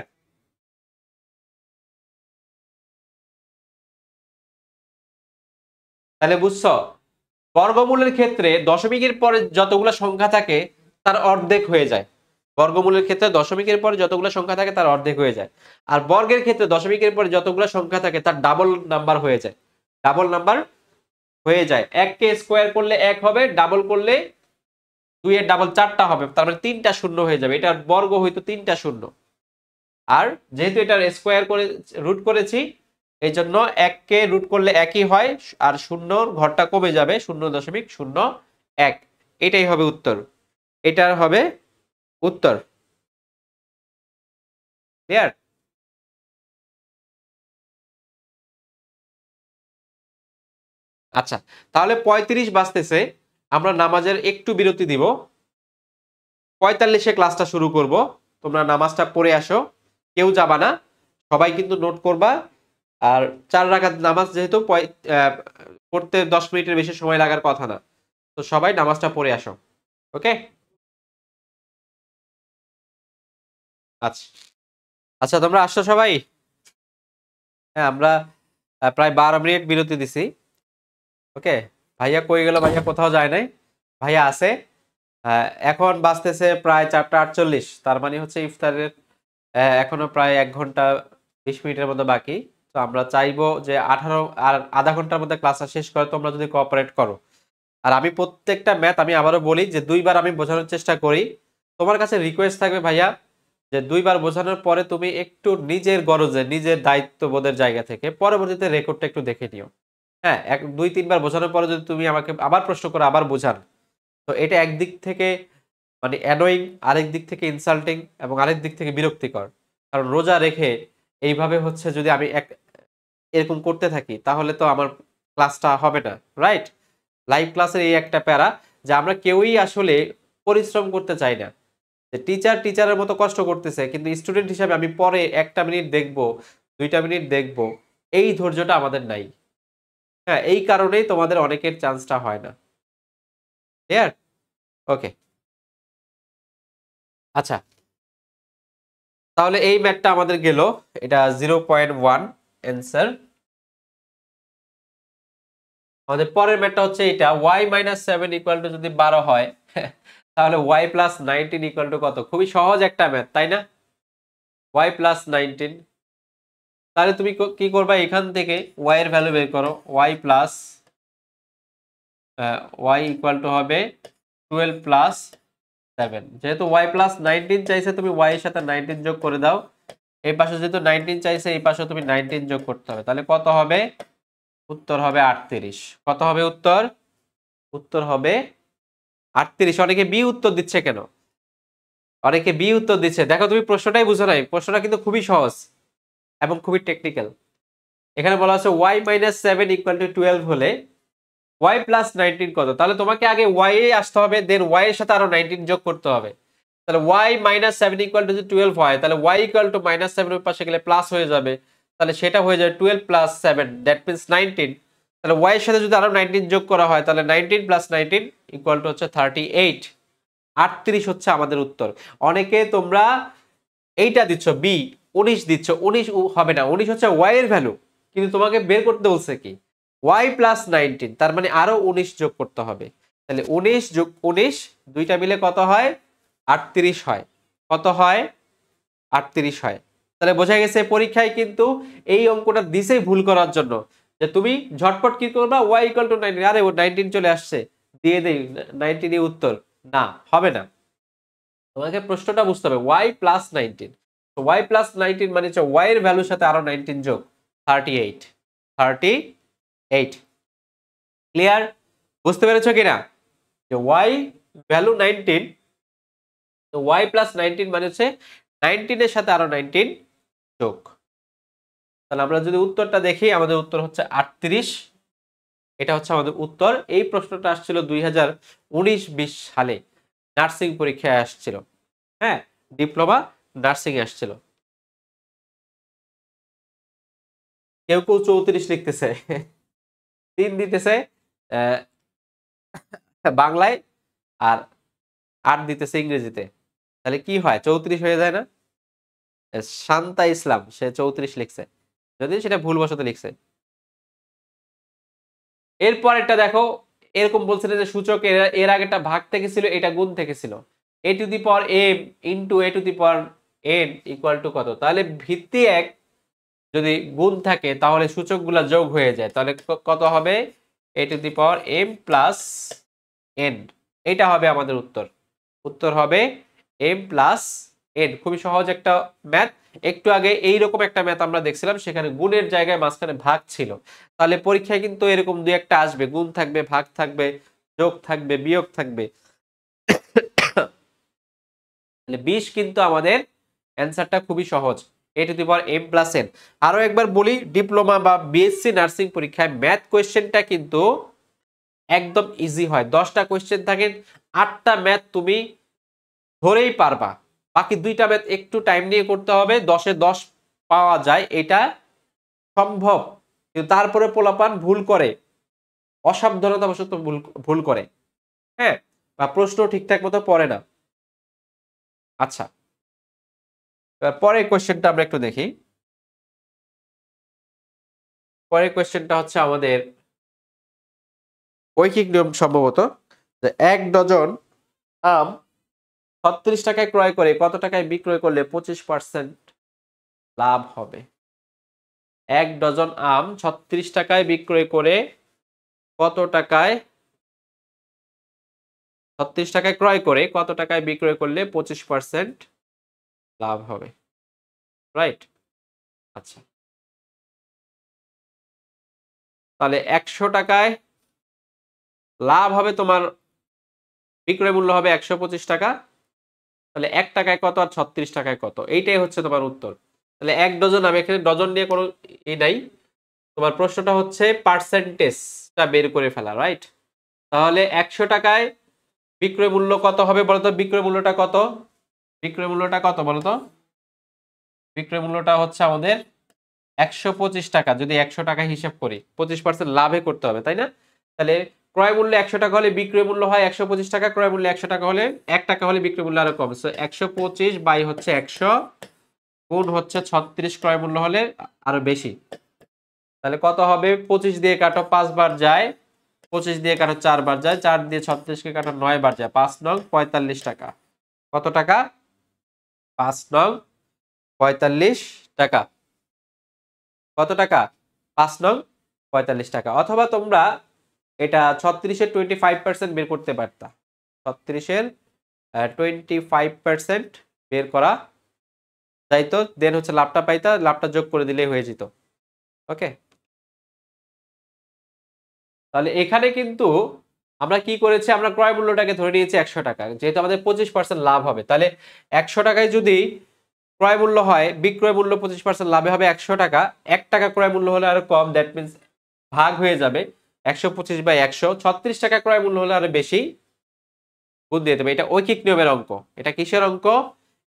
তাহলে বুঝছো, বর্গমূলের ক্ষেত্রে দশমিকের পরে যতগুলো সংখ্যা থাকে তার অর্ধেক হয়ে যায়। বর্গমূলের ক্ষেত্রে দশমিকের পরে যতগুলো সংখ্যা থাকে তার অর্ধেক হয়ে যায়। আর বর্গের ক্ষেত্রে দশমিকের পরে যতগুলো সংখ্যা থাকে তার ডাবল নাম্বার হয়ে যায়। ডাবল নাম্বার হয়ে যায়। 1 কে স্কোয়ার করলে 1 হবে, ডাবল করলে 2 এর ডাবল 4টা হবে, তার মানে 3টা শূন্য হয়ে যাবে। এটার বর্গ হইতো 3টা শূন্য। আর যেহেতু এটার স্কোয়ার করে রুট করেছি, এই জন্য 1 কে রুট করলে একই হয়, আর শূন্যর ঘরটা কমে যাবে, 0.01। এটাই হবে উত্তর, এটার হবে উত্তর। ক্লিয়ার? আচ্ছা, তাহলে 35 বাজতেছে, আমরা নামাজের একটু বিরতি দিব, 45-এ ক্লাসটা শুরু করব। তোমরা নামাজটা পড়ে আসো, কেউ যাবা না, সবাই কিন্তু নোট করবা। আর 4 রাকাত নামাজ যেহেতু পড়তে 10 মিনিটের বেশি সময় লাগার কথা না, তো সবাই নামাজটা পড়ে আসো। ওকে? আচ্ছা, আচ্ছা, তোমরা আসছো সবাই? হ্যাঁ, আমরা প্রায় 12 মিনিট বিরতি দিছি। ওকে, ভাইয়া কই গেল? ভাইয়া কোথাও যায় নাই, ভাইয়া আছে। এখন বাজতেছে প্রায় 4টা 48, তার মানে হচ্ছে ইফতারের এখনো প্রায় 1 ঘন্টা 20 মিনিটের মতো বাকি। তো আমরা চাইবো যে 18 আর আধা ঘন্টার মধ্যে ক্লাসটা শেষ করে তোমরা যদি কোঅপারেট করো। আর আমি প্রত্যেকটা ম্যাথ আমি আবারও বলি যে 2বার আমি বোঝানোর চেষ্টা করি। তোমার কাছে রিকোয়েস্ট থাকবে ভাইয়া যে 2বার বোঝানোর পরে তুমি একটু নিজের গরজে, নিজের দায়িত্ববোধের জায়গা থেকে পরবর্তীতে রেকর্ডটা একটু দেখে নিও। হ্যাঁ, 2-3বার বোঝানোর পরে যদি তুমি আমাকে আবার প্রশ্ন করে আবার বোঝান, তো এটা একদিক থেকে মানে অ্যানোয়িং, আরেক দিক থেকে ইনসাল্টিং, এবং আরেক দিক থেকে বিরক্তিকর। কারণ রোজা রেখে এইভাবে হচ্ছে যদি আমি এরকম করতে থাকি, তাহলে তো আমার ক্লাসটা হবে না। রাইট? লাইভ ক্লাসের এই একটা প্যারা যে আমরা কেউই আসলে পরিশ্রম করতে চাই না। যে টিচার টিচারের মতো কষ্ট করতেছে, কিন্তু স্টুডেন্ট হিসাবে আমি পরে 1টা মিনিট দেখব, 2টা মিনিট দেখব, এই ধৈর্যটা আমাদের নাই। হ্যাঁ, এই কারণেই তোমাদের অনেকের চান্সটা হয় না। ক্লিয়ার? ওকে। আচ্ছা, তাহলে এই ম্যাথটা আমাদের গেল, এটা 0.1 অ্যান্সার। আমাদের পরের ম্যাথটা হচ্ছে এটা, y - 7 = যদি 12 হয় তাহলে y + 19 = কত? খুবই সহজ একটা ম্যাথ, তাই না? y + 19, তাহলে তুমি কি করবা, এখান থেকে y এর ভ্যালু বের করো। y হবে 12 + 7। যেহেতু y + 19 চাইছে, তুমি y এর সাথে 19 যোগ করে দাও। এই পাশে যেহেতু 19 চাইছে, এই পাশে তুমি 19 যোগ করতে হবে। তাহলে কত হবে? উত্তর হবে 38। কত হবে উত্তর? উত্তর হবে 38। অনেকে বি উত্তর দিচ্ছে কেন? অনেকে বি উত্তর দিচ্ছে। দেখো, তুমি প্রশ্নটাই বুঝো নাই। প্রশ্নটা কিন্তু খুবই সহজ এবং খুবই টেকনিক্যাল। এখানে বলা আছে y - 7 = 12 হলে y + 19 কত? তাহলে তোমাকে আগে y এ আসতে হবে, দেন y এর সাথে আরো 19 যোগ করতে হবে। তাহলে y - 7 = যদি 12 হয়, তাহলে y = -7 ওই পাশে গেলে প্লাস হয়ে যাবে। তাহলে সেটা হয়ে যাবে 12 + 7, দ্যাট মিন্স 19। তাহলে y এর সাথে যদি আরো 19 যোগ করা হয়, তাহলে 19 + 19 = হচ্ছে 38। 38 হচ্ছে আমাদের উত্তর। অনেকে তোমরা এইটা দিচ্ছ, বি 19 দিচ্ছ। 19 হবে না, 19 হচ্ছে y এর ভ্যালু, কিন্তু তোমাকে বের করতে বলছে কি y + 19, তার মানে আরো 19 যোগ করতে হবে। তাহলে 19 যোগ 19 দুইটা মিলে কত হয়? 38 হয়। কত হয়? 38 হয়। তাহলে বোঝা গেছে পরীক্ষায় কিন্তু এই অঙ্কটা দিছেই ভুল করার জন্য, যে তুমি ঝটপট কি করবা, y = 19, আরে ও 19 চলে আসছে, দিয়ে দেই 19 উত্তর। না, হবে না। তোমাকে প্রশ্নটা বুঝতে হবে, y + 19। তো y + 19 মানে হচ্ছে y এর ভ্যালুর সাথে আরো 19 যোগ, 38। 38। ক্লিয়ার? বুঝতে পেরেছো কিনা? যে y ভ্যালু 19, তো y + 19 মানে হচ্ছে 19 এর সাথে আরো 19 যোগ। তাহলে আমরা যদি উত্তরটা দেখি, আমাদের উত্তর হচ্ছে 38। এটা হচ্ছে আমাদের উত্তর। এই প্রশ্নটা আসছিল 2019-20 সালে, নার্সিং পরীক্ষায় আসছিল। হ্যাঁ, ডিপ্লোমা নার্সিং এ আসছিল। কেউ কেউ 34 লিখতেছে 3 দিতেছে আহ, বাংলায়, আর 8 দিতেছে ইংরেজিতে। তাহলে কি হয়, 34 হয়ে যায় না? শান্তা ইসলাম, সে 34 লিখছে, যদি সেটা ভুলবশত লিখছে। এরপর একটা দেখো, এরকম বলছিল যে সূচক এর আগে একটা ভাগ থেকে ছিল, এটা গুণ থেকে ছিল। a⁴m into a⁴n equal to কত? তাহলে ভিত্তি 1 যদি গুণ থাকে, তাহলে সূচকগুলা যোগ হয়ে যায়। তাহলে কত হবে? a⁴m plus n। এটা হবে আমাদের উত্তর। উত্তর হবে m প্লাস n। খুবই সহজ একটা ম্যাথ। একটু আগে এইরকম একটা ম্যাথ আমরা দেখছিলাম, সেখানে গুণের জায়গায় মাঝখানে ভাগ ছিল। তাহলে পরীক্ষায় কিন্তু এরকম দুই একটা আসবে, গুণ থাকবে, ভাগ থাকবে, যোগ থাকবে, বিয়োগ থাকবে। তাহলে 20 কিন্তু আমাদের অ্যান্সারটা খুবই সহজ, a⁴m প্লাস n। আরো একবার বলি, ডিপ্লোমা বা বিএসসি নার্সিং পরীক্ষায় ম্যাথ কোয়েশ্চেনটা কিন্তু একদম ইজি হয়। 10টা কোয়েশ্চেন থাকে, 8টা ম্যাথ তুমি ধরেই পারবা। বাকি 2টা ম্যাথ একটু টাইম নিয়ে করতে হবে। 10-এ 10 পাওয়া যায়, এটা সম্ভব, কিন্তু তারপরে পোলাপান ভুল করে, অসাবধানতাবশত ভুল ভুল করে। হ্যাঁ, বা প্রশ্ন ঠিকঠাক মতো পড়ে না। আচ্ছা, এবার পরের কোয়েশ্চেনটা আমরা একটু দেখি। পরের কোয়েশ্চেনটা হচ্ছে আমাদের ঐকিক নিয়ম সম্ভবত, যে 1 ডজন আম 36 টাকায় ক্রয় করে কত টাকায় বিক্রয় করলে 25% লাভ হবে? 1 ডজন আম 36 টাকায় বিক্রয় করে কত টাকায়, 36 টাকায় ক্রয় করে কত টাকায় বিক্রয় করলে 25% লাভ হবে? রাইট? আচ্ছা, তাহলে 100 টাকায় লাভ হবে তোমার, বিক্রয় মূল্য হবে 125 টাকা। তাহলে 1 টাকায় কত আর 36 টাকায় কত? এইটাই হচ্ছে তোমার উত্তর। তাহলে 1 ডজন, আমি এখানে ডজন নিয়ে কোনো নাই, তোমার প্রশ্নটা হচ্ছে পার্সেন্টেজটা বের করে ফেলা, রাইট? তাহলে 100 টাকায় বিক্রয় মূল্য কত হবে বলতো? বিক্রয় মূল্যটা কত? বিক্রয় মূল্যটা কত বলো তো? বিক্রয় মূল্যটা হচ্ছে আমাদের 125 টাকা। যদি 100 টাকা হিসাব করি 25% লাভে করতে হবে, তাই না? তাহলে ক্রয় মূল্য 100 টাকা হলে বিক্রয় মূল্য হয় 125 টাকা, ক্রয় মূল্য 100 টাকা হলে 1 টাকা হলে বিক্রয় মূল্য আরো কম। সো 125 বাই হচ্ছে 100 গুণ হচ্ছে 36 ক্রয় মূল্য হলে আরো বেশি। তাহলে কত হবে? 25 দিয়ে কাটো 5 বার যায়, 25 দিয়ে কাটো 4 বার যায়, 4 দিয়ে 36 কে কাটো 9 বার যায়, 5 নং 45 টাকা। কত টাকা? 5 নং 45 টাকা। কত টাকা? 5 নং 45 টাকা। অথবা তোমরা এটা 36 এর 25% বের করতে পারতা। 36 এর 25% বের করা যাইতো, দেন হচ্ছে লাভটা পাইতা, লাভটা যোগ করে দিলেই হয়ে যেত। ওকে, তাহলে এখানে কিন্তু আমরা কি করেছি, আমরা ক্রয় মূল্যটাকে ধরে নিয়েছি 100 টাকা, যেহেতু আমাদের 25% লাভ হবে। তাহলে 100 টাকায় যদি ক্রয় মূল্য হয়, বিক্রয় মূল্য 25% লাভে হবে 100 টাকা, 1 টাকা ক্রয় মূল্য হলে আরো কম, দ্যাট মিনস ভাগ হয়ে যাবে 125 বাই 100। 36 টাকা ক্রয় মূল্য হলে আরো বেশি, গুণ দিয়ে দেবে। এটা ঐকিক নিয়মের অঙ্ক। এটা কিসের অঙ্ক?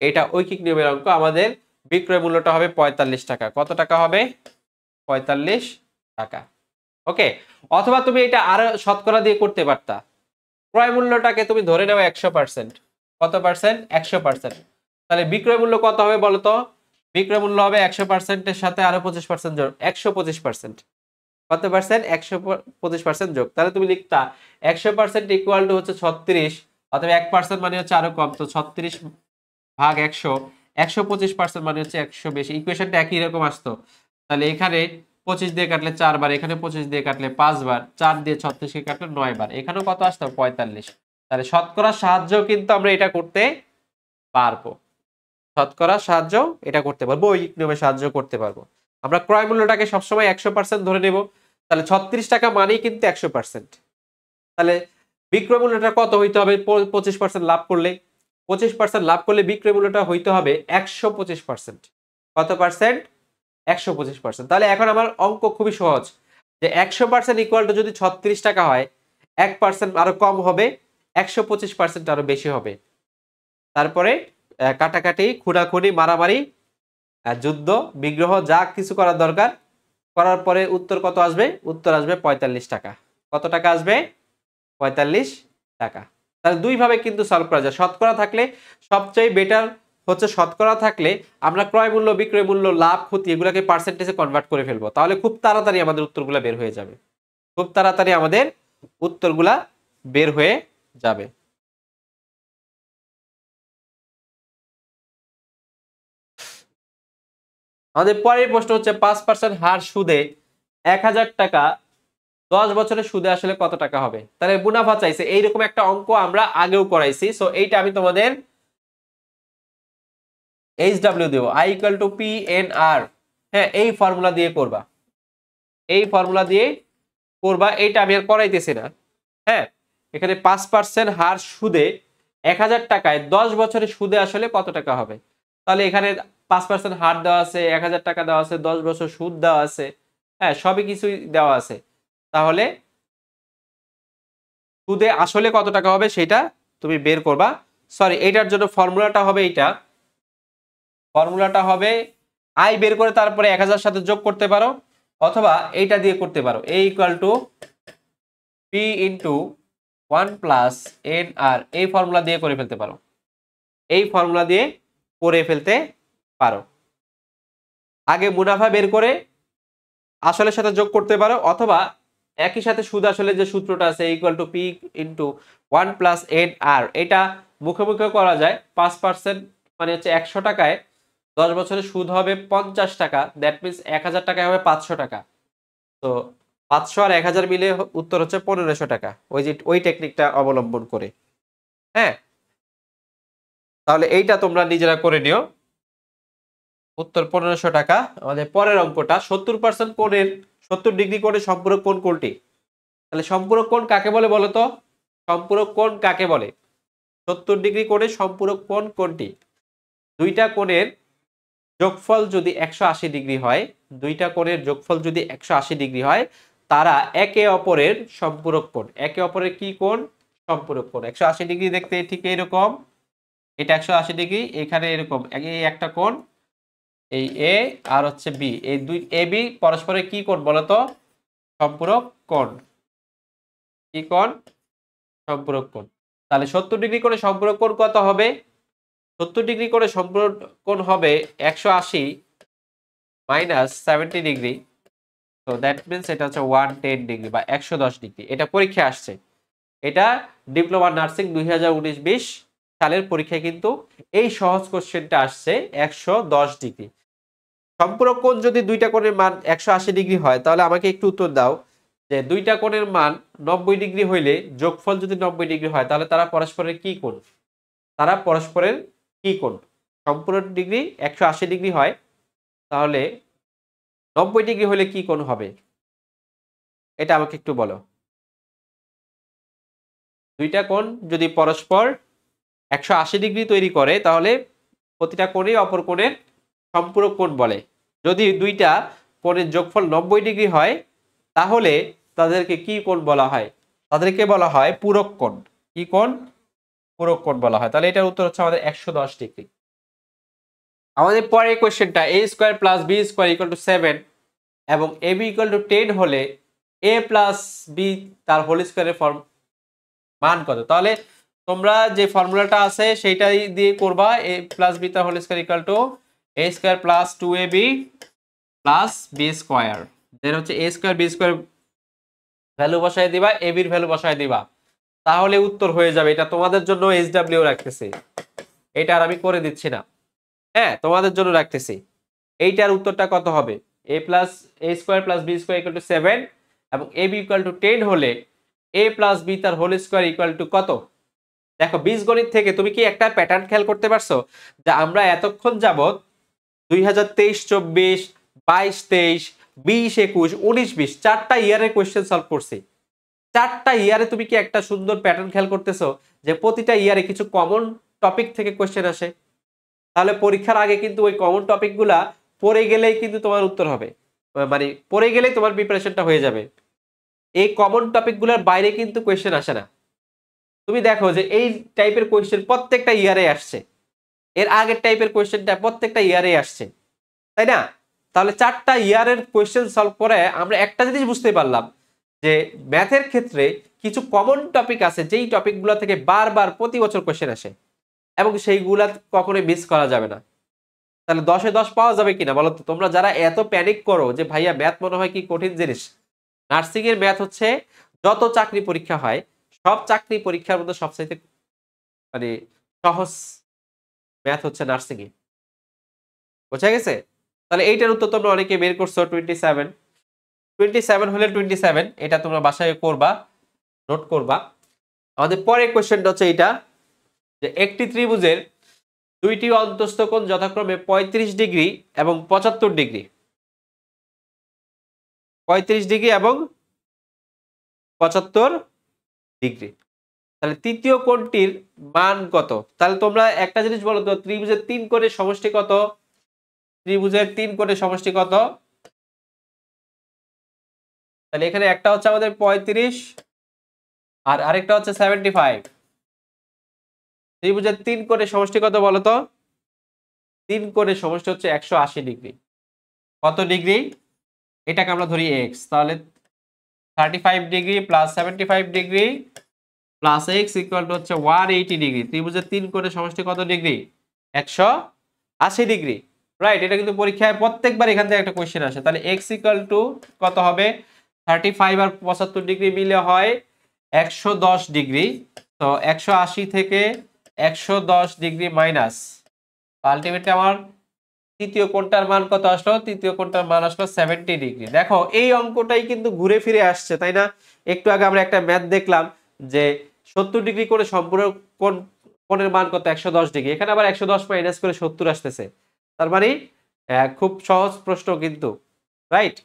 এটা ঐকিক নিয়মের অঙ্ক। আমাদের বিক্রয় মূল্যটা হবে 45 টাকা। কত টাকা হবে? 45 টাকা। ওকে, অথবা তুমি এটা আরো শতকরা দিয়ে করতে পারতা। ক্রয় মূল্যটাকে তুমি ধরে নাও 100%। কত পার্সেন্ট? 100%। তাহলে বিক্রয় মূল্য কত হবে বলো তো? বিক্রয় মূল্য হবে 100% এর সাথে আরো 25% যোগ, 125%। কত পার্সেন্ট? 125% যোগ। তাহলে তুমি লিখতা 100% ইকুয়াল টু হচ্ছে 36, অথবা 1% মানে হচ্ছে আরো কম, তো 36 ভাগ 100, 125% মানে হচ্ছে 100 বেশি। ইকুয়েশনটা একই রকম আসতো। তাহলে এখানে 25 দিয়ে কাটলে 4 বার, এখানে 25 দিয়ে কাটলে 5 বার, 4 দিয়ে 36 কে কাটলে 9 বার, এখানেও কত আসতো? 45। তাহলে শতকরা সাহায্য কিন্তু আমরা এটা করতে পারবো। শতকরা সাহায্য এটা করতে পারবো, ঐকিক নিয়মে সাহায্য করতে পারবো। আমরা ক্রয় মূল্যটাকে সবসময় 100% ধরে নেব। তাহলে 36 টাকা মানেই কিন্তু 100%। তাহলে বিক্রয় মূল্যটা কত হইতে হবে? 25% লাভ করলে, 25% লাভ করলে বিক্রয় মূল্যটা হইতে হবে 125%। কত পার্সেন্ট? 125%। তাহলে এখন আমার অঙ্ক খুবই সহজ, যে 100% ইকুয়াল টু যদি 36 টাকা হয়, 1% আরো কম হবে, 125% আরো বেশি হবে। তারপরে কাটাকাটি, খুনাখুনি, মারামারি, যুদ্ধ বিগ্রহ যা কিছু করার দরকার করার পরে উত্তর কত আসবে? উত্তর আসবে 45 টাকা। কত টাকা আসবে? 45 টাকা। তাহলে দুই ভাবে কিন্তু সলভ করা যায়। শতকরা থাকলে সবচেয়ে বেটার হচ্ছে, শতকরা থাকলে আমরা ক্রয় মূল্য, বিক্রয় মূল্য, লাভ, ক্ষতি এগুলোকে পার্সেন্টেজে কনভার্ট করে ফেলবো। তাহলে খুব তাড়াতাড়ি আমাদের উত্তরগুলো বের হয়ে যাবে। খুব তাড়াতাড়ি আমাদের উত্তরগুলা বের হয়ে যাবে। আমাদের পরের প্রশ্ন হচ্ছে 5% হার সুদে 1000 টাকা 10 বছরের সুদে আসলে কত টাকা হবে? তাহলে মুনাফা চাইছে। এইরকম একটা অঙ্ক আমরা আগেও করাইছি। সো এইটা আমি তোমাদের HW Dev, I equal to PNR। হ্যাঁ, এই ফর্মুলা দিয়ে করবা, এই ফর্মুলা দিয়ে করবা। এইটা আমি আর করাইতেছি না। হ্যাঁ, এখানে 5% হার সুদে 1000 টাকায় 10 বছরের সুদে আসলে কত টাকা হবে? তাহলে এখানে 5% হার দেওয়া আছে, 1000 টাকা দেওয়া আছে, 10 বছর সুদ দেওয়া আছে, হ্যাঁ সবই কিছুই দেওয়া আছে। তাহলে সুদে আসলে কত টাকা হবে সেটা তুমি বের করবা। সরি, এইটার জন্য ফর্মুলাটা হবে এইটা, ফর্মুলাটা হবে আই বের করে তারপরে 1000 সাথে যোগ করতে পারো, অথবা এইটা দিয়ে করতে পারো, A equal to P into 1 plus N R, এই ফর্মুলা দিয়ে করে ফেলতে পারো, এই ফর্মুলা দিয়ে করে ফেলতে পারো। আগে মুনাফা বের করে আসলের সাথে যোগ করতে পারো, অথবা একই সাথে সুদ আসলে যে সূত্রটা আছে equal to P into 1 plus N R, এটা মুখে মুখে করা যায়। 5% মানে হচ্ছে 100 টাকায় 10 বছরের সুদ হবে 50 টাকা, দ্যাট মিনস 1000 টাকায় হবে 500 টাকা। তো 500 আর 1000 মিলে উত্তর হচ্ছে 1500 টাকা, ওই যে ওই টেকনিকটা অবলম্বন করে। হ্যাঁ, তাহলে এইটা তোমরা নিজেরা করে নিও। উত্তর 1500 টাকা। আমাদের পরের অঙ্কটা 70% কোণের 70 ডিগ্রি কোণের সম্পূরক কোণ কোনটি? তাহলে সম্পূরক কোণ কাকে বলে বলো তো? সম্পূরক কোণ কাকে বলে? 70 ডিগ্রি কোণের সম্পূরক কোণ কোনটি? দুইটা কোণের যোগফল যদি 180 ডিগ্রি হয়, দুইটা কোণের যোগফল যদি 180 ডিগ্রি হয়, তারা একে অপরের সম্পূরক কোণ। একে অপরের কি কোণ? সম্পূরক কোণ। 180 ডিগ্রি দেখতে ঠিক এইরকম, এটা 180 ডিগ্রি, এখানে এরকম এই একটা কোণ, এই এ আর হচ্ছে বি, এই দুই এ বি পরস্পরের কি কোণ বলতো? সম্পূরক কোণ। কি কোণ? সম্পূরক কোণ। তাহলে 70 ডিগ্রি করে সম্পূরক কোণ কত হবে? 70 ডিগ্রি করে সম্পূরক কোণ হবে 180 মাইনাস 70 ডিগ্রি। তো দ্যাট মিন্স এটা হচ্ছে 110 ডিগ্রি বা 110 ডিগ্রি। এটা পরীক্ষায় আসছে। এটা ডিপ্লোমা নার্সিং 2019-20 সালের পরীক্ষায় কিন্তু এই সহজ কোশ্চেনটা আসছে 110 ডিগ্রি। সম্পূরক কোণ যদি দুইটা কোণের মান 180 ডিগ্রি হয় তাহলে আমাকে একটু উত্তর দাও যে দুইটা কোণের মান 90 ডিগ্রি হইলে যোগফল যদি 90 ডিগ্রি হয় তাহলে তারা পরস্পরের কি কোণ? তারা পরস্পরের কি কোণ? সম্পূরক ডিগ্রি 180 ডিগ্রি হয়, তাহলে 90 ডিগ্রি হলে কি কোণ হবে? এটা আমাকে একটু বলো। দুইটা কোণ যদি পরস্পর 180 ডিগ্রি তৈরি করে তাহলে প্রতিটা কোণই অপর কোণের সম্পূরক কোণ বলে। যদি দুইটা কোণের যোগফল 90 ডিগ্রি হয় তাহলে তাদেরকে কি কোণ বলা হয়? তাদেরকে বলা হয় পূরক কোণ। কি কোণ? পূরক কোণ বলা হয়। তাহলে এটার উত্তর হচ্ছে আমাদের 110 ডিগ্রি। আমাদের পরের কোশ্চেনটা a square plus b square equal two 7 এবং ab ইকুয়াল টু 10 হলে a প্লাস b তার হোল স্কয়ারের ফর্ম মান কত? তাহলে তোমরা যে ফর্মুলাটা আছে সেইটাই দিয়ে করবা। a প্লাস b তার whole square equal to a square plus 2ab plus b square. Then হচ্ছে a square b square value বসায় দিবা, ab এর ভ্যালু বসায় দিবা, তাহলে উত্তর হয়ে যাবে। এটা তোমাদের জন্য SW রাখতেছি, এটা আর আমি করে দিচ্ছি না। হ্যাঁ, তোমাদের জন্য রাখতেছি। এইটার উত্তরটা কত হবে? a plus a square plus b square equal two 7 এবং ab ইকুয়াল টু 10 হলে a প্লাস b তার হোল স্কয়ার ইকুয়াল টু কত? দেখো বীজগণিত থেকে তুমি কি একটা প্যাটার্ন খেয়াল করতে পারছো যে আমরা এতক্ষণ যাবত 2023-24, 22-23, 20-21, 19-20 চারটা ইয়ারের কোয়েশ্চেন সলভ করছি। চারটা ইয়ারে তুমি কি একটা সুন্দর প্যাটার্ন খেয়াল করতেছো যে প্রতিটা ইয়ারে কিছু কমন টপিক থেকে কোয়েশ্চেন আসে? তাহলে পরীক্ষার আগে কিন্তু ওই কমন টপিকগুলা পড়ে গেলেই কিন্তু তোমার উত্তর হবে, মানে পড়ে গেলেই তোমার প্রিপারেশনটা হয়ে যাবে। এই কমন টপিকগুলোর বাইরে কিন্তু কোয়েশ্চেন আসে না। তুমি দেখো যে এই টাইপের কোয়েশ্চেন প্রত্যেকটা ইয়ারে আসছে, এর আগের টাইপের কোয়েশ্চেনটা প্রত্যেকটা ইয়ারে আসছে, তাই না? তাহলে চারটা ইয়ারের কোয়েশ্চেন সলভ করে আমরা একটা জিনিস বুঝতে পারলাম যে ম্যাথের ক্ষেত্রে কিছু কমন টপিক আছে যেই টপিকগুলো থেকে বারবার প্রতি বছর কোয়েশ্চেন আসে এবং সেইগুলা কখনোই মিস করা যাবে না। তাহলে 10-এ 10 পাওয়া যাবে কিনা বলো তো? তোমরা যারা এত প্যানিক করো যে ভাইয়া ম্যাথ মনে হয় কি কঠিন জিনিস, নার্সিং এর ম্যাথ হচ্ছে যত চাকরি পরীক্ষা হয় সব চাকরি পরীক্ষার মধ্যে সবচাইতে মানে সহজ ম্যাথ হচ্ছে নার্সিং এ। বোঝা গেছে? তাহলে এইটার উত্তর তোমরা অনেকে বের করছো 27। 27 হলে 27 এটা তোমরা বাসায় করবা, নোট করবা। আমাদের পরের কোশ্চেনটা হচ্ছে এইটা যে একটি ত্রিভুজের দুইটি অন্তস্থ কোণ যথাক্রমে 35 ডিগ্রি এবং 75 ডিগ্রি। 35 ডিগ্রি এবং 75 ডিগ্রি। তাহলে তৃতীয় কোণটির মান কত? তাহলে তোমরা একটা জিনিস বলো তো, ত্রিভুজের 3 কোণের সমষ্টি কত? ত্রিভুজের 3 কোণের সমষ্টি কত? তাহলে এখানে একটা হচ্ছে আমাদের 35 আর আরেকটা হচ্ছে 75। ত্রিভুজের 3 কোণের সমষ্টি কত বলো তো? 3 কোণের সমষ্টি হচ্ছে 180 ডিগ্রি। কত ডিগ্রি? এটাকে আমরা ধরি x, তাহলে 35 degree plus 75 degree plus x equal to হচ্ছে 180 ডিগ্রি। ত্রিভুজের 3 কোণের সমষ্টি কত ডিগ্রি? 180 ডিগ্রি। রাইট, এটা কিন্তু পরীক্ষায় প্রত্যেকবার এখান থেকে একটা কোশ্চেন আসে। তাহলে x ইকুয়াল টু কত হবে? 35 আর 75 ডিগ্রি মিলে হয় 110 ডিগ্রি। তো 180 থেকে 110 ডিগ্রি মাইনাস, আলটিমেটলি আমার তৃতীয় কোণটার মান কত আসলো? তৃতীয় কোণটার মান আসলো 70 ডিগ্রি। দেখো এই অঙ্কটাই কিন্তু ঘুরে ফিরে আসছে, তাই না? একটু আগে আমরা একটা ম্যাথ দেখলাম যে 70 ডিগ্রি করে সম্পূরক কোণের মান কত? 110 ডিগ্রি। এখানে আবার 110 মাইনাস করে 70 আসতেছে। তার মানে খুব সহজ প্রশ্ন কিন্তু, রাইট?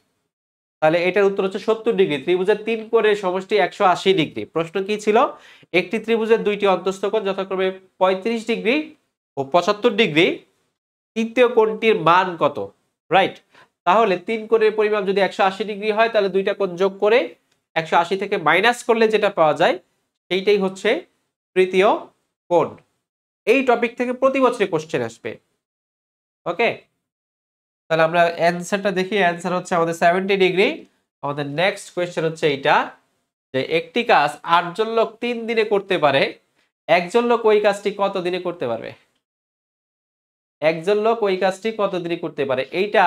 তাহলে এটার উত্তর হচ্ছে 70 ডিগ্রি। ত্রিভুজের 3 কোণের সমষ্টি 180 ডিগ্রি। প্রশ্ন কি ছিল? একটি ত্রিভুজের দুইটি অন্তস্থ কোণ যথাক্রমে 35 ডিগ্রি ও 75 ডিগ্রি, তৃতীয় কোণটির মান কত? রাইট। তাহলে 3 কোণের পরিমাপ যদি 180 ডিগ্রি হয় তাহলে দুইটা কোণ যোগ করে 180 থেকে মাইনাস করলে যেটা পাওয়া যায় সেইটাই হচ্ছে তৃতীয় কোণ। এই টপিক থেকে প্রতি বছরই কোশ্চেন আসবে। ওকে, তাহলে আমরা অ্যান্সারটা দেখি। অ্যান্সার হচ্ছে আমাদের 70 ডিগ্রি। আমাদের নেক্সট কোয়েশ্চেন হচ্ছে এইটা, যে একটি কাজ 8 জন লোক 3 দিনে করতে পারে, একজন লোক ওই কাজটি কত দিনে করতে পারবে? একজন লোক ওই কাজটি কত দিনে করতে পারে? এইটা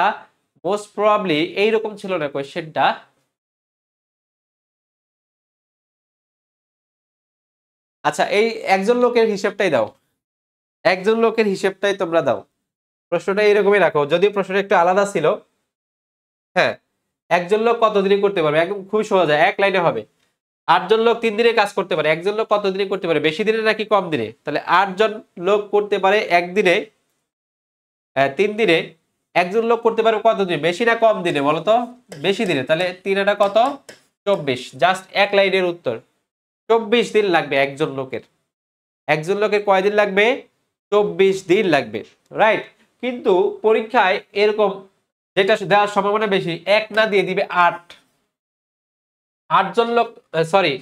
মোস্ট প্রবাবলি এইরকম ছিল না কোয়েশ্চেনটা। আচ্ছা, এই একজন লোকের হিসেবটাই দাও, একজন লোকের হিসেবটাই তোমরা দাও। প্রশ্নটা এরকমই রাখো, যদিও প্রশ্নটা একটু আলাদা ছিল। হ্যাঁ, একজন লোক কত দিনে করতে পারবে, একদম খুবই সহজ, এক লাইনে হবে। 8 জন লোক 3 দিনে কাজ করতে পারে, একজন লোক কত দিনে করতে পারে, বেশি দিনে নাকি কম দিনে? তাহলে 8 জন লোক করতে পারে একদিনে, 3 দিনে। একজন লোক করতে পারে কত দিনে, বেশি না কম দিনে বলো তো? বেশি দিনে। তাহলে 3 এটা কত? 24। জাস্ট এক লাইনের উত্তর। 24 দিন লাগবে একজন লোকের। একজন লোকের কয়দিন লাগবে? 24 দিন লাগবে, রাইট। কিন্তু পরীক্ষায় এরকম যেটা দেওয়ার সম্ভাবনা বেশি, এক না দিয়ে দিবে 8। 8 জন লোক, সরি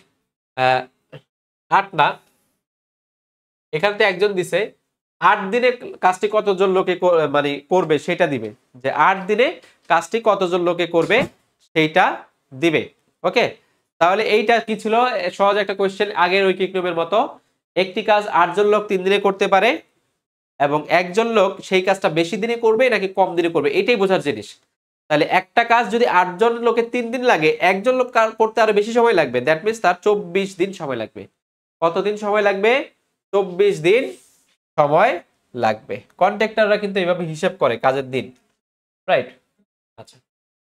8 না, এখানে তো একজন দিছে। 8 দিনে কাজটি কতজন লোকে মানে করবে সেটা দিবে, যে 8 দিনে কাজটি কতজন লোকে করবে সেইটা দিবে। ওকে, তাহলে এইটা কি ছিল? সহজ একটা কোয়েশ্চেন, আগের ঐকিক নিয়মের মতো। একটি কাজ 8 জন লোক 3 দিনে করতে পারে, এবং একজন লোক সেই কাজটা বেশি দিনে করবে নাকি কম দিনে করবে, এটাই বোঝার জিনিস। তাহলে একটা কাজ যদি 8 জন লোকের 3 দিন লাগে, একজন লোক করতে আরো বেশি সময় লাগবে, দ্যাট মিনস তার 24 দিন সময় লাগবে। কতদিন সময় লাগবে? 24 দিন সময় লাগবে। কন্ট্রাক্টররা কিন্তু এইভাবে হিসাব করে কাজের দিন, রাইট। আচ্ছা,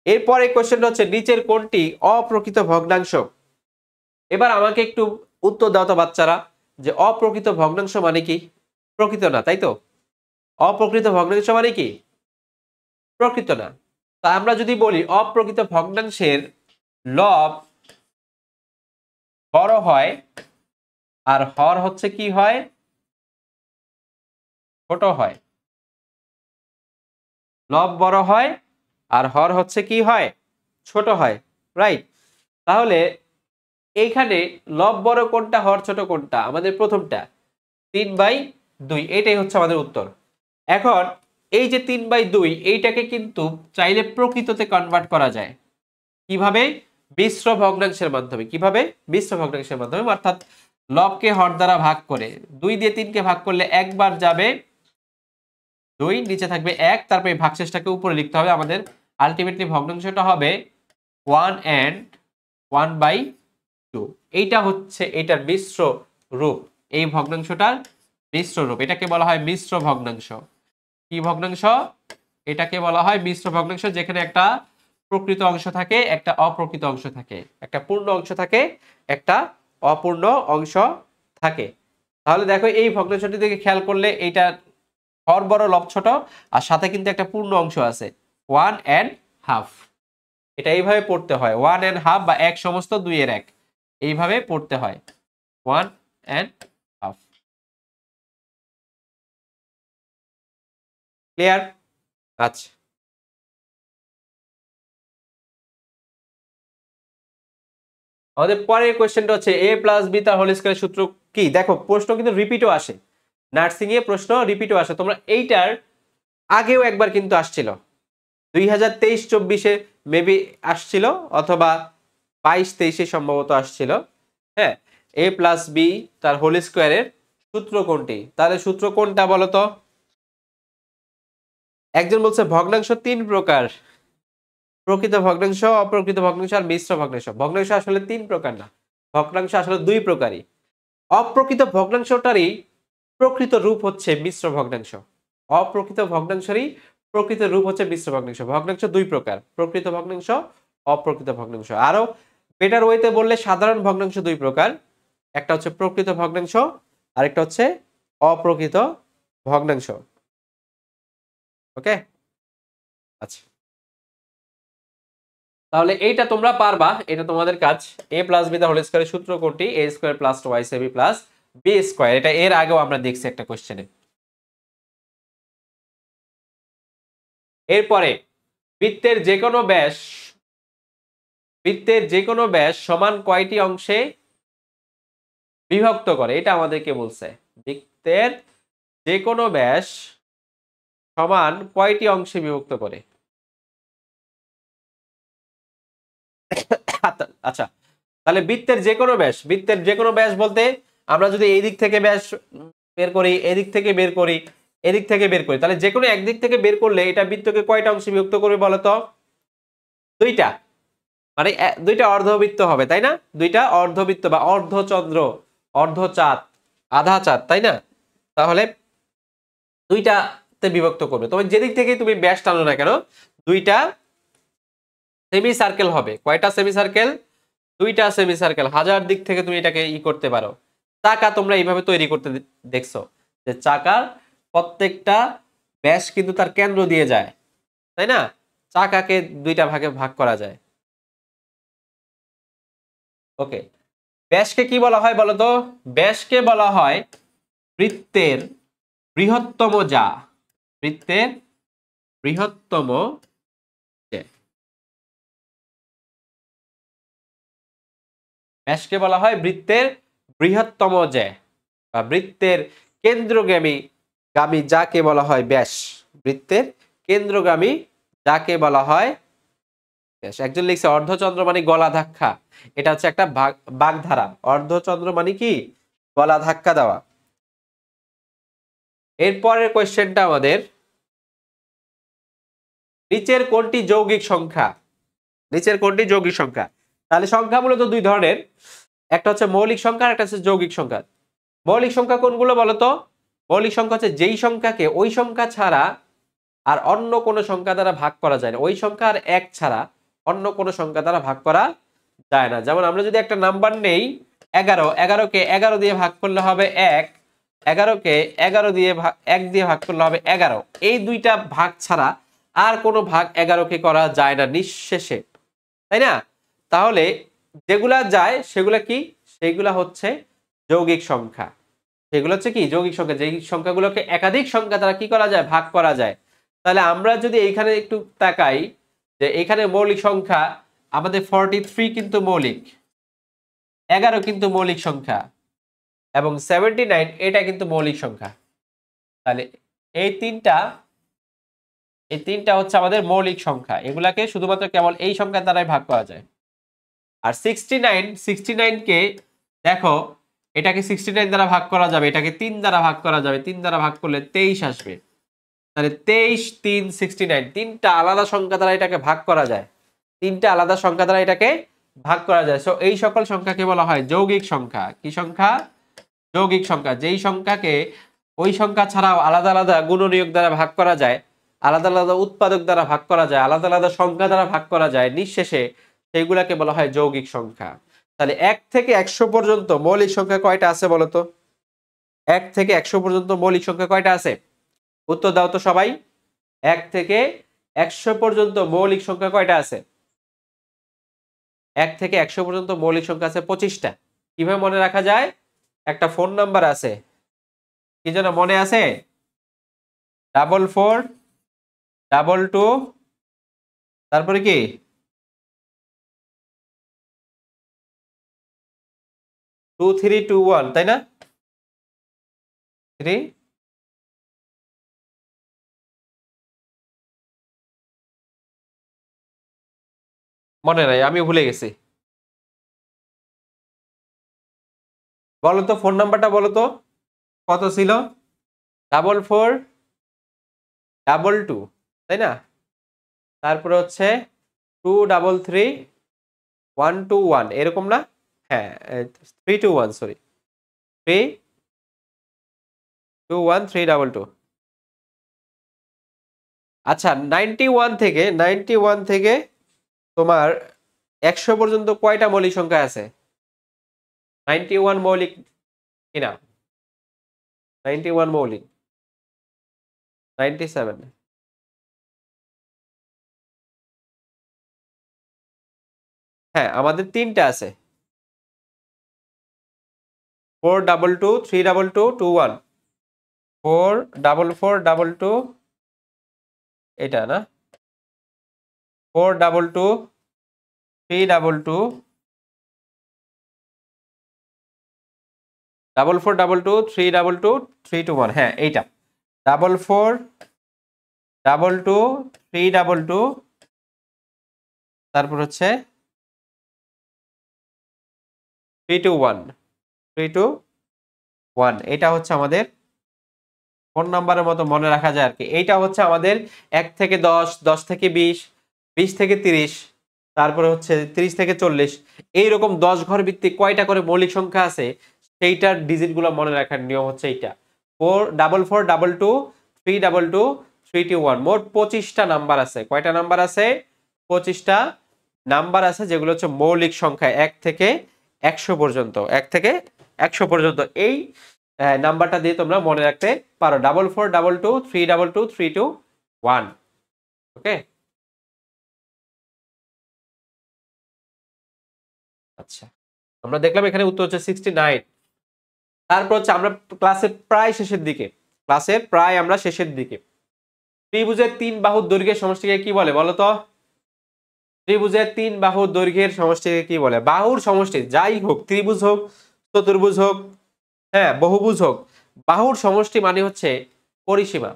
এরপরে কোশ্চেনটা হচ্ছে নিচের কোনটি অপ্রকৃত ভগ্নাংশ? এবার আমাকে একটু উত্তর দাও তো বাচ্চারা, যে অপ্রকৃত ভগ্নাংশ মানে কি? প্রকৃত না, তাই তো? অপ্রকৃত ভগ্নাংশ মানে কি? প্রকৃত না। তা আমরা যদি বলি অপ্রকৃত ভগ্নাংশের লব বড় হয় আর হর হচ্ছে কি হয়? ছোট হয়। লব বড় হয় আর হর হচ্ছে কি হয়? ছোট হয়, রাইট। তাহলে এইখানে লব বড় কোনটা, হর ছোট কোনটা? আমাদের প্রথমটা 3/2, এটাই হচ্ছে আমাদের উত্তর। এখন এই যে 3/2, এইটাকে কিন্তু চাইলে প্রকৃততে কনভার্ট করা যায়। কিভাবে? মিশ্র ভগ্নাংশের মাধ্যমে। কিভাবে? মিশ্র ভগ্নাংশের মাধ্যমে, অর্থাৎ লবকে হর দ্বারা ভাগ করে, 2 দিয়ে 3কে ভাগ করলে একবার যাবে 2, নিচে থাকবে 1, তারপরে ভাগশেষটাকে উপরে লিখতে হবে। আমাদের আলটিমেটলি ভগ্নাংশটা হবে 1 and 1/2। এইটা হচ্ছে এটার মিশ্র রূপ, এই ভগ্নাংশটার মিশ্র রূপ। এটাকে বলা হয় মিশ্র ভগ্নাংশ। কি ভগ্নাংশ? এটাকে বলা হয় মিশ্র ভগ্নাংশ, যেখানে একটা প্রকৃত অংশ থাকে, একটা অপ্রকৃত অংশ থাকে, একটা পূর্ণ অংশ থাকে, একটা অপূর্ণ অংশ থাকে। তাহলে দেখো এই ভগ্নাংশটি দিকে খেয়াল করলে এইটা হর বড় লব ছোট, আর সাথে কিন্তু একটা পূর্ণ অংশ আছে 1.5। এটা এইভাবে পড়তে হয়, 1.5 বা 1 সমস্ত 2-এর 1, এইভাবে পড়তে হয় 1.5। ক্লিয়ার? আচ্ছা, আমাদের পরের কোয়েশ্চেনটা হচ্ছে a প্লাস বি তার হোল স্কয়ারের সূত্র কি? দেখো প্রশ্ন কিন্তু রিপিটও আসে, নার্সিং এ প্রশ্ন রিপিটও আসে। তোমরা এইটার আগেও একবার কিন্তু আসছিল, 2023-24-এ মেবি আসছিল, অথবা 22-23-এ সম্ভবত আসছিল। হ্যাঁ, a প্লাস বি তার হোল স্কয়ারের সূত্র কোনটি? তাহলে সূত্র কোনটা বলো তো? একজন বলছে ভগ্নাংশ 3 প্রকার, প্রকৃত ভগ্নাংশ, অপ্রকৃত ভগ্নাংশ আর মিশ্র ভগ্নাংশ। ভগ্নাংশ আসলে 3 প্রকার না, ভগ্নাংশ আসলে 2 প্রকারই। অপ্রকৃত ভগ্নাংশটারই প্রকৃত রূপ হচ্ছে মিশ্র ভগ্নাংশ। অপ্রকৃত ভগ্নাংশেরই প্রকৃত রূপ হচ্ছে মিশ্র ভগ্নাংশ। ভগ্নাংশ 2 প্রকার, প্রকৃত ভগ্নাংশ, অপ্রকৃত ভগ্নাংশ। আরো বেটার ওয়েতে বললে সাধারণ ভগ্নাংশ 2 প্রকার, একটা হচ্ছে প্রকৃত ভগ্নাংশ, আরেকটা হচ্ছে অপ্রকৃত ভগ্নাংশ। ওকে, আচ্ছা, তাহলে এইটা তোমরা পারবা, এটা তোমাদের কাজ। a plus b the whole স্কয়ারের সূত্র কোনটি? a square plus 2ac plus b square. এটা এর আগেও আমরা দেখছি একটা কোশ্চেনে। এরপরে বৃত্তের যে কোনো ব্যাস, বৃত্তের যে কোনো ব্যাস সমান কয়টি অংশে বিভক্ত করে? এটা আমাদেরকে বলছে। বৃত্তের যে কোনো ব্যাস সমান কয়টি অংশে বিভক্ত করে? আচ্ছা, তাহলে বৃত্তের যে কোনো ব্যাস বলতে আমরা যদি এই দিক থেকে ব্যাস বের করি, এদিক থেকে বের করি, এদিক থেকে বের করি, তাহলে যে কোনো একদিক থেকে বের করলে এটা বৃত্তকে কয়টা অংশে বিভক্ত করবে বলতো? দুইটা। মানে দুইটা অর্ধবৃত্ত হবে, তাই না? দুইটা অর্ধবৃত্ত বা অর্ধচন্দ্র, অর্ধচাঁদ, আধা চাঁদ, তাই না? তাহলে দুইটাতে বিভক্ত করবে। তবে যেদিক থেকে তুমি ব্যাস টানো না কেন, দুইটা সেমি সার্কেল হবে। কয়টা সেমি সার্কেল? দুইটা সেমি সার্কেল। হাজার দিক থেকে তুমি এটাকে করতে পারো। চাকা তোমরা এইভাবে তৈরি করতে দেখছো যে চাকার প্রত্যেকটা ব্যাস কিন্তু তার কেন্দ্র দিয়ে যায়, তাই না? চাকাকে দুইটা ভাগে ভাগ করা যায়। ওকে, ব্যাসকে কি বলা হয় বলতো? ব্যাসকে বলা হয় বৃত্তের বৃহত্তম যা। বৃত্তের বৃহত্তম ব্যাসকে বলা হয় বৃত্তের বৃহত্তম যে, বা বৃত্তের কেন্দ্রগামী যাকে বলা হয় ব্যাস। বৃত্তের কেন্দ্রগামী যাকে বলা হয় ব্যাস। একজন লিখছে অর্ধচন্দ্র মানে গলা ধাক্কা। এটা হচ্ছে একটা বাগধারা। অর্ধচন্দ্র মানে কি? গলা ধাক্কা দেওয়া। এরপরের কোয়েশ্চেনটা আমাদের, নিচের কোনটি যৌগিক সংখ্যা? নিচের কোনটি যৌগিক সংখ্যা? তাহলে সংখ্যা মূলত দুই ধরনের, একটা হচ্ছে মৌলিক সংখ্যা, একটা হচ্ছে যৌগিক সংখ্যা। মৌলিক সংখ্যা কোনগুলো বলতো? মৌলিক সংখ্যা হচ্ছে যেই সংখ্যাকে ওই সংখ্যা ছাড়া আর অন্য কোনো সংখ্যা দ্বারা ভাগ করা যায় না। ওই সংখ্যা আর এক ছাড়া অন্য কোনো সংখ্যা দ্বারা ভাগ করা যায় না। যেমন আমরা যদি একটা নাম্বার নেই 11, 11কে 11 দিয়ে ভাগ করলে হবে 1, 11কে 11 দিয়ে 1 দিয়ে ভাগ করলে হবে 11। এই দুইটা ভাগ ছাড়া আর কোনো ভাগ 11কে করা যায় না নিঃশেষে, তাই না? তাহলে যেগুলা যায় সেগুলা কি? সেগুলা হচ্ছে যৌগিক সংখ্যা। সেগুলো হচ্ছে কি? যৌগিক সংখ্যা। যেই সংখ্যাগুলোকে একাধিক সংখ্যা দ্বারা কি করা যায়? ভাগ করা যায়। তাহলে আমরা যদি এইখানে একটু তাকাই যে এখানে মৌলিক সংখ্যা আমাদের 43 কিন্তু মৌলিক, 11 কিন্তু মৌলিক সংখ্যা, এবং 79 এটা কিন্তু মৌলিক সংখ্যা। তাহলে এই তিনটা হচ্ছে আমাদের মৌলিক সংখ্যা। এগুলাকে শুধুমাত্র কেবল এই সংখ্যা দ্বারাই ভাগ করা যায়। আর 69 কে দেখো, এটাকে 69 দ্বারা ভাগ করা যাবে, এটাকে 3 দ্বারা ভাগ করা যাবে। 3 দ্বারা ভাগ করলে 23 আসবে। তাহলে 23, 3, 69 তিনটা আলাদা সংখ্যা দ্বারা এটাকে ভাগ করা যায়। তিনটা আলাদা সংখ্যা দ্বারা এটাকে ভাগ করা যায়। সো এই সকল সংখ্যাকে বলা হয় যৌগিক সংখ্যা। কি সংখ্যা? যৌগিক সংখ্যা। যেই সংখ্যাকে ওই সংখ্যা ছাড়াও আলাদা আলাদা গুণনীয়ক দ্বারা ভাগ করা যায়, আলাদা আলাদা উৎপাদক দ্বারা ভাগ করা যায়, আলাদা আলাদা সংখ্যা দ্বারা ভাগ করা যায়, নিঃশেষে সেইগুলাকে বলা হয় যৌগিক সংখ্যা। তাহলে 1 থেকে 100 পর্যন্ত মৌলিক সংখ্যা কয়টা আছে বলতো? 1 থেকে 100 পর্যন্ত মৌলিক সংখ্যা কয়টা আছে? উত্তর দাও তো সবাই। 1 থেকে 100 পর্যন্ত মৌলিক সংখ্যা কয়টা আছে? 1 থেকে 100 পর্যন্ত মৌলিক সংখ্যা আছে 25টা। কিভাবে মনে রাখা যায়? একটা ফোন নাম্বার আছে, কি যেন মনে আছে? 4422, তারপরে কি 2321, তাই না? 3 মনে নাই, আমি ভুলে গেছি। বলো তো ফোন নাম্বারটা বলো তো কত ছিল? 4422, তাই না? তারপরে হচ্ছে 233121, এরকম না? হ্যাঁ, 321, সরি, 321322। আচ্ছা, 91 থেকে তোমার 100 পর্যন্ত কয়টা মৌলিক সংখ্যা আছে? 91 মৌলিক কিনা? 91 মৌলিক? 97? হ্যাঁ, আমাদের তিনটা আছে, 422 322 21। 44422, এটা না? 422 322, 44422 322 321, হ্যাঁ এইটা। 4422 তারপর হচ্ছে 321 এটা হচ্ছে আমাদের ফোন নাম্বারের মতো মনে রাখা যায় আর কি। এইটা হচ্ছে আমাদের 1 থেকে 10, 10 থেকে 20, 20 থেকে 30, তারপরে হচ্ছে 30 থেকে 40, এইরকম 10 ঘর ভিত্তিক কয়টা করে মৌলিক সংখ্যা আছে সেইটার ডিজিটগুলো মনে রাখার নিয়ম হচ্ছে এইটা 44422322 মোট 25টা নাম্বার আছে। কয়টা নাম্বার আছে? 25টা নাম্বার আছে, যেগুলো হচ্ছে মৌলিক সংখ্যা 1 থেকে 100 পর্যন্ত। 1 থেকে 100 পর্যন্ত এই নাম্বারটা দিয়ে তোমরা মনে রাখতে পারো 44222322 ওকে। আচ্ছা, আমরা দেখলাম এখানে উত্তর হচ্ছে 69। তারপর হচ্ছে আমরা ক্লাসের প্রায় শেষের দিকে, আমরা শেষের দিকে। ত্রিভুজের 3 বাহুর দৈর্ঘ্যের সমষ্টিকে কি বলে বলো তো? ত্রিভুজের 3 বাহুর দৈর্ঘ্যের সমষ্টিকে কি বলে? বাহুর সমষ্টি যাই হোক, ত্রিভুজ হোক, চতুর্ভুজ হোক, হ্যাঁ বহুভুজ হোক, বাহুর সমষ্টি মানে হচ্ছে পরিসীমা।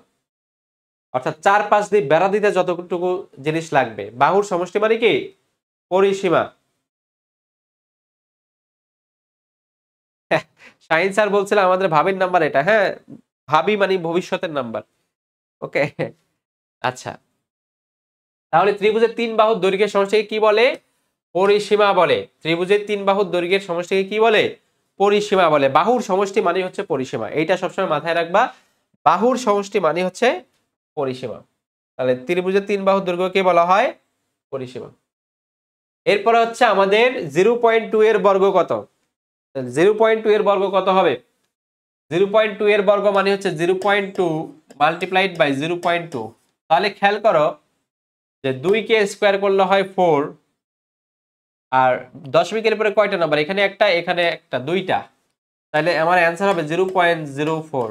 অর্থাৎ 4-5 দিয়ে বেড়া দিতে যতটুকু জিনিস লাগবে, বাহুর সমষ্টি মানে কি? পরিসীমা। শাহিন স্যার বলছিলাম আমাদের ভাবির নাম্বার এটা, হ্যাঁ ভাবি মানে ভবিষ্যতের নাম্বার ওকে। আচ্ছা, তাহলে ত্রিভুজের 3 বাহুর দৈর্ঘ্যের সমষ্টিকে কি বলে? পরিসীমা বলে। ত্রিভুজের 3 বাহুর দৈর্ঘ্যের সমষ্টিকে কি বলে? পরিসীমা বলে। বাহুর সমষ্টি মানে হচ্ছে পরিসীমা, এইটা সবসময় মাথায় রাখবা, বাহুর সমষ্টি মানে হচ্ছে পরিসীমা। তাহলে ত্রিভুজের 3 বাহুর দৈর্ঘ্যকে বলা হয় পরিসীমা। এরপরে হচ্ছে আমাদের 0.2 এর বর্গ কত? 0.2 এর বর্গ কত হবে? 0.2 এর বর্গ মানে হচ্ছে 0.2 মাল্টিপ্লাইড বাই 0.2। তাহলে খেয়াল করো যে 2 কে স্কয়ার করলে হয় 4, আর দশমিকের পরে কয়টা নাম্বার? এখানে একটা, এখানে একটা, দুইটা। তাহলে আমার অ্যান্সার হবে 0.04।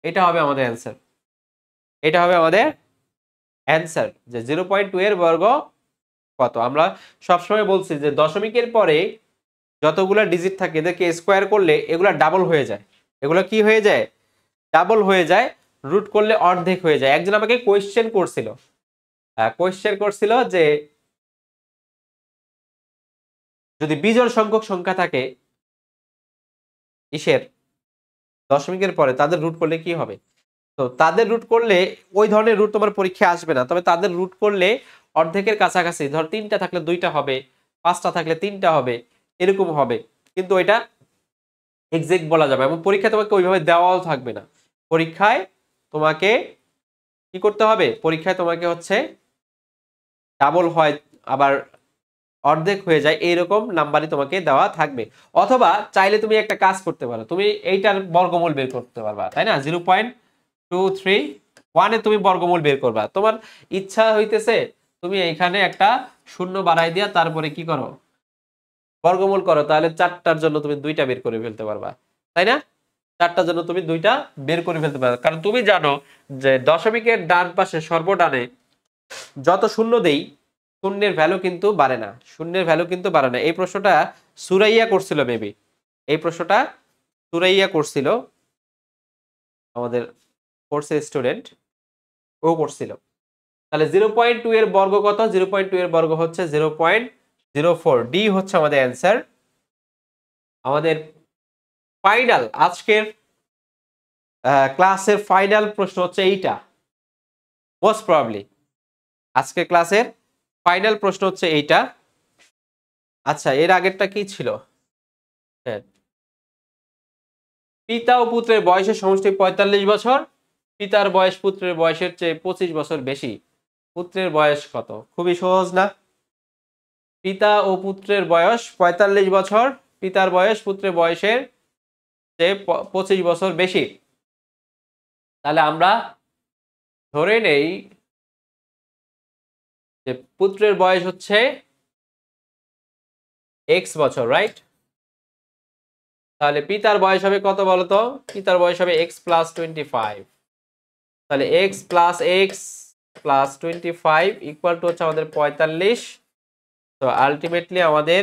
এটা হবে আমাদের অ্যান্সার। এটা হবে আমাদের অ্যান্সার যে 0.2 এর বর্গ কত। আমরা সবসময় বলছি যে দশমিকের পরে যতগুলো ডিজিট থাকে এদেরকে স্কোয়ার করলে এগুলা ডাবল হয়ে যায়। এগুলো কি হয়ে যায়? ডাবল হয়ে যায়। রুট করলে অর্ধেক হয়ে যায়। একজন আমাকে কোয়েশ্চেন করছিল যে যদি বিজোড় সংখ্যক সংখ্যা থাকে ইসের দশমিকের পরে, তাদের রুট করলে কি হবে? তো তাদের রুট করলে ওই ধরনের রুট তোমার পরীক্ষা আসবে না, তবে তাদের রুট করলে অর্ধেকের কাছাকাছি, ধর 3টা থাকলে 2টা হবে, 5টা থাকলে 3টা হবে, এরকম হবে। কিন্তু এটা এক্সাক্ট বলা যাবে, এবং পরীক্ষা তোমাকে ওইভাবে দেওয়াও থাকবে না। পরীক্ষায় তোমাকে কি করতে হবে? পরীক্ষায় তোমাকে হচ্ছে ডাবল হয় আবার অর্ধেক হয়ে যায়, এইরকম নাম্বারই তোমাকে দেওয়া থাকবে। অথবা চাইলে তুমি একটা কাজ করতে পারো, তুমি এইটার বর্গমূল বের করতে পারবা, তাই না? 0.231 তুমি বর্গমূল বের করবা। তোমার ইচ্ছা হইতেছে তুমি এইখানে একটা শূন্য বাড়াই দিয়া তারপরে কি করো? বর্গমূল করো। তাহলে 4টার জন্য তুমি 2টা বের করে ফেলতে পারবা, তাই না? 4টার জন্য তুমি 2টা বের করে ফেলতে পারবা, কারণ তুমি জানো যে দশমিকের ডান পাশে সর্বডানে যত শূন্য দেই শূন্যের ভ্যালু কিন্তু বাড়ে না। শূন্যের ভ্যালু কিন্তু বাড়ে না। এই প্রশ্নটা সুরাইয়া করছিল মেবি, এই প্রশ্নটা সুরাইয়া করছিল, আমাদের কোর্সের স্টুডেন্ট, ও করছিল। তাহলে 0.2 এর বর্গ কত? 0.2 এর বর্গ হচ্ছে 0.04। ডি হচ্ছে আমাদের অ্যান্সার। আমাদের ফাইনাল আজকের ক্লাসের ফাইনাল প্রশ্ন হচ্ছে এইটা, মোস্ট প্রবাবলি আজকের ক্লাসের ফাইনাল প্রশ্ন হচ্ছে এইটা। আচ্ছা, এর আগেরটা কি ছিল? হ্যাঁ, পিতা ও পুত্রের বয়সের সমষ্টি 45 বছর। পিতার বয়স পুত্রের বয়সের চেয়ে 25 বছর বেশি। পুত্রের বয়স কত? খুবই সহজ না? পিতা ও পুত্রের বয়স 45 বছর, পিতার বয়স পুত্রের বয়সের চেয়ে 25 বছর বেশি। তাহলে আমরা ধরে নেই যে পুত্রের বয়স হচ্ছে x বছর, রাইট? তাহলে পিতার বয়স হবে কত বলতো? পিতার বয়স হবে x প্লাস 25। তাহলে x plus x plus 25 equal to হচ্ছে আমাদের 45। তো আলটিমেটলি আমাদের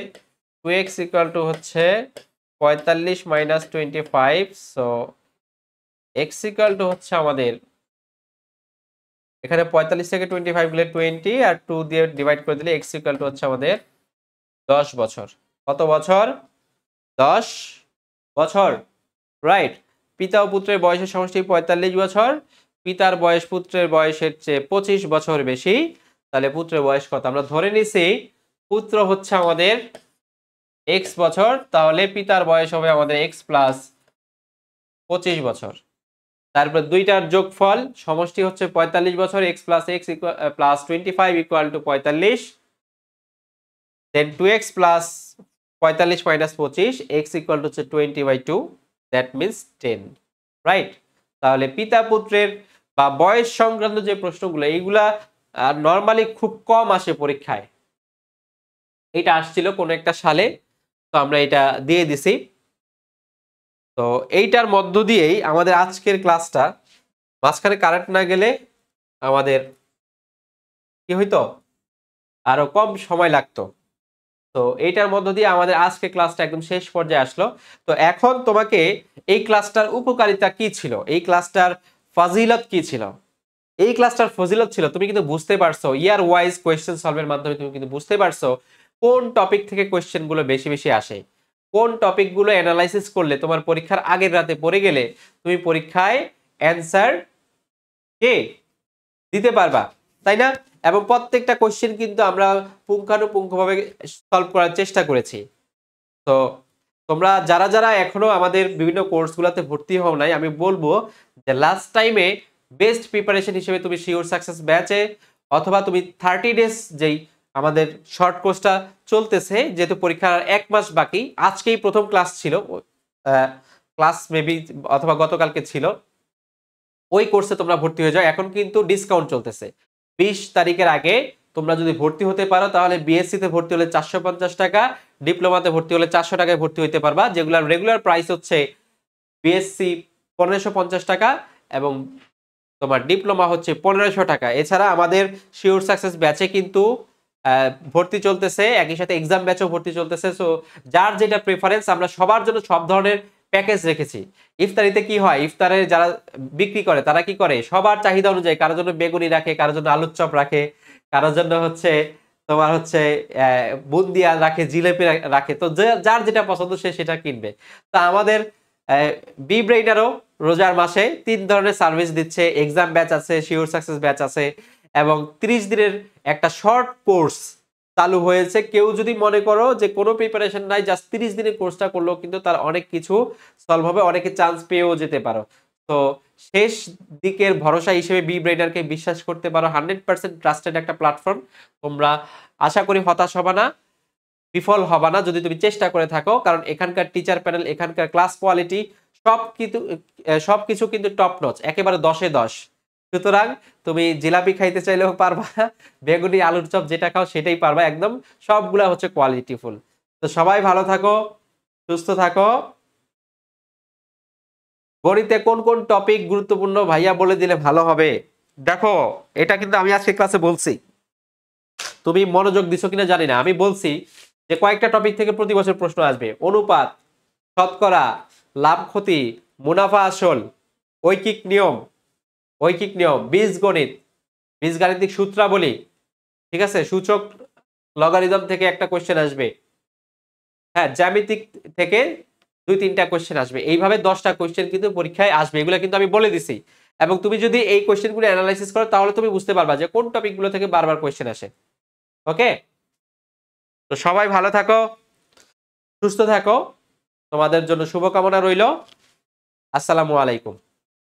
2x ইকুয়াল টু হচ্ছে 45 minus 25। So x equal to হচ্ছে আমাদের এখানে 45 থেকে 25 গেলে 20 আর 2 দিয়ে ডিভাইড করে দিলে x ইকুয়াল টু হচ্ছে আমাদের 10 বছর। কত বছর? 10 বছর, রাইট। পিতা ও পুত্রের বয়সের সমষ্টি 45 বছর, পিতার বয়স পুত্রের বয়সের চেয়ে 25 বছর বেশি, তাহলে পুত্রের বয়স কত? আমরা ধরে নিছি পুত্র হচ্ছে আমাদের x বছর, তাহলে পিতার বয়স হবে আমাদের x প্লাস 25 বছর। তারপর দুইটার যোগফল সমষ্টি হচ্ছে 45 বছর, x plus x plus 25 equal to 45, then 2x plus 45 minus 25, x equal to হচ্ছে 20/2, দ্যাট মিনস 10, রাইট। তাহলে পিতা পুত্রের বা বয়স সংক্রান্ত যে প্রশ্নগুলো এইগুলা নর্মালি খুব কম আসে পরীক্ষায়। এটা আসছিল কোন একটা সালে, তো আমরা এটা দিয়ে দিছি। তো এইটার মধ্য দিয়েই আমাদের আজকের ক্লাসটা, মাঝখানে কারেন্ট না গেলে আমাদের কি হইতো, আরো কম সময় লাগতো। তো এইটার মধ্য দিয়ে আমাদের আজকে ক্লাসটা একদম শেষ পর্যায়ে আসলো। তো এখন তোমাকে এই ক্লাসটার উপকারিতা কি ছিল, এই ক্লাসটার ফাজিলত কি ছিল? এই ক্লাসটার ফজিলত ছিল তুমি কিন্তু বুঝতে পারছো, ইয়ার ওয়াইজ কোয়েশ্চেন সলভের মাধ্যমে তুমি কিন্তু বুঝতে পারছো কোন টপিক থেকে কোয়েশ্চেন গুলো বেশি বেশি আসে, কোন টপিক গুলো অ্যানালাইসিস করলে তোমার পরীক্ষার আগের রাতে পড়ে গেলে তুমি পরীক্ষায় অ্যান্সার কে দিতে পারবা, তাই না? এবং প্রত্যেকটা কোয়েশ্চেন কিন্তু আমরা পুঙ্খানুপুঙ্খভাবে সলভ করার চেষ্টা করেছি। তো তোমরা যারা যারা এখনো আমাদের বিভিন্ন কোর্সগুলোতে ভর্তি হও নাই, আমি বলবো যে লাস্ট টাইমে বেস্ট প্রিপারেশন হিসেবে তুমি শিওর সাকসেস ব্যাচে অথবা তুমি 30 ডেজ যেই আমাদের শর্ট কোর্সটা চলতেছে, যেহেতু পরীক্ষার 1 মাস বাকি, আজকেই প্রথম ক্লাস ছিল, ক্লাস মেবি অথবা গতকালকে ছিল, ওই কোর্সে তোমরা ভর্তি হয়ে যাও। এখন কিন্তু ডিসকাউন্ট চলতেছে, 20 তারিখের আগে তোমরা যদি ভর্তি হতে পারো তাহলে বিএসসি তে ভর্তি হলে 450 টাকা, ডিপ্লোমাতে ভর্তি হলে 400 টাকায় ভর্তি হইতে পারবা, যেগুলোর রেগুলার প্রাইস হচ্ছে বিএসসি 1550 টাকা এবং তোমার ডিপ্লোমা হচ্ছে 1500 টাকা। এছাড়া আমাদের শিওর সাকসেস ব্যাচে কিন্তু ভর্তি চলতেছে, একই সাথে এক্সাম ব্যাচও ভর্তি চলতেছে। সো যার যেটা প্রেফারেন্স, আমরা সবার জন্য সব ধরনের প্যাকেজ রেখেছি। ইফতারিতে কি হয়, ইফতারে যারা বিক্রি করে তারা কি করে, সবার চাহিদা অনুযায়ী কারোর জন্য বেগুনি রাখে, কারোর জন্য আলুর চপ রাখে, কারোর জন্য হচ্ছে তোমার হচ্ছে বুন্দিয়া রাখে, জিলেপি রাখে। তো যার যেটা পছন্দ সে সেটা কিনবে। তো আমাদের বি ব্রেইনারও রোজার মাসে 3 ধরনের সার্ভিস দিচ্ছে, এক্সাম ব্যাচ আছে, শিওর সাকসেস ব্যাচ আছে এবং 30 দিনের একটা শর্ট কোর্স চালু হয়েছে। কেউ যদি মনে করো যে কোনো প্রিপারেশন নাই, জাস্ট 30 দিনের কোর্সটা করলেও কিন্তু তার অনেক কিছু সলভ হবে, অনেকে চান্স পেয়েও যেতে পারো। তো শেষ দিকের ভরসা হিসেবে বি ব্রেইনারকে বিশ্বাস করতে পারো, 100% ট্রাস্টেড একটা প্ল্যাটফর্ম। তোমরা আশা করি হতাশ হবে না, বিফল হবে না যদি তুমি চেষ্টা করে থাকো, কারণ এখানকার টিচার প্যানেল, এখানকার ক্লাস কোয়ালিটি সবকিছু কিন্তু টপ নচ, একেবারে 10-এ 10। সুতরাং তুমি জিলাপি খাইতে চাইলেও পারবা, বেগুনি আলুর চপ যেটা খাও সেটাই পারবা, একদম সবগুলা হচ্ছে কোয়ালিটিফুল। তো সবাই ভালো থাকো, সুস্থ থাকো। গণিতে কোন কোন টপিক গুরুত্বপূর্ণ ভাইয়া বলে দিলে ভালো হবে। দেখো, এটা কিন্তু আমি আজকে ক্লাসে বলছি, তুমি মনোযোগ দিছো কিনা জানি না, আমি বলছি যে কয়েকটা টপিক থেকে প্রতি বছর প্রশ্ন আসবে। অনুপাত, শতকরা, লাভ ক্ষতি, মুনাফা আসল, ঐকিক নিয়ম, বীজগণিত, বীজগাণিতিক সূত্রাবলী, ঠিক আছে, সূচক লগারিদম থেকে একটা কোশ্চেন আসবে, হ্যাঁ, জ্যামিতিক থেকে 2-3টা কোশ্চেন আসবে। এইভাবে 10টা কোশ্চেন কিন্তু পরীক্ষায় আসবে, এগুলো কিন্তু আমি বলে দিছি। এবং তুমি যদি এই কোশ্চেনগুলো অ্যানালাইসিস করো তাহলে তুমি বুঝতে পারবা যে কোন টপিকগুলো থেকে বারবার কোশ্চেন আসে। ওকে, তো সবাই ভালো থাকো, সুস্থ থাকো, তোমাদের জন্য শুভকামনা রইল। আসসালামু আলাইকুম।